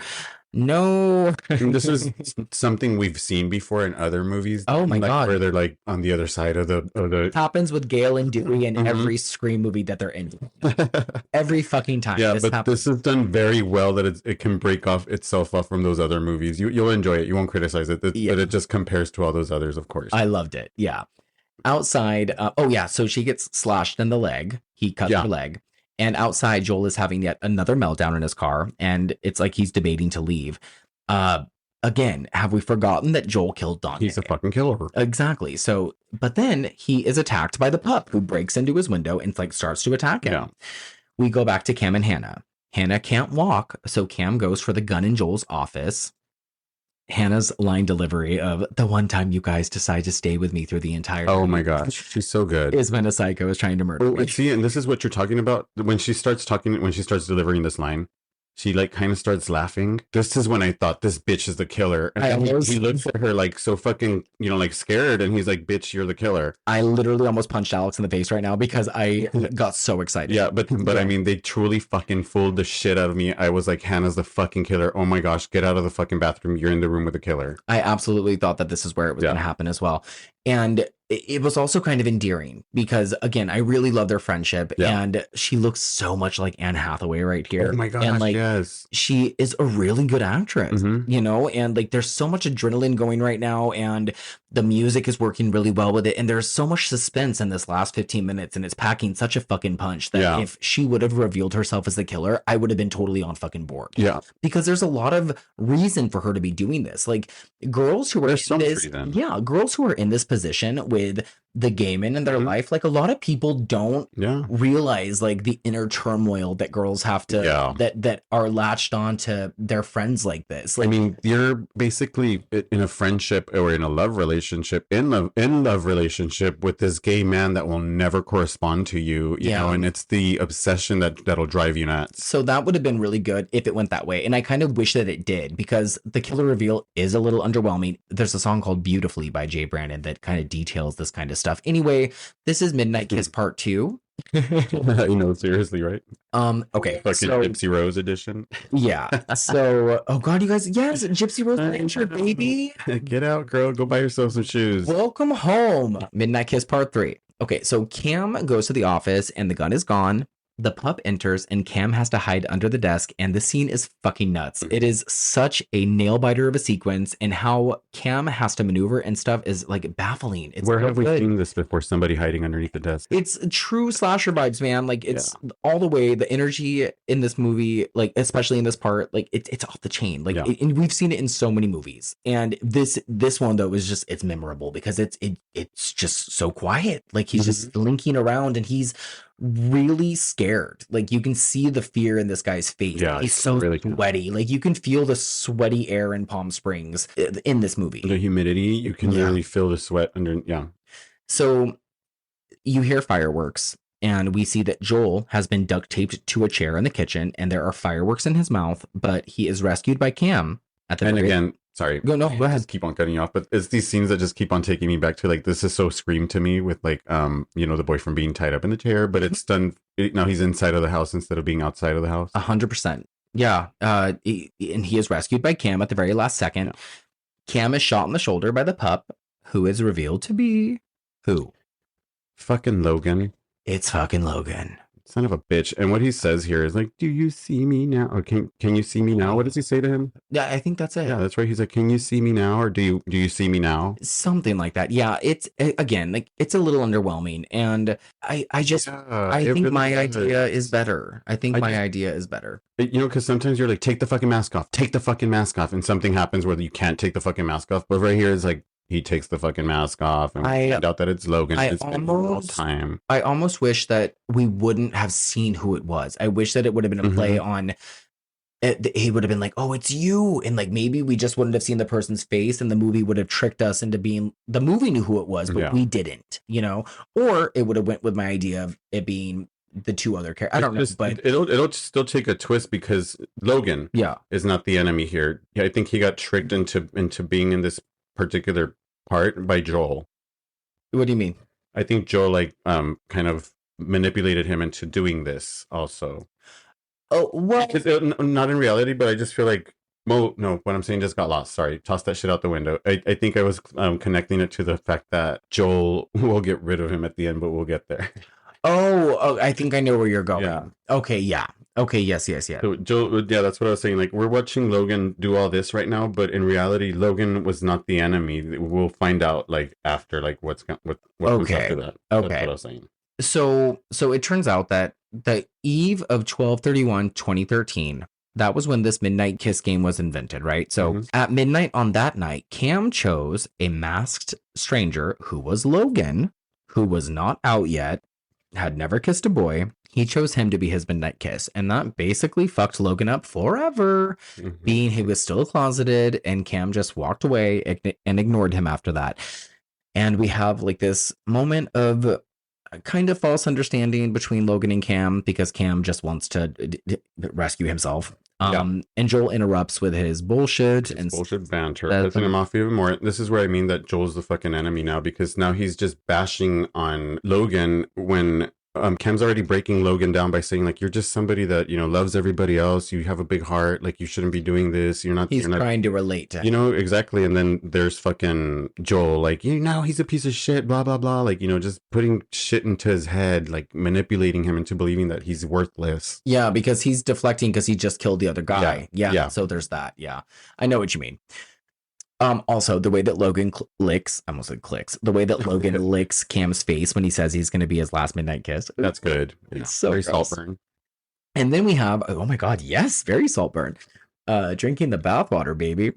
Speaker 3: No.
Speaker 2: This is something we've seen before in other movies.
Speaker 3: Oh my God.
Speaker 2: Where they're like on the other side of the
Speaker 3: It happens with Gail and Dewey in every Scream movie that they're in. Every fucking time.
Speaker 2: Yeah, but this is done very well that it can break itself off from those other movies. You'll enjoy it. You won't criticize it. But it just compares to all those others, of course.
Speaker 3: I loved it. Yeah. Outside. So she gets slashed in the leg. He cut her leg. And outside, Joel is having yet another meltdown in his car, and it's like he's debating to leave. Again, have we forgotten that Joel killed Dante?
Speaker 2: He's a fucking killer.
Speaker 3: Exactly. So, but then he is attacked by the pup, who breaks into his window and like starts to attack him. Yeah. We go back to Cam and Hannah. Hannah can't walk, so Cam goes for the gun in Joel's office. Hannah's line delivery of the one time you guys decide to stay with me through the entire
Speaker 2: Oh my gosh, she's so good.
Speaker 3: Is when a psycho is trying to murder me.
Speaker 2: See, and this is what you're talking about when she starts delivering this line. she like kind of starts laughing. This is when I thought this bitch is the killer. And he looks at her like so fucking, like scared, and he's like, bitch, you're the killer.
Speaker 3: I literally almost punched Alex in the face right now because I got so excited.
Speaker 2: Yeah, but I mean, they truly fucking fooled the shit out of me. I was like, Hannah's the fucking killer. Oh my gosh, get out of the fucking bathroom. You're in the room with the killer.
Speaker 3: I absolutely thought that this is where it was going to happen as well. And it was also kind of endearing because, again, I really love their friendship. Yeah. And she looks so much like Anne Hathaway right here.
Speaker 2: Oh my gosh,
Speaker 3: and like,
Speaker 2: yes.
Speaker 3: She is a really good actress, and like there's so much adrenaline going right now, and the music is working really well with it. And there's so much suspense in this last 15 minutes, and it's packing such a fucking punch that if she would have revealed herself as the killer, I would have been totally on fucking board.
Speaker 2: Yeah.
Speaker 3: Because there's a lot of reason for her to be doing this. Like girls who are girls who are in this position with the gay men in their life, like a lot of people don't realize like the inner turmoil that girls have to that are latched on to their friends like this. Like,
Speaker 2: I mean, you're basically in a friendship or in a love relationship, in love relationship with this gay man that will never correspond to you, you know, and it's the obsession that'll drive you nuts.
Speaker 3: So that would have been really good if it went that way. And I kind of wish that it did, because the killer reveal is a little underwhelming. There's a song called Beautifully by Jay Brandon that kind of details this kind of stuff. Anyway, this is Midnight Kiss Part 2.
Speaker 2: Seriously, right?
Speaker 3: Okay,
Speaker 2: fucking Gypsy Rose edition.
Speaker 3: Yeah. So, oh god, you guys, yes, Gypsy Rose adventure, baby.
Speaker 2: Get out, girl. Go buy yourself some shoes.
Speaker 3: Welcome home. Midnight Kiss Part 3. Okay, so Cam goes to the office and the gun is gone. The pup enters and Cam has to hide under the desk, and the scene is fucking nuts. It is such a nail biter of a sequence, and how Cam has to maneuver and stuff is like baffling. It's
Speaker 2: Where have we seen this before? Somebody hiding underneath the desk.
Speaker 3: It's true slasher vibes, man. Like it's all the way. The energy in this movie, like especially in this part, like it's off the chain. Like and we've seen it in so many movies, and this one though is just it's memorable because it's just so quiet. Like he's just slinking around and he's really scared. Like you can see the fear in this guy's face. Yeah, he's so really sweaty. Like you can feel the sweaty air in Palm Springs in this movie.
Speaker 2: The humidity, you can really feel the sweat under. Yeah.
Speaker 3: So you hear fireworks, and we see that Joel has been duct taped to a chair in the kitchen, and there are fireworks in his mouth, but he is rescued by Cam at the
Speaker 2: and again. Sorry.
Speaker 3: Go ahead.
Speaker 2: Just keep on cutting you off, but it's these scenes that just keep on taking me back to like, this is so Scream to me with like, the boyfriend being tied up in the chair, but it's done. Now he's inside of the house instead of being outside of the house.
Speaker 3: 100%. Yeah. And he is rescued by Cam at the very last second. Yeah. Cam is shot in the shoulder by the pup, who is revealed to be who?
Speaker 2: Fucking Logan.
Speaker 3: It's fucking Logan.
Speaker 2: Son of a bitch. And what he says here is like, do you see me now? Or can you see me now? What does he say to him?
Speaker 3: Yeah, I think that's it.
Speaker 2: Yeah, that's right. He's like, can you see me now? Or do you see me now?
Speaker 3: Something like that. Yeah, it's again, like it's a little underwhelming. And I think my idea is better. I think my idea is better.
Speaker 2: Because sometimes you're like, take the fucking mask off. Take the fucking mask off. And something happens where you can't take the fucking mask off. But right here is like, he takes the fucking mask off and we find out that it's Logan. It's been all time.
Speaker 3: I almost wish that we wouldn't have seen who it was. I wish that it would have been a play on it. He would have been like, oh, it's you. And like, maybe we just wouldn't have seen the person's face and the movie would have tricked us into being, the movie knew who it was, but we didn't, or it would have went with my idea of it being the two other characters. I don't know, but
Speaker 2: it'll still take a twist because Logan is not the enemy here. I think he got tricked into being in this particular part by Joel.
Speaker 3: What do you mean?
Speaker 2: I think Joel kind of manipulated him into doing this also.
Speaker 3: Oh, well,
Speaker 2: not in reality, but I just feel like what I'm saying just got lost. Sorry, toss that shit out the window. I think I was connecting it to the fact that Joel will get rid of him at the end, but we'll get there.
Speaker 3: Oh, I think I know where you're going.
Speaker 2: Yeah.
Speaker 3: Okay, yeah. Okay, yes.
Speaker 2: So Joel, that's what I was saying. Like, we're watching Logan do all this right now, but in reality, Logan was not the enemy. We'll find out like after, like what comes after that.
Speaker 3: Okay,
Speaker 2: that's what I was saying.
Speaker 3: So it turns out that the eve of 12/31/2013, that was when this Midnight Kiss game was invented, right? So at midnight on that night, Cam chose a masked stranger who was Logan, who was not out yet, had never kissed a boy. He chose him to be his midnight kiss, and that basically fucked Logan up forever, being he was still closeted, and Cam just walked away and ignored him after that. And we have like this moment of kind of false understanding between Logan and Cam because Cam just wants to rescue himself. And Joel interrupts with his bullshit and
Speaker 2: bullshit banter, pissing him off even more. This is where I mean that Joel's the fucking enemy now, because now he's just bashing on Logan when Cam's already breaking Logan down by saying, like, you're just somebody that, loves everybody else. You have a big heart. Like, you shouldn't be doing this.
Speaker 3: He's trying to relate to him.
Speaker 2: Exactly. And then there's fucking Joel, like, he's a piece of shit, blah, blah, blah. Like, just putting shit into his head, like manipulating him into believing that he's worthless.
Speaker 3: Yeah, because he's deflecting because he just killed the other guy. Yeah. So there's that. Yeah. I know what you mean. Also, the way that Logan licks, I almost said clicks, the way that Logan licks Cam's face when he says he's going to be his last midnight kiss.
Speaker 2: That's good.
Speaker 3: It's so
Speaker 2: very
Speaker 3: gross.
Speaker 2: Saltburn.
Speaker 3: And then we have, oh my God, yes, very Saltburn. Drinking the bathwater, baby.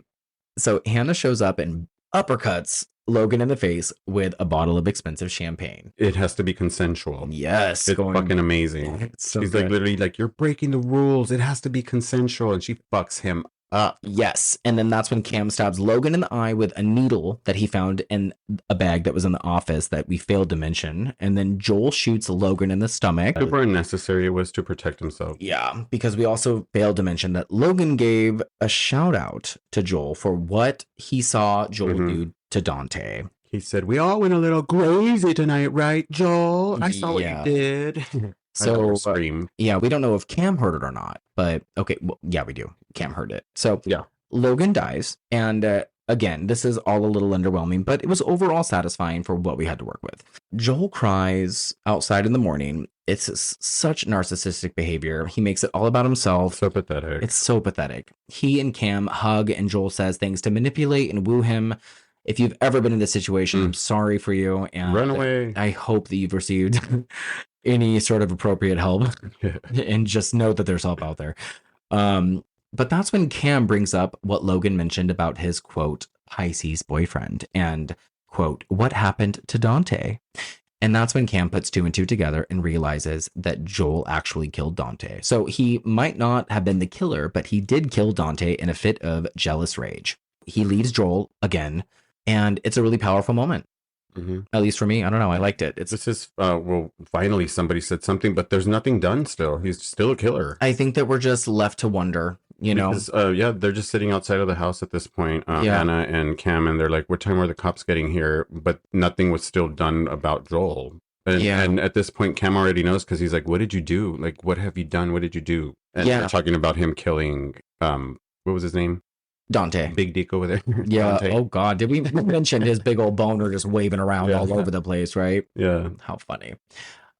Speaker 3: So Hannah shows up and uppercuts Logan in the face with a bottle of expensive champagne.
Speaker 2: It has to be consensual.
Speaker 3: Yes.
Speaker 2: It's fucking amazing. She's like, literally, like, you're breaking the rules. It has to be consensual. And she fucks him up.
Speaker 3: Yes. And then that's when Cam stabs Logan in the eye with a needle that he found in a bag that was in the office that we failed to mention. And then Joel shoots Logan in the stomach.
Speaker 2: Super unnecessary. It was to protect himself.
Speaker 3: Yeah, because we also failed to mention that Logan gave a shout out to Joel for what he saw Joel do to Dante.
Speaker 2: He said, we all went a little crazy tonight, right, Joel? I saw what you did.
Speaker 3: So,
Speaker 2: scream.
Speaker 3: Yeah, we don't know if Cam heard it or not, but okay, well, yeah, we do. Cam heard it. So,
Speaker 2: yeah,
Speaker 3: Logan dies. And again, this is all a little underwhelming, but it was overall satisfying for what we had to work with. Joel cries outside in the morning. It's such narcissistic behavior. He makes it all about himself.
Speaker 2: So pathetic.
Speaker 3: It's so pathetic. He and Cam hug, and Joel says things to manipulate and woo him. If you've ever been in this situation, I'm sorry for you. And
Speaker 2: run away.
Speaker 3: I hope that you've received any sort of appropriate help and just know that there's help out there. But that's when Cam brings up what Logan mentioned about his, quote, Pisces boyfriend and, quote, what happened to Dante. And that's when Cam puts two and two together and realizes that Joel actually killed Dante. So he might not have been the killer, but he did kill Dante in a fit of jealous rage. He leaves Joel again, and it's a really powerful moment.
Speaker 2: Mm-hmm.
Speaker 3: At least for me, I don't know. I liked it.
Speaker 2: This is well, finally somebody said something, but there's nothing done still. He's still a killer.
Speaker 3: I think that we're just left to wonder,
Speaker 2: because, they're just sitting outside of the house at this point, Anna and Cam, and they're like, what time were the cops getting here? But nothing was still done about Joel. And at this point, Cam already knows, because he's like, what did you do? Like, what have you done? What did you do? And they're talking about him killing, what was his name?
Speaker 3: Dante.
Speaker 2: Big dick over there.
Speaker 3: Yeah.
Speaker 2: Dante.
Speaker 3: Oh God. Did we mention his big old boner just waving around all over the place, right?
Speaker 2: Yeah.
Speaker 3: How funny.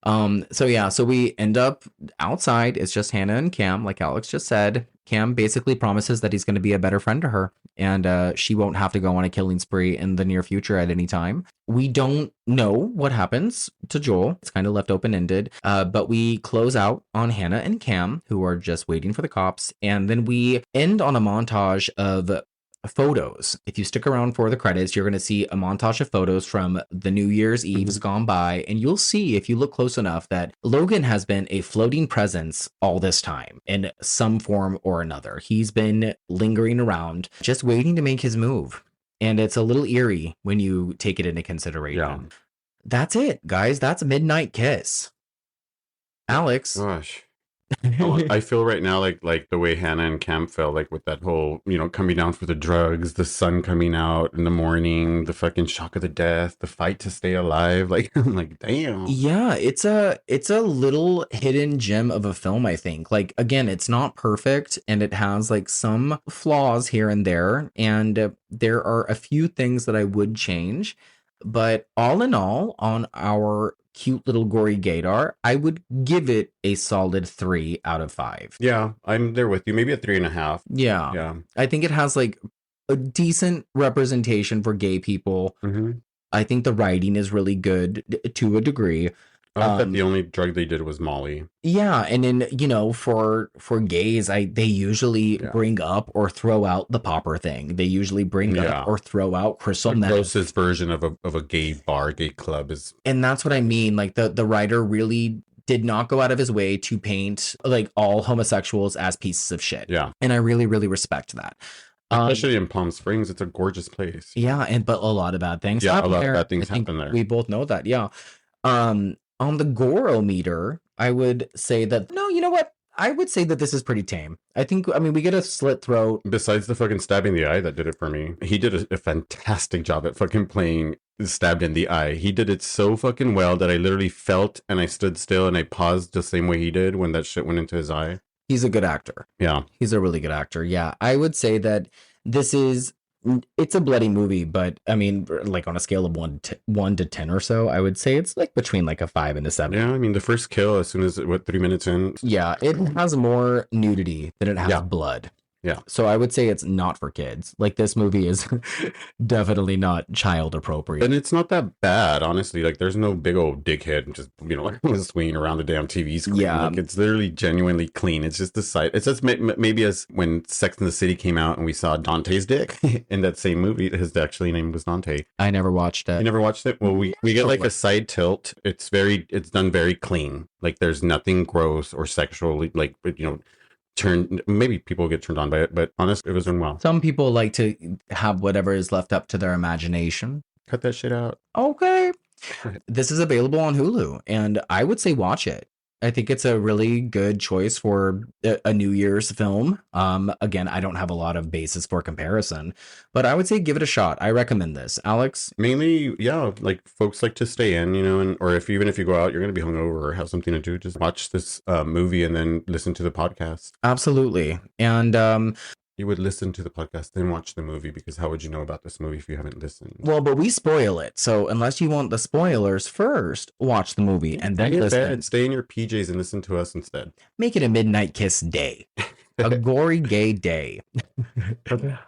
Speaker 3: So we end up outside. It's just Hannah and Cam, like Alex just said. Cam basically promises that he's going to be a better friend to her, and she won't have to go on a killing spree in the near future at any time. We don't know what happens to Joel. It's kind of left open-ended, but we close out on Hannah and Cam, who are just waiting for the cops, and then we end on a montage of photos. If you stick around for the credits, you're going to see a montage of photos from the New Year's Eve's gone by, and you'll see, if you look close enough, that Logan has been a floating presence all this time in some form or another. He's been lingering around, just waiting to make his move, and it's a little eerie when you take it into consideration.
Speaker 2: Yeah.
Speaker 3: That's it, guys. That's Midnight Kiss. Alex.
Speaker 2: Gosh. I feel right now like the way Hannah and Cam felt, like with that whole, coming down for the drugs, the sun coming out in the morning, the fucking shock of the death, the fight to stay alive. Like, I'm like, damn.
Speaker 3: Yeah, it's a little hidden gem of a film, I think. Like, again, it's not perfect, and it has like some flaws here and there, and there are a few things that I would change. But all in all, on our cute little gory gaydar, I would give it a solid 3 out of 5.
Speaker 2: Yeah, I'm there with you. Maybe a 3.5.
Speaker 3: Yeah. I think it has like a decent representation for gay people.
Speaker 2: Mm-hmm.
Speaker 3: I think the writing is really good to a degree.
Speaker 2: I thought the only drug they did was Molly.
Speaker 3: Yeah, and then for gays, they usually bring up or throw out the popper thing. They usually bring up or throw out crystal meth.
Speaker 2: The closest version of a gay bar, gay club is, and
Speaker 3: that's what I mean. Like the writer really did not go out of his way to paint like all homosexuals as pieces of shit.
Speaker 2: Yeah,
Speaker 3: and I really, really respect that.
Speaker 2: Especially in Palm Springs, it's a gorgeous place.
Speaker 3: Yeah, but a lot of bad things.
Speaker 2: Yeah, a lot of bad things happen there.
Speaker 3: We both know that. Yeah. On the Goro meter, I would say that, no, you know what? I would say that this is pretty tame. I mean, we get a slit throat.
Speaker 2: Besides the fucking stabbing the eye that did it for me, he did a fantastic job at fucking playing stabbed in the eye. He did it so fucking well that I literally felt and I stood still and I paused the same way he did when that shit went into his eye.
Speaker 3: He's a good actor.
Speaker 2: Yeah.
Speaker 3: He's a really good actor. Yeah. I would say that it's a bloody movie, but I mean, like on a scale of 1 to 10 or so, I would say it's like between like a 5 and a 7.
Speaker 2: Yeah, I mean, the first kill, as soon as, 3 minutes in?
Speaker 3: Yeah, it has more nudity than it has blood.
Speaker 2: Yeah.
Speaker 3: So I would say it's not for kids. Like, this movie is definitely not child appropriate.
Speaker 2: And it's not that bad, honestly. Like, there's no big old dickhead just, like swinging around the damn TV screen.
Speaker 3: Yeah.
Speaker 2: Like, it's literally genuinely clean. It's just the side. It's just maybe as when Sex and the City came out and we saw Dante's dick in that same movie. His actually name was Dante.
Speaker 3: I never watched it.
Speaker 2: You never watched it? Well, we get like a side tilt. It's done very clean. Like, there's nothing gross or sexually, like, maybe people get turned on by it, but honestly, it was done well.
Speaker 3: Some people like to have whatever is left up to their imagination.
Speaker 2: Cut that shit out.
Speaker 3: Okay. This is available on Hulu, and I would say watch it. I think it's a really good choice for a New Year's film. Again, I don't have a lot of basis for comparison, but I would say give it a shot. I recommend this. Alex?
Speaker 2: Mainly, yeah, like folks like to stay in, or even if you go out, you're going to be hungover or have something to do, just watch this movie and then listen to the podcast.
Speaker 3: Absolutely. And
Speaker 2: you would listen to the podcast, then watch the movie, because how would you know about this movie if you haven't listened?
Speaker 3: Well, but we spoil it. So unless you want the spoilers first, watch the movie and then listen.
Speaker 2: Stay in your PJs and listen to us instead.
Speaker 3: Make it a midnight kiss day. A gory gay day.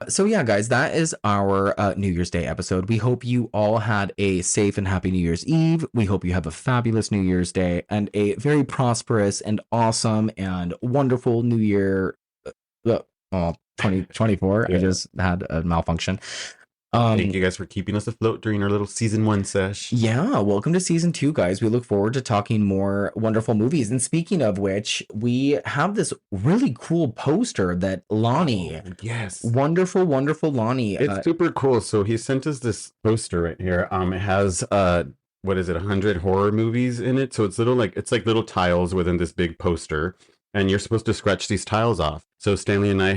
Speaker 3: So yeah, guys, that is our New Year's Day episode. We hope you all had a safe and happy New Year's Eve. We hope you have a fabulous New Year's Day and a very prosperous and awesome and wonderful New Year. 2024. Yeah. I just had a malfunction.
Speaker 2: Thank you guys for keeping us afloat during our little season 1 sesh.
Speaker 3: Yeah, welcome to season 2, guys. We look forward to talking more wonderful movies. And speaking of which, we have this really cool poster that Lonnie,
Speaker 2: yes,
Speaker 3: wonderful Lonnie.
Speaker 2: It's super cool. So he sent us this poster right here. It has what is it, 100 horror movies in it. So it's like little tiles within this big poster. And you're supposed to scratch these tiles off. So Stanley and I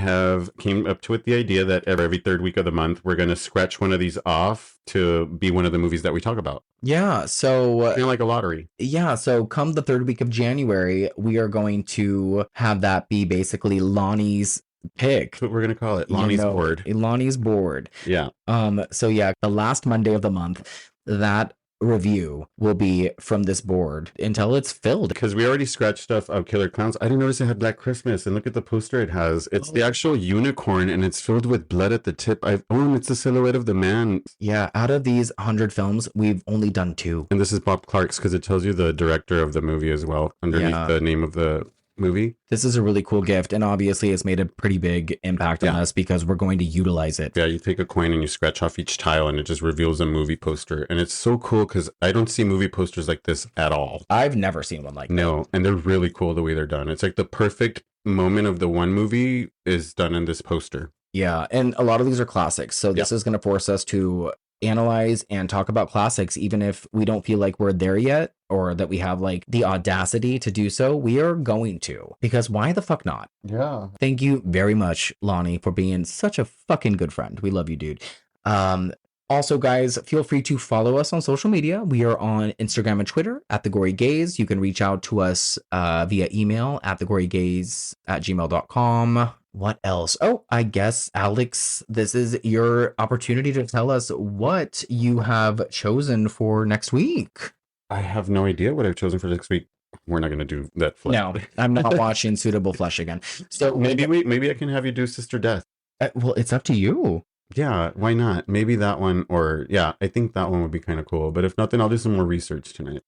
Speaker 2: came up with the idea that every third week of the month, we're going to scratch one of these off to be one of the movies that we talk about.
Speaker 3: Yeah. So
Speaker 2: kind of like a lottery.
Speaker 3: Yeah. So come the third week of January, we are going to have that be basically Lonnie's pick.
Speaker 2: That's what we're going to call it. Lonnie's board.
Speaker 3: Lonnie's board.
Speaker 2: Yeah.
Speaker 3: So yeah, the last Monday of the month, that review will be from this board until it's filled,
Speaker 2: because we already scratched stuff of Killer Clowns. I didn't notice it had Black Christmas, and look at the poster it has. It's the actual unicorn, and it's filled with blood at the tip. And it's the silhouette of the man.
Speaker 3: Yeah, out of these 100 films, we've only done 2,
Speaker 2: and this is Bob Clark's, because it tells you the director of the movie as well underneath the name of the movie.
Speaker 3: This is a really cool gift, and obviously it's made a pretty big impact on us because we're going to utilize it.
Speaker 2: Yeah, you take a coin and you scratch off each tile and it just reveals a movie poster, and it's so cool because I don't see movie posters like this at all.
Speaker 3: I've never seen one like that.
Speaker 2: No, and they're really cool the way they're done. It's like the perfect moment of the one movie is done in this poster.
Speaker 3: Yeah, and a lot of these are classics, so this is going to force us to analyze and talk about classics, even if we don't feel like we're there yet or that we have like the audacity to do so. We are going to, because why the fuck not?
Speaker 2: Yeah.
Speaker 3: Thank you very much, Lonnie, for being such a fucking good friend. We love you, dude. Also, guys, feel free to follow us on social media. We are on Instagram and Twitter at The Gory Gaze. You can reach out to us via email at thegorygaze@gmail.com. What else? Oh, I guess, Alex, this is your opportunity to tell us what you have chosen for next week.
Speaker 2: I have no idea what I've chosen for next week. We're not going to do that flesh.
Speaker 3: No, I'm not watching Suitable Flesh again. So
Speaker 2: maybe I can have you do Sister Death.
Speaker 3: Well, it's up to you.
Speaker 2: Yeah, why not? Maybe that one, or I think that one would be kind of cool. But if nothing, I'll do some more research tonight.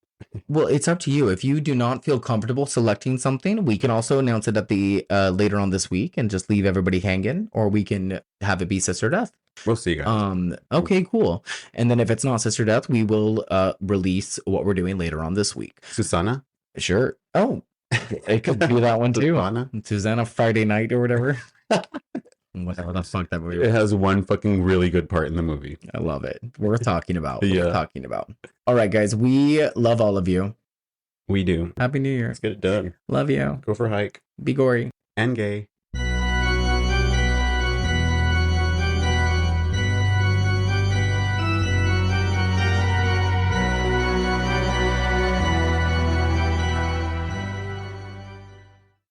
Speaker 3: Well, it's up to you. If you do not feel comfortable selecting something, we can also announce it at the later on this week and just leave everybody hanging, or we can have it be Sister Death.
Speaker 2: We'll see, guys.
Speaker 3: Okay, cool. And then if it's not Sister Death, we will release what we're doing later on this week.
Speaker 2: Susanna?
Speaker 3: Sure. Oh, it could do that one too. Susanna Friday Night or whatever. Whatever the fuck that movie was.
Speaker 2: It has one fucking really good part in the movie.
Speaker 3: I love it. Worth talking about. Worth talking about. All right, guys. We love all of you.
Speaker 2: We do.
Speaker 3: Happy New Year.
Speaker 2: Let's get it done.
Speaker 3: Love you.
Speaker 2: Go for a hike.
Speaker 3: Be gory.
Speaker 2: And gay.